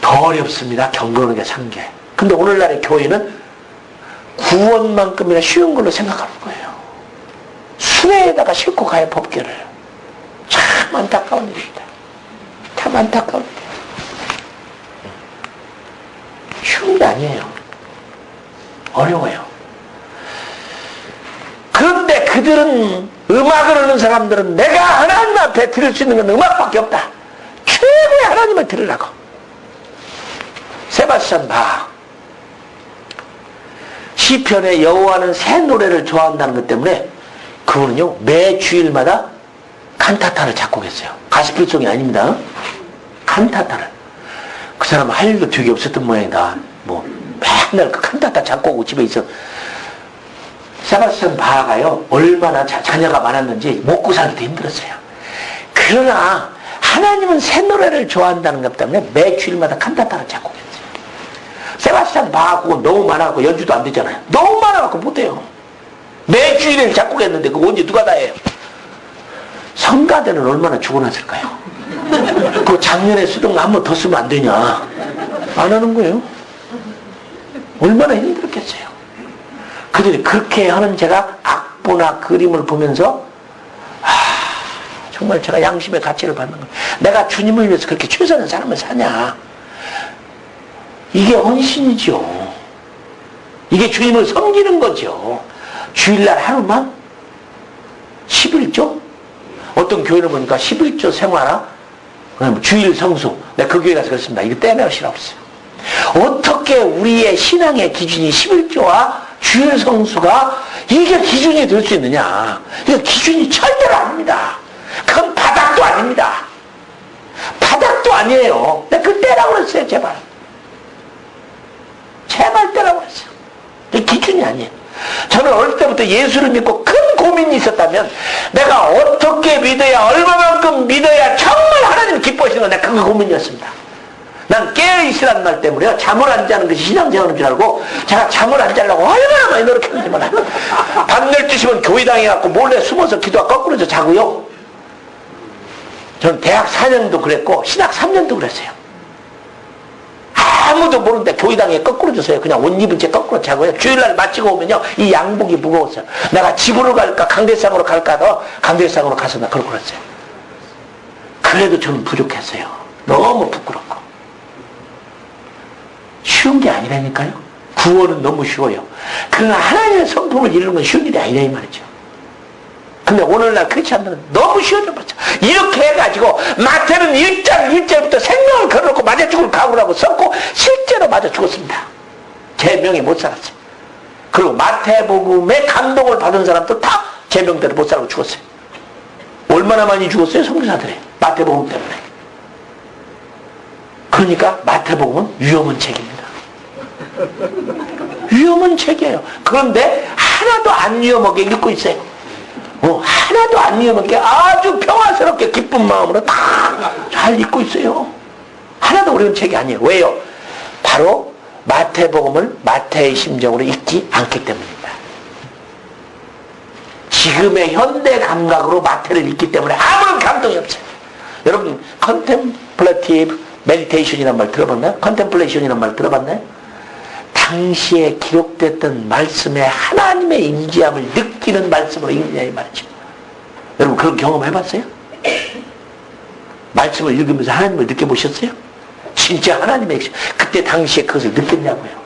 더 어렵습니다. 경건하게 산 게. 근데 오늘날의 교회는 구원만큼이나 쉬운 걸로 생각하는 거예요. 수레에다가 싣고 가요, 법궤를. 참 안타까운 일입니다. 참 안타까운 일이에요. 쉬운 게 아니에요. 어려워요. 그런데 그들은, 음악을 하는 사람들은 내가 하나님 앞에 드릴 수 있는 건 음악밖에 없다. 최고의 하나님을 드리라고. 세바스찬 바하. 시편에 여호와는 새 노래를 좋아한다는 것 때문에 그분은요, 매 주일마다 칸타타를 작곡했어요. 가스펠송이 아닙니다. 칸타타를. 그 사람은 할 일도 되게 없었던 모양이다. 뭐 맨날 그 칸타타 작곡하고 집에 있어. 세바스찬 바하가요, 얼마나 자녀가 많았는지 먹고 살기도 힘들었어요. 그러나 하나님은 새 노래를 좋아한다는 것 때문에 매 주일마다 칸타타를 작곡했어요. 세바스찬 바하고 너무 많아갖고 연주도 안 되잖아요. 너무 많아갖고 못해요. 매 주일에 작곡했는데 그거 언제 누가 다 해요? 성가대는 얼마나 죽어났을까요? 그 작년에 쓰던 거 한 번 더 쓰면 안 되냐? 안 하는 거예요. 얼마나 힘들었겠어요. 그들이 그렇게 하는 제가 악보나 그림을 보면서 정말 제가 양심의 가치를 받는 거예요. 내가 주님을 위해서 그렇게 최선의 삶을 사냐? 이게 헌신이죠. 이게 주님을 섬기는 거죠. 주일날 하루만 11조? 어떤 교회를 보니까 11조 생활화, 주일 성수. 내가 그 교회 가서 그랬습니다. 이거 떼내어 실없 없어요. 어떻게 우리의 신앙의 기준이 11조와 주일 성수가 이게 기준이 될 수 있느냐? 이거 기준이 절대로 아닙니다. 그건 바닥도 아닙니다. 바닥도 아니에요. 내가 그걸 떼라고 그랬어요, 제발. 제발 떼라고 그랬어요. 이게 기준이 아니에요. 저는 어릴 때부터 예수를 믿고 큰 고민이 있었다면 내가 어떻게 믿어야, 얼마만큼 믿어야 정말 하나님 기뻐하시는 건 내가 그 고민이었습니다. 난 깨어있으라는 말 때문에요, 잠을 안 자는 것이 신앙생활인 줄 알고 제가 잠을 안 자려고 얼마나 많이 노력했는지 몰라요. 밤 12시면 교회당에 가서 몰래 숨어서 기도가 거꾸로서 자고요. 저는 대학 4년도 그랬고 신학 3년도 그랬어요. 아무도 모르는데 교회당에 거꾸로 줬어요. 그냥 옷 입은 채 거꾸로 자고요. 주일날 마치고 오면요, 이 양복이 무거웠어요. 내가 집으로 갈까 강대상으로 갈까 더 강대상으로 가서 나 그러고 그랬어요. 그래도 저는 부족했어요. 너무 부끄럽고. 쉬운 게 아니라니까요. 구원은 너무 쉬워요. 그러나 하나님의 성품을 이루는 건 쉬운 일이 아니라 이 말이죠. 근데 오늘날 크리스찬들은 너무 쉬워져 버렸죠. 이렇게 해가지고 마태는 1절부터 생명을 걸어놓고 맞아 죽을 각오라고 썼고 실제로 맞아 죽었습니다. 제 명에 못 살았어요. 그리고 마태복음에 감동을 받은 사람도 다 제 명대로 못 살고 죽었어요. 얼마나 많이 죽었어요? 선교사들이 마태복음 때문에. 그러니까 마태복음은 위험한 책입니다. 위험한 책이에요. 그런데 하나도 안 위험하게 읽고 있어요. 하나도 안 위험하게 아주 평화스럽게 기쁜 마음으로 다 잘 읽고 있어요. 하나도 어려운 책이 아니에요. 왜요? 바로 마태복음을 마태의 심정으로 읽지 않기 때문입니다. 지금의 현대 감각으로 마태를 읽기 때문에 아무런 감동이 없어요. 여러분 컨템플레이티브 메디테이션이란 말 들어봤나요? 컨템플레이션이란 말 들어봤나요? 당시에 기록됐던 말씀에 하나님의 임재함을 느끼는 말씀으로 읽느냐 이 말이죠. 여러분 그런 경험 해봤어요? 말씀을 읽으면서 하나님을 느껴보셨어요? 진짜 하나님의 그때 당시에 그것을 느꼈냐고요.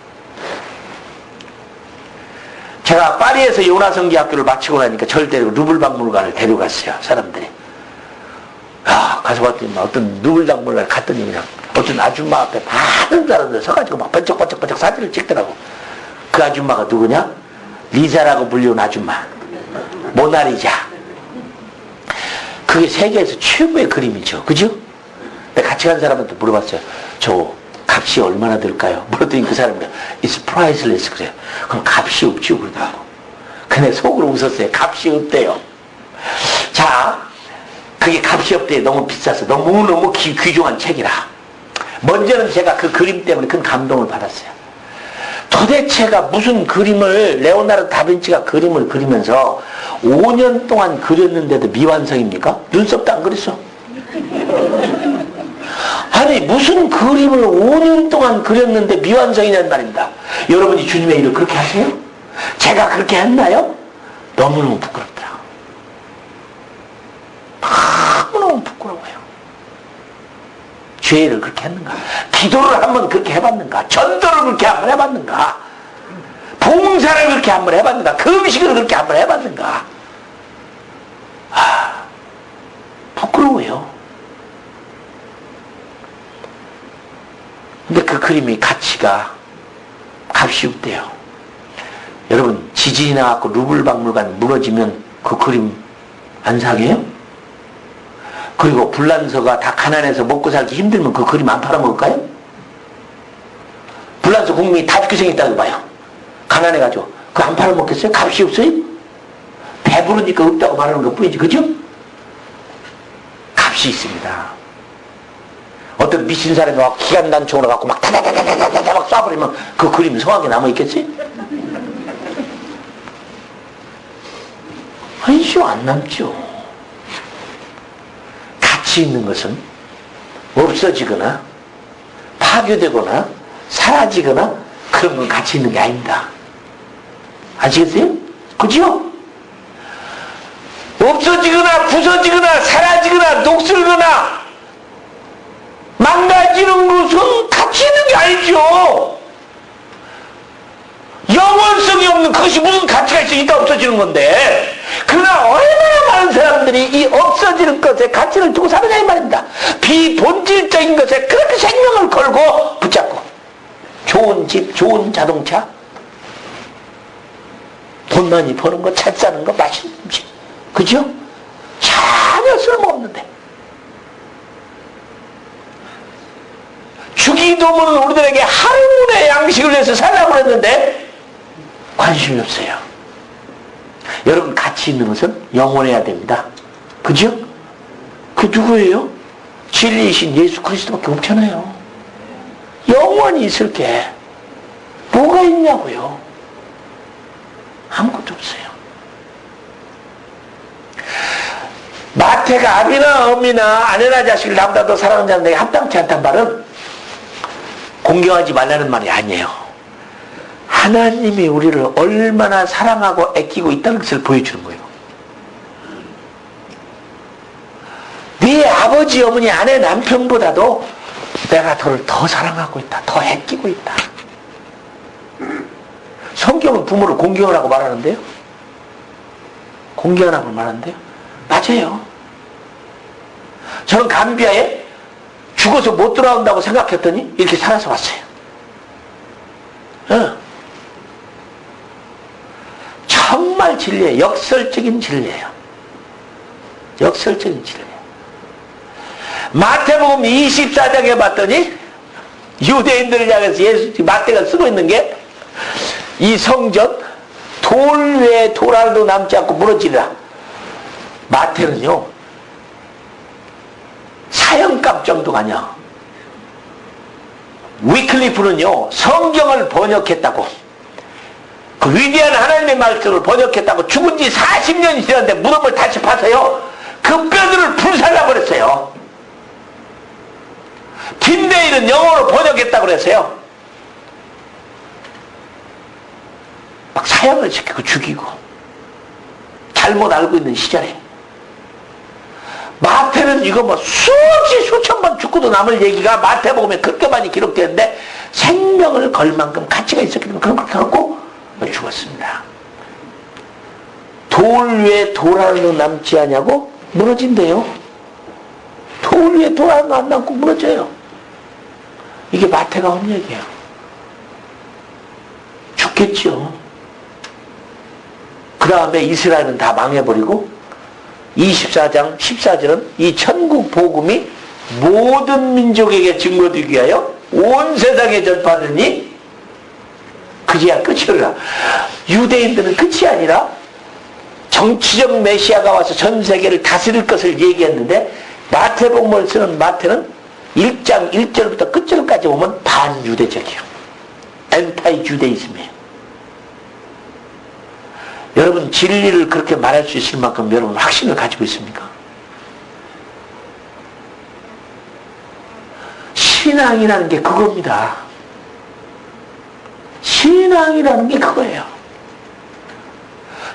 제가 파리에서 요나성기학교를 마치고 나니까 저를 데리고 루블 박물관을 데려갔어요. 사람들이. 가서 봤더니 어떤 루블 박물관을 갔더니 그냥 어떤 아줌마 앞에 많은 사람들 서가지고 막 번쩍번쩍번쩍 사진을 찍더라고. 그 아줌마가 누구냐? 리사라고 불리운 아줌마. 모나리자. 그게 세계에서 최고의 그림이죠. 그죠? 내가 같이 간 사람한테 물어봤어요. 저 값이 얼마나 들까요? 물었더니 그 사람이 It's priceless 그래요. 그럼 값이 없죠 그러더라고. 근데 속으로 웃었어요. 값이 없대요. 자, 그게 값이 없대요. 너무 비싸서 너무너무 귀중한 책이라. 먼저는 제가 그 그림 때문에 큰 감동을 받았어요. 도대체가 무슨 그림을 레오나르도 다빈치가 그림을 그리면서 5년 동안 그렸는데도 미완성입니까? 눈썹도 안 그렸어. 아니 무슨 그림을 5년 동안 그렸는데 미완성이냐는 말입니다. 여러분이 주님의 일을 그렇게 하세요? 제가 그렇게 했나요? 너무너무 부끄럽더라고요. 너무너무 부끄러워요. 죄를 그렇게 했는가? 기도를 한번 그렇게 해봤는가? 전도를 그렇게 한번 해봤는가? 봉사를 그렇게 한번 해봤는가? 금식을 그렇게 한번 해봤는가? 부끄러워요. 근데 그 그림이 값이 없대요. 여러분 지진이 나갖고 루블 박물관 무너지면 그 그림 안 사게요? 그리고 불란서가 다 가난해서 먹고 살기 힘들면 그 그림 안 팔아먹을까요? 불란서 국민이 다 죽게 생겼다고 봐요. 가난해가지고 그거 안 팔아먹겠어요? 값이 없어요? 배부르니까 없다고 말하는 것 뿐이지. 그죠? 값이 있습니다. 어떤 미친 사람이 막 기관단총으로 갖고 막 타다다다다다다 막 쏴버리면 그 그림이 성하게 남아있겠어요? 아니죠. 안 남죠. 가치 있는 것은 없어지거나 파괴되거나 사라지거나 그런 건 가치 있는 게 아닙니다. 아시겠어요? 그죠? 없어지거나 부서지거나 사라지거나 녹슬거나 망가지는 것은 가치 있는 게 아니죠. 영원성이 없는 그것이 무슨 가치가 있으니까 없어지는 건데, 그러나 얼마나 많은 사람들이 이 없어지는 것에 가치를 두고 사느냐 이 말입니다. 비본질적인 것에 그렇게 생명을 걸고 붙잡고 좋은 집, 좋은 자동차, 돈 많이 버는 거, 잘 사는 거, 맛있는 음식, 그죠? 전혀 쓸모없는데 주기도문은 우리들에게 하루의 양식을 위해서 살라고 했는데 관심이 없어요. 여러분 가치 있는 것은 영원해야 됩니다. 그죠? 그 누구예요? 진리이신 예수 그리스도밖에 없잖아요. 영원히 있을 게 뭐가 있냐고요. 아무것도 없어요. 마태가 아비나 어미나 아내나 자식을 나보다 더 사랑하는 자는 내게 합당치 않단 말은 공경하지 말라는 말이 아니에요. 하나님이 우리를 얼마나 사랑하고 아끼고 있다는 것을 보여주는 거예요. 네 아버지, 어머니, 아내, 남편보다도 내가 너를 더 사랑하고 있다. 더 아끼고 있다. 성경은 부모를 공경하라고 말하는데요. 공경하라고 말하는데요. 맞아요. 저는 감비아에 죽어서 못 돌아온다고 생각했더니 이렇게 살아서 왔어요. 정말 진리예요. 역설적인 진리예요. 역설적인 진리예요. 마태복음 24장에 봤더니 유대인들을 향해서 마태가 쓰고 있는 게 이 성전 돌 위에 돌 하나도 남지 않고 무너지리라. 마태는요 사형감 정도가 아니야. 위클리프는요 성경을 번역했다고, 그 위대한 하나님의 말씀을 번역했다고 죽은 지 40년이 지났는데 무덤을 다시 파서요 그 뼈들을 불살라버렸어요. 틴데일은 영어로 번역했다고 그랬어요. 막 사형을 시키고 죽이고 잘못 알고 있는 시절에 마태는 이거 뭐 수없이 수천 번 죽고도 남을 얘기가 마태복음에 그렇게 많이 기록되는데 생명을 걸 만큼 가치가 있었기 때문에 그런 그렇게 하고 죽었습니다. 돌 위에 돌 하나도 남지 않냐고 무너진대요. 돌 위에 돌 하나도 안 남고 무너져요. 이게 마태가 한 얘기예요. 죽겠죠. 그 다음에 이스라엘은 다 망해버리고 24장 14절은 이 천국 복음이 모든 민족에게 증거되기 위하여 온 세상에 전파하더니 그제야 끝이라. 유대인들은 끝이 아니라 정치적 메시아가 와서 전 세계를 다스릴 것을 얘기했는데 마태복음을 쓰는 마태는 1장 1절부터 끝절까지 보면 반유대적이에요. 엔타이 주데이즘이에요. 여러분 진리를 그렇게 말할 수 있을 만큼 여러분 확신을 가지고 있습니까? 신앙이라는 게 그겁니다. 신앙이라는 게 그거예요.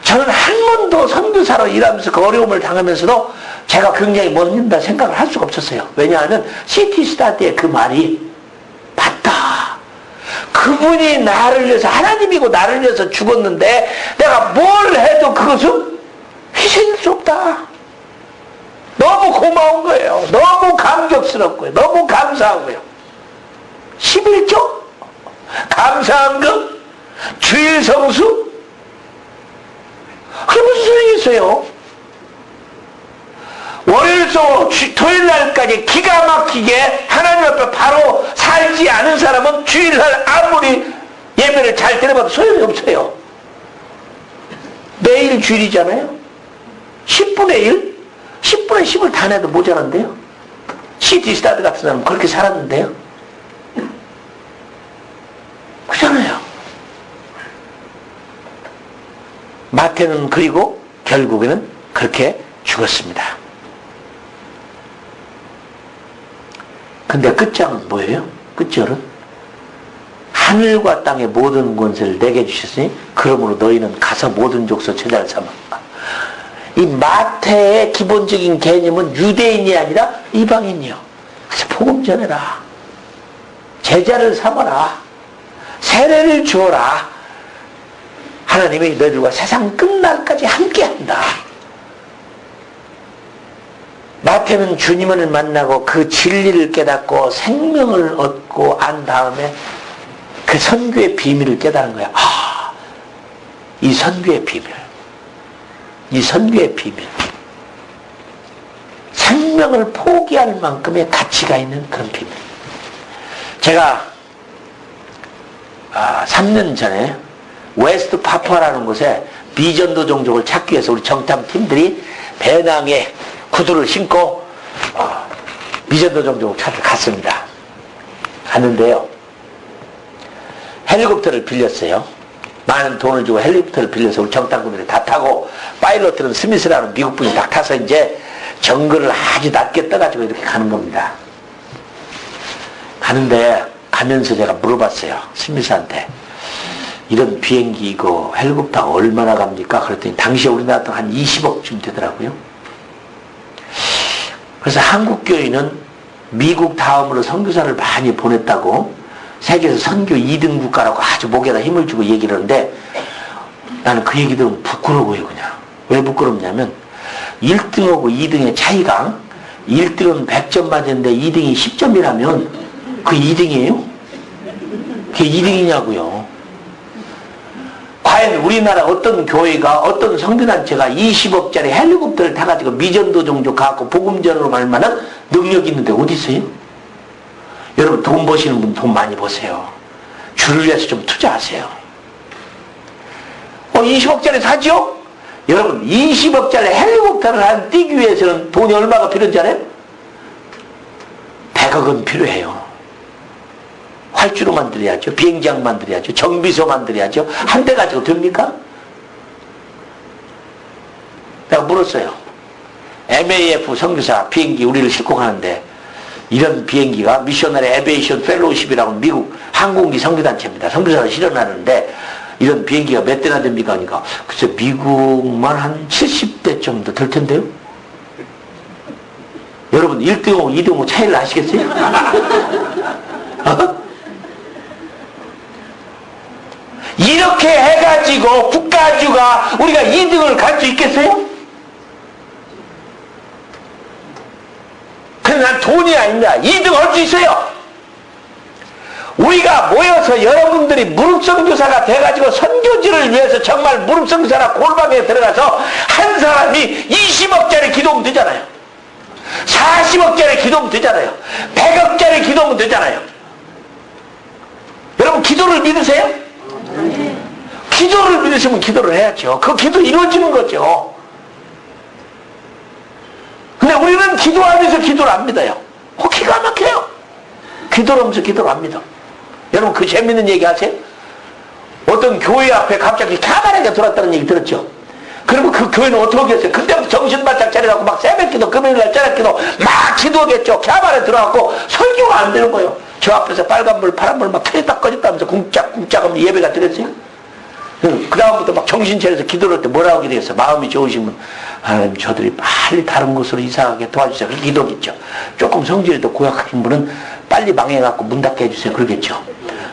저는 한 번도 선교사로 일하면서 그 어려움을 당하면서도 제가 굉장히 못된다 생각을 할 수가 없었어요. 왜냐하면 시티 스타디의 그 말이 맞다. 그분이 나를 위해서, 하나님이고 나를 위해서 죽었는데 내가 뭘 해도 그것은 희생일 수 없다. 너무 고마운 거예요. 너무 감격스럽고요. 너무 감사하고요. 11조? 감사한금? 주일 성수? 그게 무슨 소리겠어요? 월요일부터 토요일날까지 기가 막히게 하나님 앞에 바로 살지 않은 사람은 주일날 아무리 예배를 잘 드려봐도 소용이 없어요. 매일 주일이잖아요. 10분의 1? 10분의 10을 다 내도 모자란데요. 시티 스타드 같은 사람은 그렇게 살았는데요. 그잖아요. 마태는 그리고 결국에는 그렇게 죽었습니다. 근데 끝장은 뭐예요? 끝절은 하늘과 땅의 모든 권세를 내게 주셨으니 그러므로 너희는 가서 모든 족속 제자를 삼아. 이 마태의 기본적인 개념은 유대인이 아니라 이방인이요. 그래서 복음 전해라. 제자를 삼아라. 세례를 주어라. 하나님이 너희들과 세상 끝날까지 함께한다. 마태는 주님을 만나고 그 진리를 깨닫고 생명을 얻고 안 다음에 그 선교의 비밀을 깨달은 거야. 아, 이 선교의 비밀. 이 선교의 비밀. 생명을 포기할 만큼의 가치가 있는 그런 비밀. 제가 3년 전에 웨스트 파푸아라는 곳에 비전도 종족을 찾기 위해서 우리 정탐 팀들이 배낭에 구두를 신고 비전도 종족을 찾으러 갔습니다. 갔는데요. 헬리콥터를 빌렸어요. 많은 돈을 주고 헬리콥터를 빌려서 우리 정탐꾼들이 다 타고 파일럿들은 스미스라는 미국 분이 다 타서 이제 정글을 아주 낮게 떠가지고 이렇게 가는 겁니다. 가는데 가면서 제가 물어봤어요. 스미스한테. 이런 비행기 이거 헬리콥터가 얼마나 갑니까? 그랬더니 당시에 우리나라 돈 한 20억쯤 되더라고요. 그래서 한국교회는 미국 다음으로 선교사를 많이 보냈다고 세계에서 선교 2등 국가라고 아주 목에다 힘을 주고 얘기를 하는데 나는 그 얘기 들으면 부끄러워요. 그냥. 왜 부끄럽냐면 1등하고 2등의 차이가 1등은 100점 맞았는데 2등이 10점이라면 그게 2등이에요? 그게 2등이냐고요. 과연 우리나라 어떤 교회가 어떤 성교단체가 20억짜리 헬리콥터를 타가지고 미전도 종족 갖고 복음전으로 말 만한 능력이 있는데 어디 있어요? 여러분 돈 버시는 분 돈 많이 버세요. 주를 위해서 좀 투자하세요. 20억짜리 사죠? 여러분 20억짜리 헬리콥터를 뛰기 위해서는 돈이 얼마가 필요한지 알아요? 100억은 필요해요. 활주로 만들어야죠. 비행장 만들어야죠. 정비소 만들어야죠. 한 대 가지고 됩니까? 내가 물었어요. MAF 선교사 비행기 우리를 싣고 가는데 이런 비행기가 미셔너리 에비에이션 펠로우십이라고 미국 항공기 선교단체입니다. 선교사를 실현하는데 이런 비행기가 몇 대나 됩니까? 하니까 글쎄 미국만 한 70대 정도 될 텐데요. 여러분 1등하고 2등하고 차이를 아시겠어요? 이렇게 해가지고 국가주가 우리가 2등을 갈 수 있겠어요? 그래 난 돈이 아닙니다. 2등 할 수 있어요. 우리가 모여서 여러분들이 무릎성교사가 돼가지고 선교지를 위해서 정말 무릎성교사나 골방에 들어가서 한 사람이 20억짜리 기도하면 되잖아요. 40억짜리 기도하면 되잖아요. 100억짜리 기도하면 되잖아요. 여러분 기도를 믿으세요? 기도를 믿으시면 기도를 해야죠. 그 기도 이루어지는 거죠. 근데 우리는 기도하면서 기도를 안 믿어요. 기가 막혀요. 기도를 하면서 기도를 안 믿어. 여러분 그 재밌는 얘기 하세요? 어떤 교회 앞에 갑자기 캬바레가 들어왔다는 얘기 들었죠? 그러면 그 교회는 어떻게 했어요? 그때부터 정신 바짝 차려갖고 막 새벽기도 금요일날 저녁기도 막 기도하겠죠. 캬바레 들어왔고 설교가 안 되는 거예요. 저 앞에서 빨간불 파란불 막 켜졌다 꺼졌다 하면서 쿵짝쿵짝 하면서 예배가 드렸어요. 그 다음부터 막 정신 차려서 기도를 할 때 뭐라고 기도했어? 마음이 좋으시면 하나님 저들이 빨리 다른 곳으로 이사하게 도와주세요. 그렇게 기도하겠죠. 조금 성질이 더 고약하신 분은 빨리 망해갖고 문 닫게 해주세요. 그러겠죠.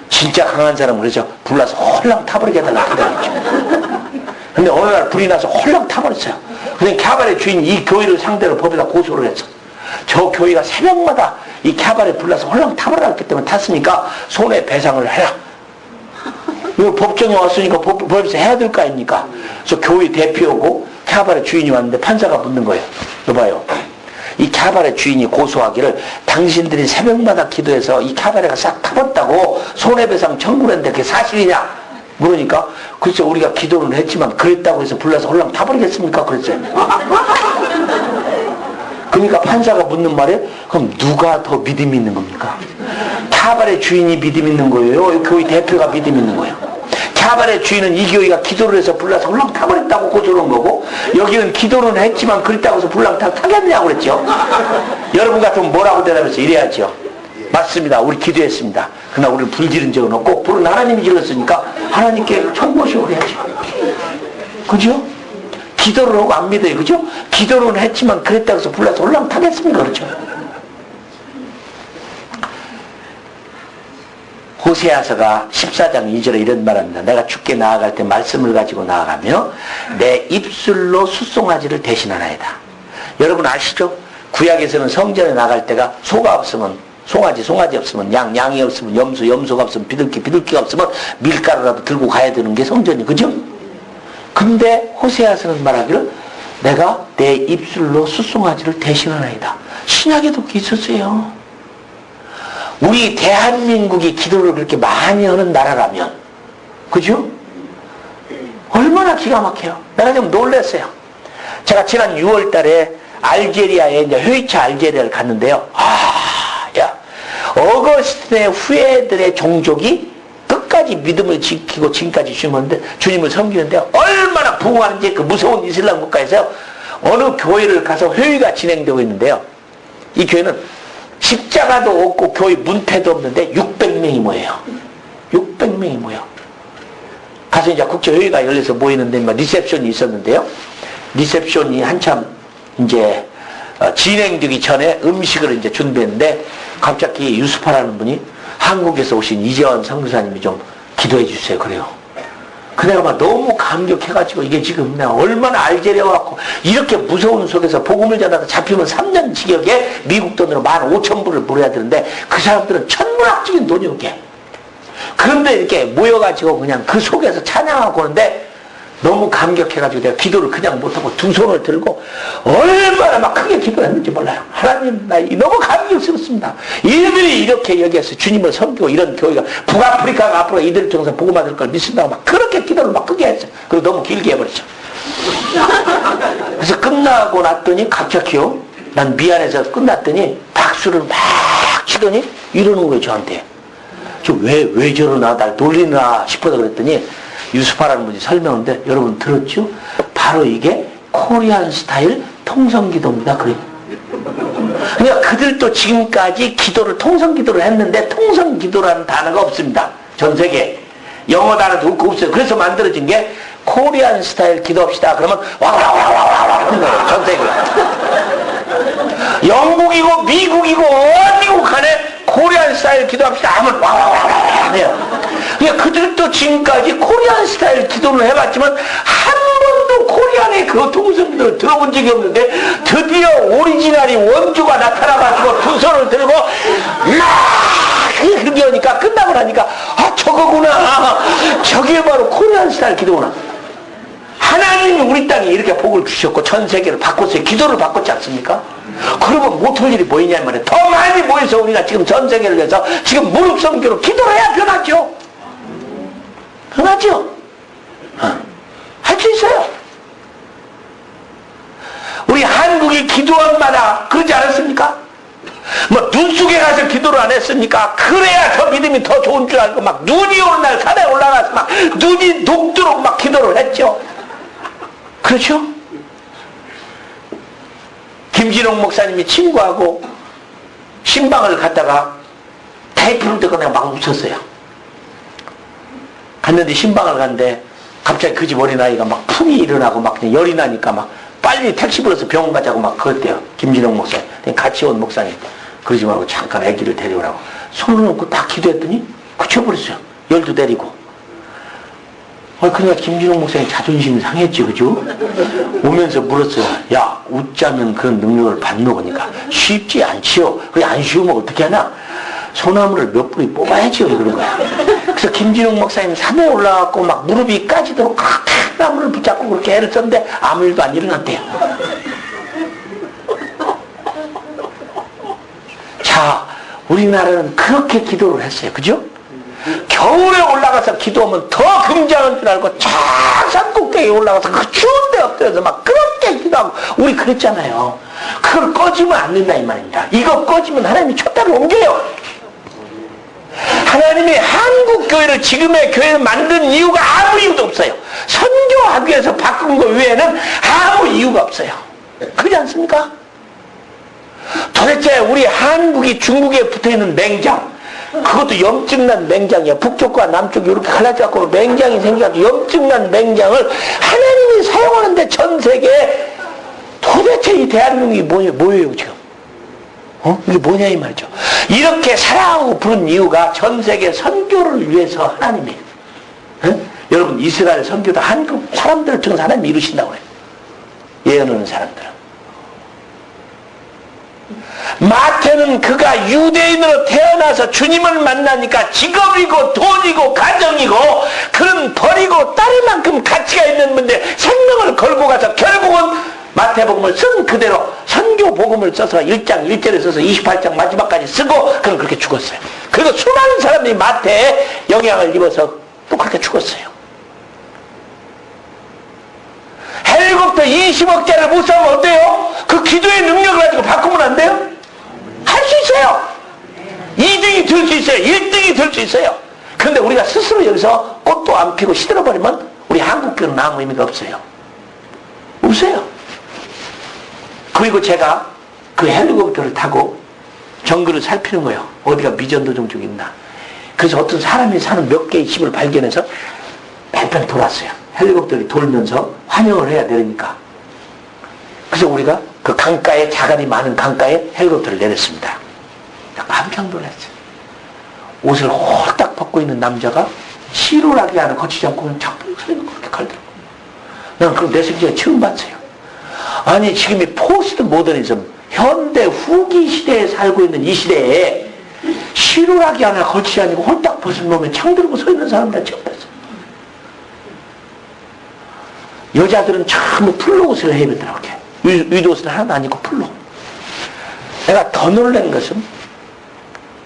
진짜 강한 사람은 그러죠. 불나서 홀랑 타버리게 해달라고 기도하겠죠. 근데 어느 날 불이 나서 홀랑 타버렸어요. 그래서 캬바레 주인이 이 교회를 상대로 법에다 고소를 했어. 저 교회가 새벽마다 이 캬바레 불나서 홀랑 타버렸기 때문에 탔으니까 손해배상을 해라. 이거 법정에 왔으니까 법에서 해야 될 거 아닙니까? 그래서 교회 대표고 캬바레 주인이 왔는데 판사가 묻는 거예요. 여봐요. 이 캬바레 주인이 고소하기를 당신들이 새벽마다 기도해서 이 캬바레가 싹 타봤다고 손해배상 청구를 했는데 그게 사실이냐? 그러니까 글쎄 우리가 기도는 했지만 그랬다고 해서 불러서 홀랑 타버리겠습니까? 그랬어요. 그러니까 판사가 묻는 말에 그럼 누가 더 믿음이 있는 겁니까? 캬바레 주인이 믿음 있는 거예요? 교회 대표가 믿음 있는 거예요? 캬바레 주인은 이 교회가 기도를 해서 불러서 홀랑 타버렸다고 고소를 한 거고 여기는 기도는 했지만 그랬다고 해서 불랑 타겠냐고 그랬죠. 여러분 같으면 뭐라고 대답해서 이래야죠. 맞습니다. 우리 기도했습니다. 그러나 우리를 불지른 적은 없고 불은 하나님이 질렀으니까 하나님께 청구하시고 그래야죠. 그죠? 기도를 하고 안 믿어요. 그죠? 기도는 했지만 그랬다고 해서 불러서 홀랑 타겠습니까? 그렇죠? 호세아서가 14장 2절에 이런 말합니다. 내가 주께 나아갈 때 말씀을 가지고 나아가며 내 입술로 숫송아지를 대신하나이다. 여러분 아시죠? 구약에서는 성전에 나갈 때가 소가 없으면 송아지 없으면 양이 없으면 염소가 없으면 비둘기가 없으면 밀가루라도 들고 가야 되는 게 성전이 그죠? 근데 호세아서는 말하기를 내가 내 입술로 숫송아지를 대신하나이다. 신약에도 있었어요. 우리 대한민국이 기도를 그렇게 많이 하는 나라라면 그죠? 얼마나 기가 막혀요. 내가 좀 놀랐어요. 제가 지난 6월 달에 알제리아에 이제 회의차 알제리아를 갔는데요. 어거스틴의 후예들의 종족이 끝까지 믿음을 지키고 지금까지 주님을 섬기는데 얼마나 부흥하는지 그 무서운 이슬람 국가에서 어느 교회를 가서 회의가 진행되고 있는데요. 이 교회는 십자가도 없고 교회 문패도 없는데 600명이 모여요. 600명이 모여. 가서 이제 국제회의가 열려서 모이는데 리셉션이 있었는데요. 리셉션이 한참 이제 진행되기 전에 음식을 이제 준비했는데 갑자기 유스파라는 분이 한국에서 오신 이재원 선교사님이 좀 기도해 주세요. 그래요. 그 내가 막 너무 감격해가지고 이게 지금 내가 얼마나 알제리아 왔고 이렇게 무서운 속에서 복음을 전하다 잡히면 3년 징역에 미국 돈으로 15,000불을 물어야 되는데 그 사람들은 천문학적인 돈이 오게. 그런데 이렇게 모여가지고 그냥 그 속에서 찬양하고 오는데 너무 감격해가지고 내가 기도를 그냥 못하고 두 손을 들고 얼마나 막 크게 기도했는지 몰라요. 하나님 나 너무 감격스럽습니다. 이들이 이렇게 여기에서 주님을 섬기고 이런 교회가 북아프리카가 앞으로 이들을 통해서 복음받을 걸 믿는다고 막 그렇게 기도를 막 크게 했어요. 그리고 너무 길게 해버렸죠. 그래서 끝나고 났더니 갑자기요. 난 미안해서 끝났더니 박수를 막 치더니 이러는 거예요. 저한테. 저 왜 저러나 날 놀리나 싶어서 그랬더니 유스파라는 분이 설명하는데 여러분 들었죠? 바로 이게 코리안 스타일 통성기도입니다. 그래요. 그러니까 그들도 지금까지 기도를 통성기도를 했는데 통성기도라는 단어가 없습니다. 전 세계 영어 단어도 없어요. 그래서 만들어진 게 코리안 스타일 기도합시다. 그러면 와와와와와 하는 거예요. 전 세계. 영국이고 미국이고 미국 간에 코리안 스타일 기도합시다 하면 와와와와 해요. 그러니까 그들도 지금까지 코리안 스타일 기도를 해봤지만 한 번도 코리안의 그 통성기도를 들어본 적이 없는데 드디어 오리지널이 원주가 나타나가지고 두 손을 들고 막 그렇게 하니까 끝나고 나니까 저거구나. 저게 바로 코리안 스타일 기도구나. 하나님이 우리 땅에 이렇게 복을 주셨고 전 세계를 바꿨어요. 기도를 바꿨지 않습니까? 그러면 못할 일이 뭐이냐 말이에요. 더 많이 모여서 우리가 지금 전 세계를 위해서 지금 무릎 성교로 기도를 해야 변하죠. 변하죠. 할 수 있어요. 우리 한국이 기도원마다 그러지 않았습니까? 뭐 눈 속에 가서 기도를 안 했습니까? 그래야 더 믿음이 더 좋은 줄 알고 막 눈이 오는 날 산에 올라가서 막 눈이 녹도록 막 기도를 했죠. 그렇죠? 김진홍 목사님이 친구하고 신방을 갔다가 테이프를 듣고 내가 막 웃었어요. 갔는데 신방을 갔는데 갑자기 그 집 어린아이가 막 풍이 일어나고 막 열이 나니까 막 빨리 택시 불러서 병원 가자고 막 그랬대요. 김진홍 목사님. 같이 온 목사님. 그러지 말고 잠깐 아기를 데려오라고. 손을 놓고 딱 기도했더니 그쳐버렸어요. 열도 내리고. 그러니까 김진홍 목사님 자존심이 상했지, 그죠? 오면서 물었어요. 야, 웃자면 그런 능력을 받는 거니까 쉽지 않지요. 그게 안 쉬우면 어떻게 하나? 소나무를 몇 뿌리 뽑아야지요. 그런 거야. 그래서 김진홍 목사님 산에 올라가고 막 무릎이 까지도록 나무를 붙잡고 그렇게 애를 썼는데 아무 일도 안 일어났대요. 자, 우리나라는 그렇게 기도를 했어요. 그죠? 겨울에 올라가서 기도하면 더 긍정한 줄 알고 저 산꼭대기에 올라가서 그 추운 데 엎드려서 막 그렇게 기도하고 우리 그랬잖아요. 그걸 꺼지면 안 된다 이 말입니다. 이거 꺼지면 하나님이 촛대를 옮겨요. 하나님이 한국교회를 지금의 교회를 만든 이유가 아무 이유도 없어요. 선교하기 위해서 바꾼 것 외에는 아무 이유가 없어요. 그렇지 않습니까? 도대체 우리 한국이 중국에 붙어있는 맹장, 그것도 염증난 맹장이야. 북쪽과 남쪽이 이렇게 갈라져갖고 맹장이 생겨서 염증난 맹장을 하나님이 사용하는데 전 세계에 도대체 이 대한민국이 뭐예요 지금? 이게 뭐냐 이 말이죠. 이렇게 사랑하고 부른 이유가 전 세계 선교를 위해서 하나님이 여러분 이스라엘 선교도 한국 사람들을 통해서 하나님이 이루신다고 해요. 예언하는 사람들은. 마태는 그가 유대인으로 태어나서 주님을 만나니까 직업이고 돈이고 가정이고 그런 버리고 따를 만큼 가치가 있는 분인데 생명을 걸고 가서 결국은 마태복음을 쓴 그대로 선교 복음을 써서 1장 1절에 써서 28장 마지막까지 쓰고 그럼 그렇게 죽었어요. 그리고 수많은 사람들이 마태에 영향을 입어서 또 그렇게 죽었어요. 헬리콥터 20억짜리를 못 사면 어때요? 그 기도의 능력을 가지고 바꾸면 안 돼요? 할 수 있어요. 2등이 될 수 있어요. 1등이 될 수 있어요. 그런데 우리가 스스로 여기서 꽃도 안 피고 시들어버리면 우리 한국교는 아무 의미가 없어요. 없어요. 그리고 제가 그 헬리콥터를 타고 정글을 살피는 거예요. 어디가 미전도정 쪽에 있나. 그래서 어떤 사람이 사는 몇 개의 집을 발견해서 뺑뺑 돌았어요. 헬리콥터를 돌면서 환영을 해야 되니까. 그래서 우리가 그 강가에, 자갈이 많은 강가에 헬리콥터를 내렸습니다. 깜짝 놀랐어요. 옷을 홀딱 벗고 있는 남자가 시루라기 하나 거치지 않고 그냥 창문 소리가 그렇게 갈더라고요. 난 그걸 내 생전에 처음 봤어요. 아니 지금 이 포스트 모더니즘 현대 후기 시대에 살고 있는 이 시대에 시루라기 하나 걸치지 않고 홀딱 벗은 놈에 창 들고 서 있는 사람들 처음 봤어요. 여자들은 전부 풀로 옷을 해야 되더라고요. 위도옷은 하나도 안 입고 풀로. 내가 더 놀란 것은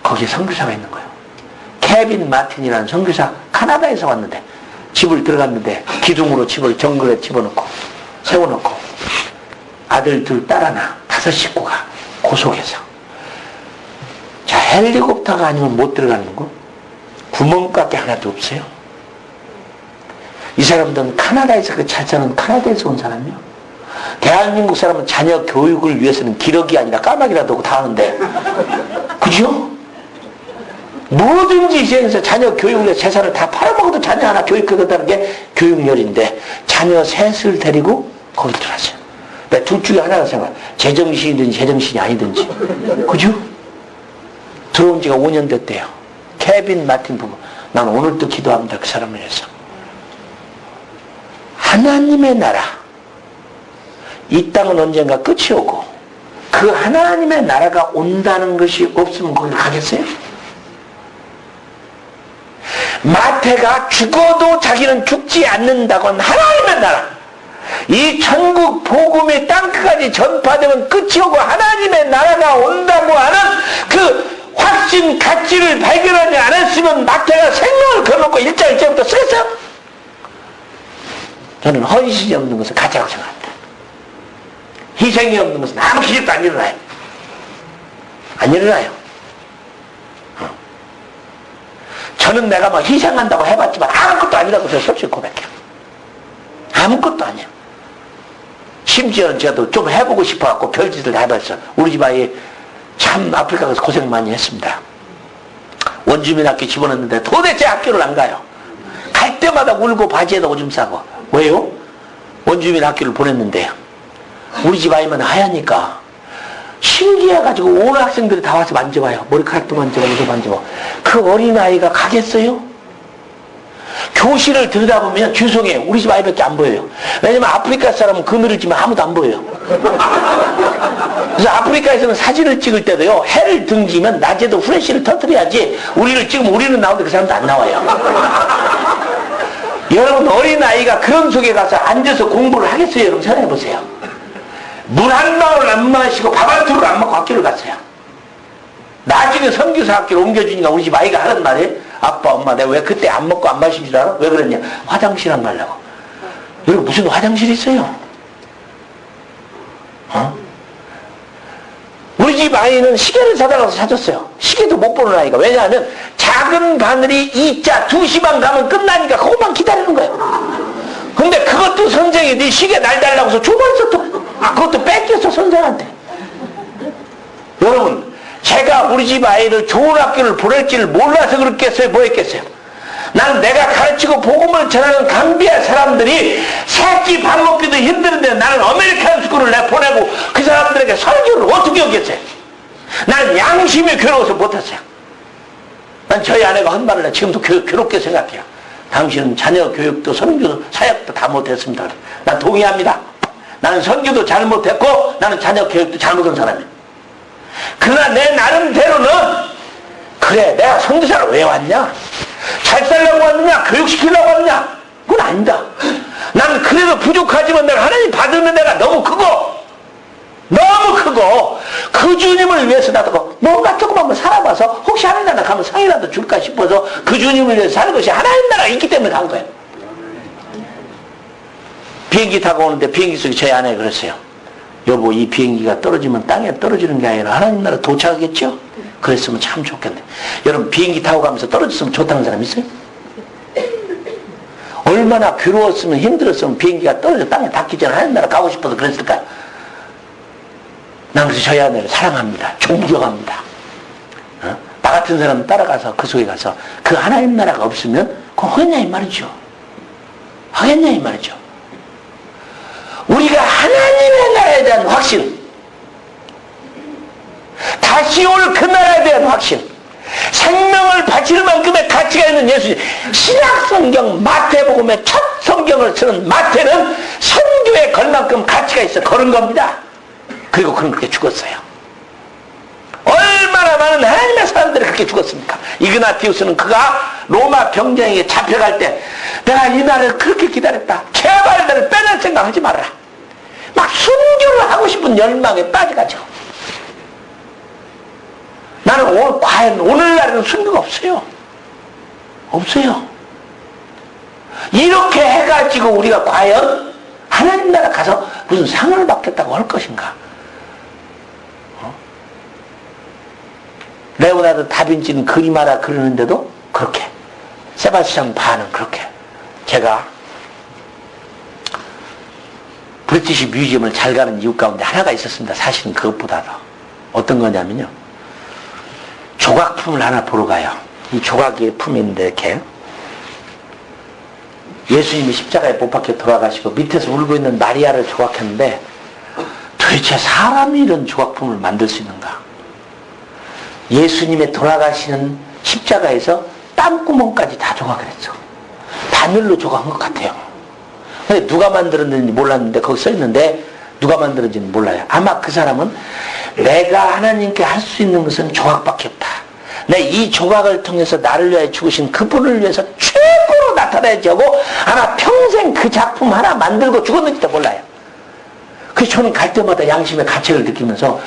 거기에 선교사가 있는 거예요. 케빈 마틴이라는 선교사, 카나다에서 왔는데 집을 들어갔는데 기둥으로 집을 정글에 집어넣고 세워놓고 아들 둘, 딸 하나, 5 식구가 고속해서. 자, 헬리콥터가 아니면 못 들어가는 거 구멍밖에 하나도 없어요. 이 사람들은 카나다에서 잘 사는 카나다에서 온 사람이요. 대한민국 사람은 자녀 교육을 위해서는 기러기 아니라 까마귀라도 하고 다 하는데, 그죠? 뭐든지 이제서 자녀 교육을 위해서 재산을 다 팔아먹어도 자녀 하나 교육하겠다는 게 교육열인데, 자녀 셋을 데리고 거기 들어왔어요. 둘 중에 하나가 생각, 제정신이든지 제정신이 아니든지. 그죠? 들어온 지가 5년 됐대요. 케빈 마틴 부부. 난 오늘도 기도합니다. 그 사람을 위해서. 하나님의 나라. 이 땅은 언젠가 끝이 오고 그 하나님의 나라가 온다는 것이 없으면 거기 가겠어요? 마태가 죽어도 자기는 죽지 않는다고는 하나님의 나라, 이 천국 복음이 땅끝까지 전파되면 끝이 오고 하나님의 나라가 온다고 하는 그 확신 가치를 발견하지 않았으면 마태가 생명을 걸어놓고 1장 1절부터 쓰겠어요? 저는 헌신이 없는 것은 가짜라고 생각합니다. 희생이 없는 것은 아무 기적도 안 일어나요. 안 일어나요. 저는 내가 막 희생한다고 해봤지만 아무것도 아니라고 제가 솔직히 고백해요. 아무것도 아니에요. 심지어는 저도 좀 해보고 싶어갖고 별짓을 다 해봤어요. 우리 집 아이 참 아프리카 가서 고생 많이 했습니다. 원주민 학교 집어넣는데 도대체 학교를 안 가요. 갈 때마다 울고 바지에다 오줌 싸고. 왜요? 원주민 학교를 보냈는데요. 우리 집 아이만 하얘니까 신기해가지고 온 학생들이 다 와서 만져봐요. 머리카락도 만져보고 이거 만져보고. 그 어린아이가 가겠어요? 교실을 들여다보면 죄송해요. 우리 집 아이밖에 안 보여요. 왜냐면 아프리카 사람은 그늘을 찌면 아무도 안 보여요. 그래서 아프리카에서는 사진을 찍을 때도요, 해를 등지면 낮에도 후레쉬를 터뜨려야지 우리를 찍으면 우리는 나오는데 그 사람도 안 나와요. 여러분, 어린아이가 그런 속에 가서 앉아서 공부를 하겠어요? 여러분 생각해보세요. 물 한 방울 안 마시고 밥 한 톨을 안 먹고 학교를 갔어요. 나중에 선교사 학교를 옮겨주니까 우리 집 아이가 하는 말이, 아빠 엄마 내가 왜 그때 안 먹고 안 마신 줄 알아? 왜 그랬냐? 화장실 안 가려고. 여러분 무슨 화장실이 있어요? 우리 집 아이는 시계를 사달라고 사줬어요. 시계도 못 보는 아이가. 왜냐하면 작은 바늘이 2자 2시만 가면 끝나니까 그것만 기다리는 거예요. 근데 그것도 선생이 네 시계 날 달라고 해서 줘버렸어. 또 그것도 뺏겼어 선생한테. 여러분, 제가 우리 집 아이를 좋은 학교를 보낼지를 몰라서 그랬겠어요? 뭐 했겠어요? 나는 내가 가르치고 복음을 전하는 감비아 사람들이 새끼 밥 먹기도 힘드는데 나는 아메리칸 스쿨을 내보내고 그 사람들에게 설교를 어떻게 하겠어요? 나는 양심이 괴로워서 못했어요. 난 저희 아내가 한 말을 지금도 괴롭게 생각해요. 당신은 자녀 교육도 선교 사역도 다 못했습니다. 난 동의합니다. 나는 선교도 잘못했고 나는 자녀 교육도 잘못한 사람이에요. 그러나 내 나름대로는 그래 내가 선교사를 왜 왔냐? 잘 살려고 왔느냐? 교육시키려고 왔느냐? 그건 아니다. 나는 그래도 부족하지만 내가 하나님 받으면 내가 너무 크고 그 주님을 위해서 나도 뭔가 조금 한번 살아봐서 혹시 하나님 나라 가면 상이라도 줄까 싶어서 그 주님을 위해서 사는 것이 하나님 나라가 있기 때문에 간 거예요. 비행기 타고 오는데 비행기 속에 저희 아내가 그랬어요. 여보, 이 비행기가 떨어지면 땅에 떨어지는 게 아니라 하나님 나라 도착하겠죠? 그랬으면 참 좋겠네. 여러분, 비행기 타고 가면서 떨어졌으면 좋다는 사람 있어요? 얼마나 괴로웠으면 힘들었으면 비행기가 떨어져 땅에 닿기 전에 하나님 나라 가고 싶어서 그랬을까요? 난 그래서 저희 아내를 사랑합니다. 존경합니다. 나 같은 사람 따라가서 그 속에 가서 그 하나님 나라가 없으면 그건 하겠냐 이 말이죠. 하겠냐 이 말이죠. 우리가 하나님의 나라에 대한 확신, 다시 올 그 나라에 대한 확신, 생명을 바칠 만큼의 가치가 있는 예수님, 신약성경 마태복음의 첫 성경을 쓰는 마태는 선교에 걸 만큼 가치가 있어 걸은 겁니다. 그리고 그는 그렇게 죽었어요. 얼마나 많은 하나님의 사람들이 그렇게 죽었습니까? 이그나티우스는 그가 로마 병정에게 잡혀갈 때 내가 이 날을 그렇게 기다렸다. 제발 나를 빼낼 생각하지 말아라. 막 순교를 하고 싶은 열망에 빠져가죠. 나는 과연 오늘날에는 순교가 없어요. 없어요. 이렇게 해가지고 우리가 과연 하나님 나라 가서 무슨 상을 받겠다고 할 것인가? 레오나르도 다빈치는 그림하라 그러는데도 그렇게, 세바스찬 바하는 그렇게. 제가 브리티시 뮤지엄을 잘 가는 이유 가운데 하나가 있었습니다. 사실은 그것보다도. 어떤 거냐면요, 조각품을 하나 보러 가요. 이 조각의 품인데 이렇게 예수님이 십자가에 못 박혀 돌아가시고 밑에서 울고 있는 마리아를 조각했는데 도대체 사람이 이런 조각품을 만들 수 있는가? 예수님의 돌아가시는 십자가에서 땀구멍까지 다 조각을 했어. 바늘로 조각한 것 같아요. 근데 누가 만들었는지 몰랐는데 거기 써 있는데 누가 만들었는지는 몰라요. 아마 그 사람은 내가 하나님께 할 수 있는 것은 조각밖에 없다. 내 이 조각을 통해서 나를 위하여 죽으신 그분을 위해서 최고로 나타나야지 하고 아마 평생 그 작품 하나 만들고 죽었는지도 몰라요. 그래서 저는 갈 때마다 양심의 가책을 느끼면서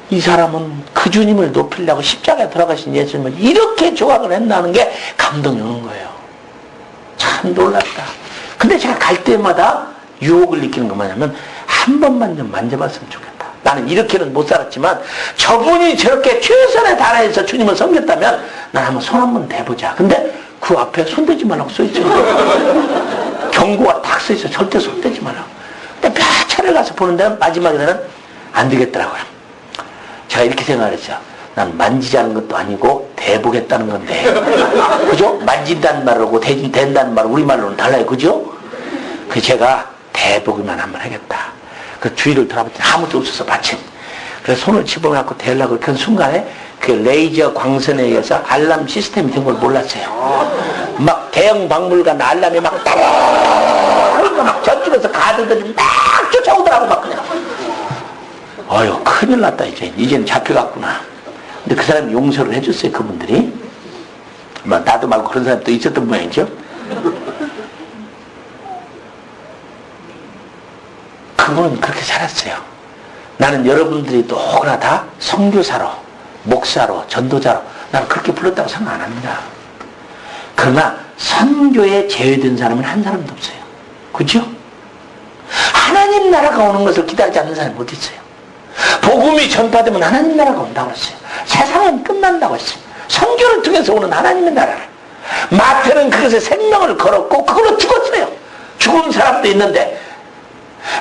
이 사람은 그 주님을 높이려고 십자가에 돌아가신 예수님을 이렇게 조각을 했다는 게 감동이 오는 거예요. 참 놀랍다. 근데 제가 갈 때마다 유혹을 느끼는 건 뭐냐면 한 번만 좀 만져봤으면 좋겠다. 나는 이렇게는 못 살았지만 저분이 저렇게 최선의 다해서 주님을 섬겼다면 난 한번 손 한번 대보자. 근데 그 앞에 손대지 말라고 써있죠. 경고가 딱 써있어. 절대 손대지 말라고. 근데 몇 차례 가서 보는데 마지막에는 안 되겠더라고요. 제가 이렇게 생각했어요. 난 만지자는 것도 아니고 대보겠다는 건데, 그죠? 만진다는 말하고 된다는 말 우리말로는 달라요, 그죠? 그 제가 대보기만 한번 하겠다. 그 주위를 돌아봤더니 아무도 없어서 마침 그래서 손을 집어갖고 대려고 그 순간에 그 레이저 광선에 의해서 알람 시스템이 된 걸 몰랐어요. 막 대형 박물관 알람이 막 저쪽에서 가드들이 막 쫓아오더라고 막 그냥. 어휴 큰일 났다 이제는 잡혀갔구나. 근데 그 사람이 용서를 해줬어요. 그분들이. 나도 말고 그런 사람도 있었던 모양이죠. 그분은 그렇게 살았어요. 나는 여러분들이 또 혹여나 다 선교사로, 목사로, 전도자로 나는 그렇게 불렀다고 생각 안 합니다. 그러나 선교에 제외된 사람은 한 사람도 없어요. 그죠? 하나님 나라가 오는 것을 기다리지 않는 사람이 어디 있어요? 복음이 전파되면 하나님 나라가 온다고 했어요. 세상은 끝난다고 했어요. 선교를 통해서 오는 하나님의 나라를. 마태는 그것에 생명을 걸었고 그걸로 죽었어요. 죽은 사람도 있는데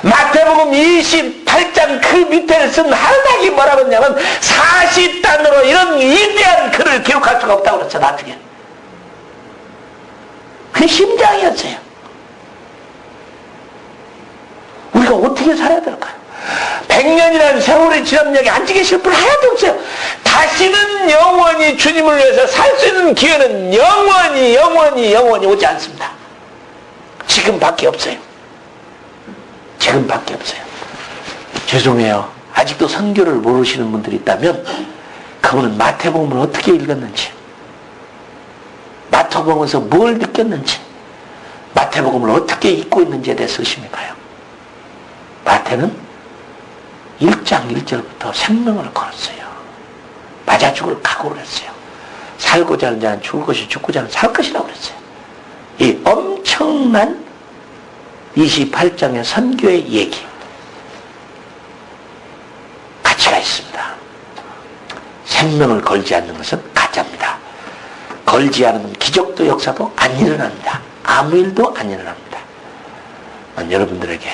마태복음 28장 그 밑에 쓴 하나님이 뭐라고 했냐면 40단으로 이런 위대한 글을 기록할 수가 없다고 그랬어. 나중에 그게 심장이었어요. 우리가 어떻게 살아야 될까요? 100년이라는 세월이 지나면 여기 앉아 계실 분 하나도 없어요. 다시는 영원히 주님을 위해서 살 수 있는 기회는 영원히 오지 않습니다. 지금밖에 없어요. 지금밖에 없어요. 죄송해요. 아직도 선교를 모르시는 분들이 있다면 그분은 마태복음을 어떻게 읽었는지, 마태복음에서 뭘 느꼈는지, 마태복음을 어떻게 읽고 있는지에 대해서 의심이 가요. 마태는 1장 1절부터 생명을 걸었어요. 맞아 죽을 각오를 했어요. 살고자 하는 자는 죽을 것이, 죽고자 하는 살 것이라고 그랬어요. 이 엄청난 28장의 선교의 얘기, 가치가 있습니다. 생명을 걸지 않는 것은 가짜입니다. 걸지 않으면 기적도 역사도 안 일어납니다. 아무 일도 안 일어납니다. 난 여러분들에게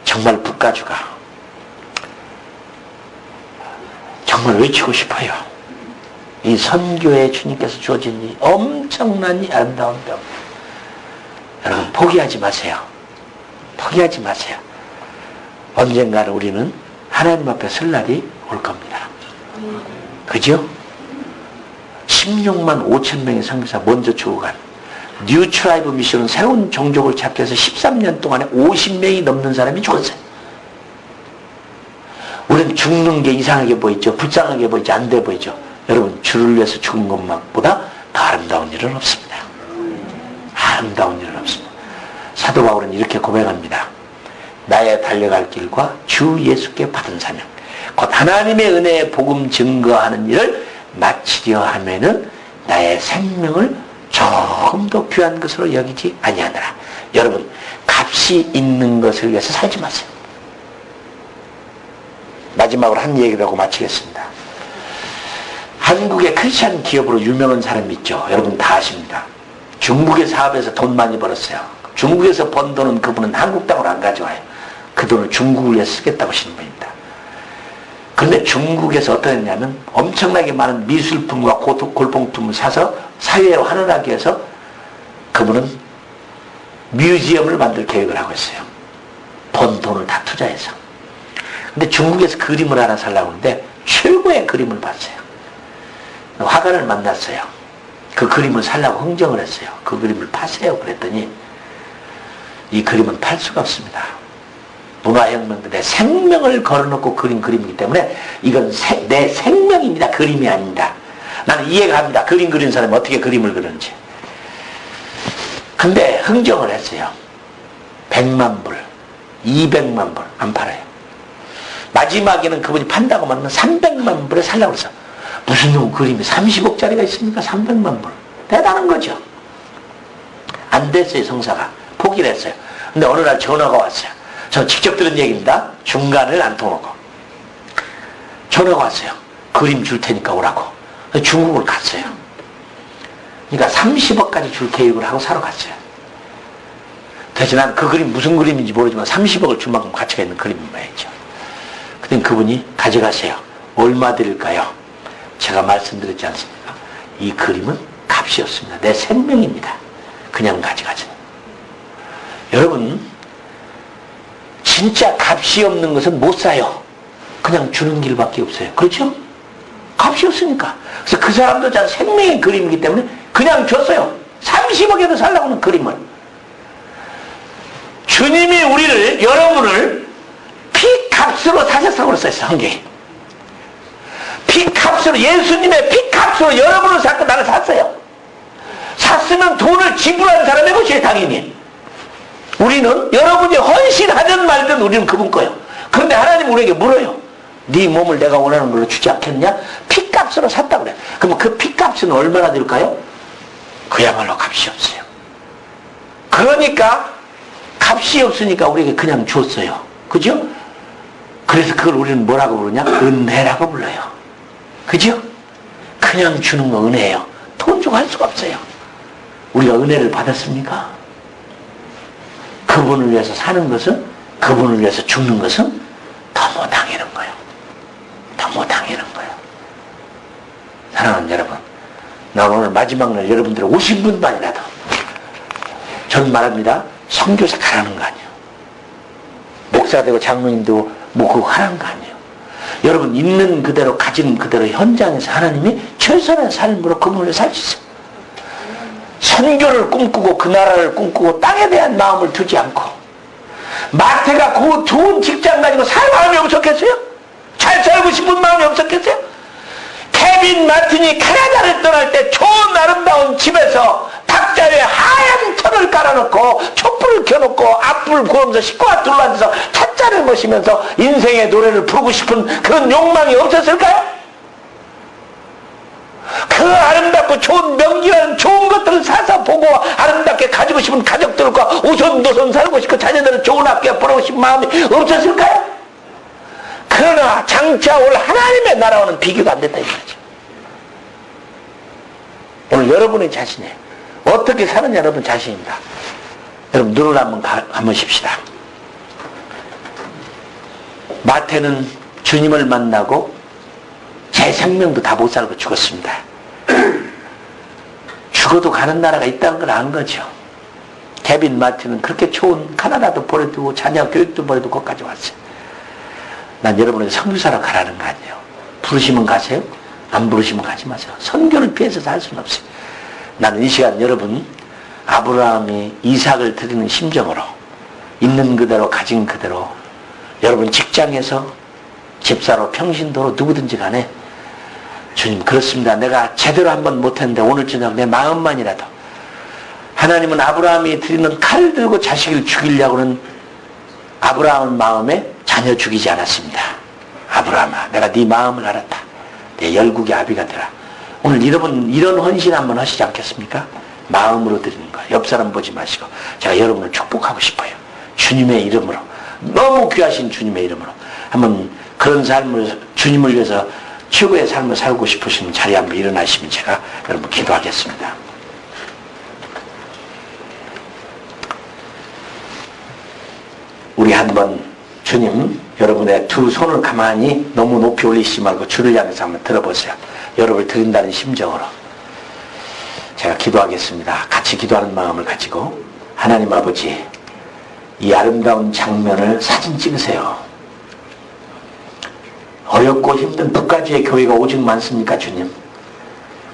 정말 북가주가 정말 외치고 싶어요. 이 선교에 주님께서 주어진 이 엄청난 이 아름다운 병, 여러분 포기하지 마세요. 포기하지 마세요. 언젠가는 우리는 하나님 앞에 설 날이 올 겁니다. 그죠? 16만 5천 명의 선교사 먼저 죽어간 뉴 트라이브 미션은 새로운 종족을 찾기 위해서 13년 동안에 50명이 넘는 사람이 죽었어요. 우리는 죽는 게 이상하게 보이죠. 불쌍하게 보이죠. 안 돼 보이죠. 여러분 주를 위해서 죽은 것보다 더 아름다운 일은 없습니다. 아름다운 일은 없습니다. 사도 바울은 이렇게 고백합니다. 나의 달려갈 길과 주 예수께 받은 사명, 곧 하나님의 은혜의 복음 증거하는 일을 마치려 하면은 나의 생명을 조금 더 귀한 것으로 여기지 아니하노라. 여러분 값이 있는 것을 위해서 살지 마세요. 마지막으로 한 얘기를 하고 마치겠습니다. 한국의 크리스찬 기업으로 유명한 사람이 있죠. 여러분 다 아십니다. 중국의 사업에서 돈 많이 벌었어요. 중국에서 번 돈은 그분은 한국 땅으로 안 가져와요. 그 돈을 중국을 위해 쓰겠다고 하시는 분입니다. 그런데 중국에서 어떻게 했냐면 엄청나게 많은 미술품과 골동품을 사서 사회로 환원하기 위해서 그분은 뮤지엄을 만들 계획을 하고 있어요. 번 돈을 다 투자해서. 근데 중국에서 그림을 하나 살라고 하는데 최고의 그림을 봤어요. 화가를 만났어요. 그 그림을 살라고 흥정을 했어요. 그 그림을 파세요. 그랬더니 이 그림은 팔 수가 없습니다. 문화혁명들의 생명을 걸어놓고 그린 그림이기 때문에 이건 내 생명입니다. 그림이 아닙니다. 나는 이해가 합니다. 그림 그린 사람이 어떻게 그림을 그리는지. 근데 흥정을 했어요. 100만 불, 200만 불 안 팔아요. 마지막에는 그분이 판다고 말하면 300만 불에 살라고 그래서 무슨 놈 그림이 30억짜리가 있습니까? 300만 불. 대단한 거죠. 안 됐어요. 성사가. 포기를 했어요. 근데 어느 날 전화가 왔어요. 저 직접 들은 얘기입니다. 중간을 안 통하고. 전화가 왔어요. 그림 줄 테니까 오라고. 중국을 갔어요. 그러니까 30억까지 줄 계획을 하고 사러 갔어요. 대신 난 그 그림 무슨 그림인지 모르지만 30억을 줄 만큼 가치가 있는 그림인 말이죠. 그때 그분이 가져가세요. 얼마 드릴까요? 제가 말씀드렸지 않습니까? 이 그림은 값이 없습니다. 내 생명입니다. 그냥 가져가죠. 여러분, 진짜 값이 없는 것은 못 사요. 그냥 주는 길밖에 없어요. 그렇죠? 값이 없으니까. 그래서 그 사람도 자 생명의 그림이기 때문에 그냥 줬어요. 30억에도 살라고 하는 그림을. 주님이 우리를, 여러분을 피값으로 사셨다고 그랬어요. 성경에. 피값으로, 예수님의 피값으로 여러분을 샀고 나를 샀어요. 샀으면 돈을 지불한 사람의 것이에요. 당연히. 우리는 여러분이 헌신하든 말든 우리는 그분 거예요. 그런데 하나님 우리에게 물어요. 네 몸을 내가 원하는 걸로 주지 않겠느냐? 피값으로 샀다고 그래. 그럼 그 피값은 얼마나 들까요? 그야말로 값이 없어요. 그러니까 값이 없으니까 우리에게 그냥 줬어요. 그죠? 그래서 그걸 우리는 뭐라고 부르냐? 은혜라고 불러요. 그죠? 그냥 주는 거 은혜예요. 돈 주고 할 수가 없어요. 우리가 은혜를 받았습니까? 그분을 위해서 사는 것은, 그분을 위해서 죽는 것은 더 못당하는 거예요. 더 못당하는 거예요. 사랑하는 여러분, 난 오늘 마지막 날 여러분들 50분만이라도 저는 말합니다. 선교사 가라는 거 아니에요. 목사 되고 장로님도 뭐 그거 하라는 거 아니에요. 여러분 있는 그대로 가진 그대로 현장에서 하나님이 최선의 삶으로 그분을 살 수 있어요. 선교를 꿈꾸고 그 나라를 꿈꾸고 땅에 대한 마음을 두지 않고 마태가 그 좋은 직장 가지고 살 마음이 없었겠어요? 잘 살고 싶은 마음이 없었겠어요? 케빈 마틴이 캐나다를 떠날 때 좋은 아름다운 집에서 탁자 위에 하얀 천을 깔아놓고 촛불을 켜놓고 앞불 구우면서 식구와 둘러앉아서 찻잔을 마시면서 인생의 노래를 부르고 싶은 그런 욕망이 없었을까요? 그 아름답고 좋은 명기라는 좋은 것들을 사서 보고 아름답게 가지고 싶은 가족들과 오손도손 살고 싶고 자녀들을 좋은 학교에 보내고 싶은 마음이 없었을까요? 그러나 장차 올 하나님의 나라와는 비교가 안 된다 이 말이죠. 오늘 여러분의 자신이 어떻게 사느냐 여러분 자신입니다. 여러분 눈을 한번 감으십시다. 마태는 주님을 만나고 제 생명도 다 못 살고 죽었습니다. 죽어도 가는 나라가 있다는 걸 안 거죠. 케빈 마틴은 그렇게 좋은 카나다도 버려두고 자녀 교육도 버려두고 거기까지 왔어요. 난 여러분에게 선교사로 가라는 거 아니에요. 부르시면 가세요. 안 부르시면 가지 마세요. 선교를 피해서 살 수는 없어요. 나는 이 시간 여러분 아브라함이 이삭을 드리는 심정으로 있는 그대로 가진 그대로 여러분 직장에서 집사로 평신도로 누구든지 간에 주님 그렇습니다. 내가 제대로 한번 못했는데 오늘 저녁 내 마음만이라도 하나님은 아브라함이 드리는 칼을 들고 자식을 죽이려고는 아브라함 마음에 자녀 죽이지 않았습니다. 아브라함아 내가 네 마음을 알았다. 내 열국의 아비가 되라. 오늘 여러분 이런 헌신 한번 하시지 않겠습니까? 마음으로 드리는 거. 옆 사람 보지 마시고 제가 여러분을 축복하고 싶어요. 주님의 이름으로 너무 귀하신 주님의 이름으로 한번 그런 삶을 주님을 위해서 최고의 삶을 살고 싶으신 자리에 한번 일어나시면 제가 여러분 기도하겠습니다. 우리 한번 주님 여러분의 두 손을 가만히 너무 높이 올리시지 말고 주를 향해서 한번 들어보세요. 여러분을 드린다는 심정으로 제가 기도하겠습니다. 같이 기도하는 마음을 가지고 하나님 아버지 이 아름다운 장면을 사진 찍으세요. 어렵고 힘든 북가주의 교회가 오직 많습니까 주님?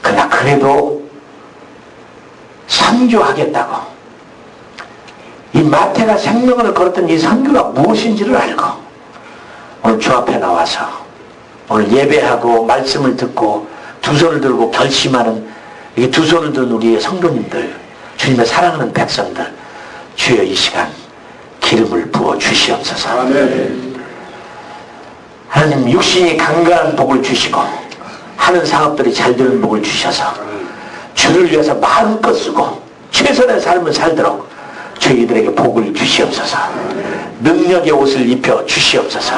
그러나 그래도 선교하겠다고 이 마태가 생명을 걸었던 이 선교가 무엇인지를 알고 오늘 주 앞에 나와서 오늘 예배하고 말씀을 듣고 두 손을 들고 결심하는 이 두 손을 든 우리의 성도님들, 주님의 사랑하는 백성들, 주여 이 시간 기름을 부어 주시옵소서. 아멘. 하나님 육신이 강건한 복을 주시고 하는 사업들이 잘 되는 복을 주셔서 주를 위해서 마음껏 쓰고 최선의 삶을 살도록 저희들에게 복을 주시옵소서. 능력의 옷을 입혀 주시옵소서.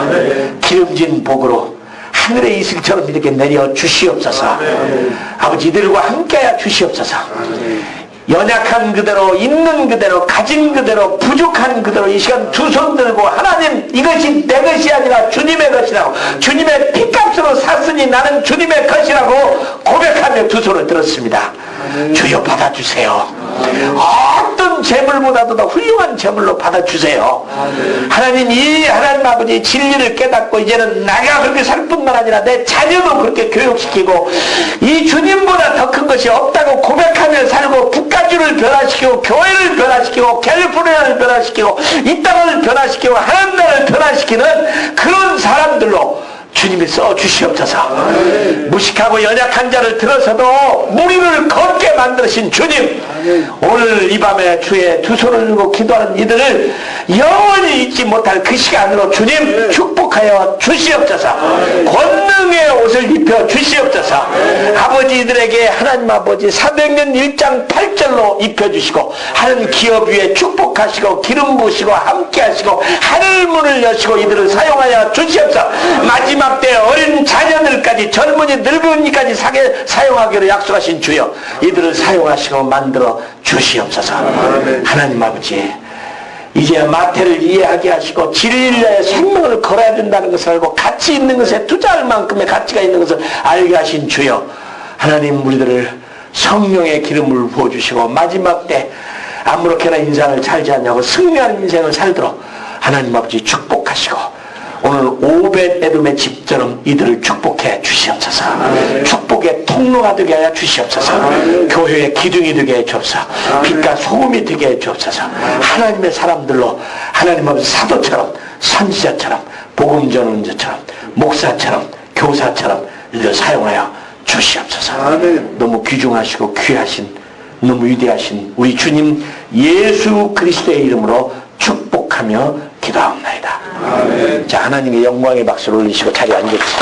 기름진 복으로 하늘의 이슬처럼 이렇게 내려 주시옵소서. 아버지 이들과 함께하여 주시옵소서. 연약한 그대로, 있는 그대로, 가진 그대로, 부족한 그대로 이 시간 두 손 들고 하나님 이것이 내 것이 아니라 주님의 것이라고, 주님의 피값으로 샀으니 나는 주님의 것이라고 고백하며 두 손을 들었습니다. 주여 받아주세요. 어떤 재물보다도 더 훌륭한 재물로 받아주세요. 하나님, 이 하나님 아버지 진리를 깨닫고 이제는 내가 그렇게 살 뿐만 아니라 내 자녀도 그렇게 교육시키고 이 주님보다 더 큰 것이 없다고 고백하며 살고 국가주를 변화시키고 교회를 변화시키고 캘리포니아를 변화시키고 이 땅을 변화시키고 하나님 나라를 변화시키는 그런 사람들로 주님이 써주시옵소서. 무식하고 연약한 자를 들어서도 무리를 걷게 만드신 주님, 오늘 이 밤에 주의 두 손을 들고 기도하는 이들을 영원히 잊지 못할 그 시간으로 주님 축복하여 주시옵소서. 권능의 옷을 입혀 주시옵소서. 아버지들에게 하나님 아버지 사도행전 1장 8절로 입혀주시고 하는 기업 위에 축복하시고 기름 부으시고 함께 하시고 하늘 문을 여시고 이들을 사용하여 주시옵소서. 마지막 때 어린 자녀들까지 젊은이 늙은이까지 사용하기로 약속하신 주여 이들을 사용하시고 만들어 주시옵소서. 하나님 아버지 이제 마태를 이해하게 하시고 진리의 생명을 걸어야 된다는 것을 알고 가치 있는 것에 투자할 만큼의 가치가 있는 것을 알게 하신 주여 하나님 우리들을 성령의 기름을 부어주시고 마지막 때 아무렇게나 인생을 살지 않냐고 승리하는 인생을 살도록 하나님 아버지 축복하시고 오늘 오벳에돔의 집처럼 이들을 축복해 주시옵소서. 축복의 통로가 되게 하여 주시옵소서. 교회의 기둥이 되게 해 주옵소서. 빛과 소금이 되게 해 주옵소서. 하나님의 사람들로 하나님 아버지 사도처럼 선지자처럼 복음 전언자처럼 목사처럼 교사처럼 이들 사용하여 주시옵소서. 너무 귀중하시고 귀하신 너무 위대하신 우리 주님 예수 그리스도의 이름으로 축복하며 기도하옵나이다. 아멘. 자, 하나님의 영광의 박수를 올리시고 자리에 앉으십시오.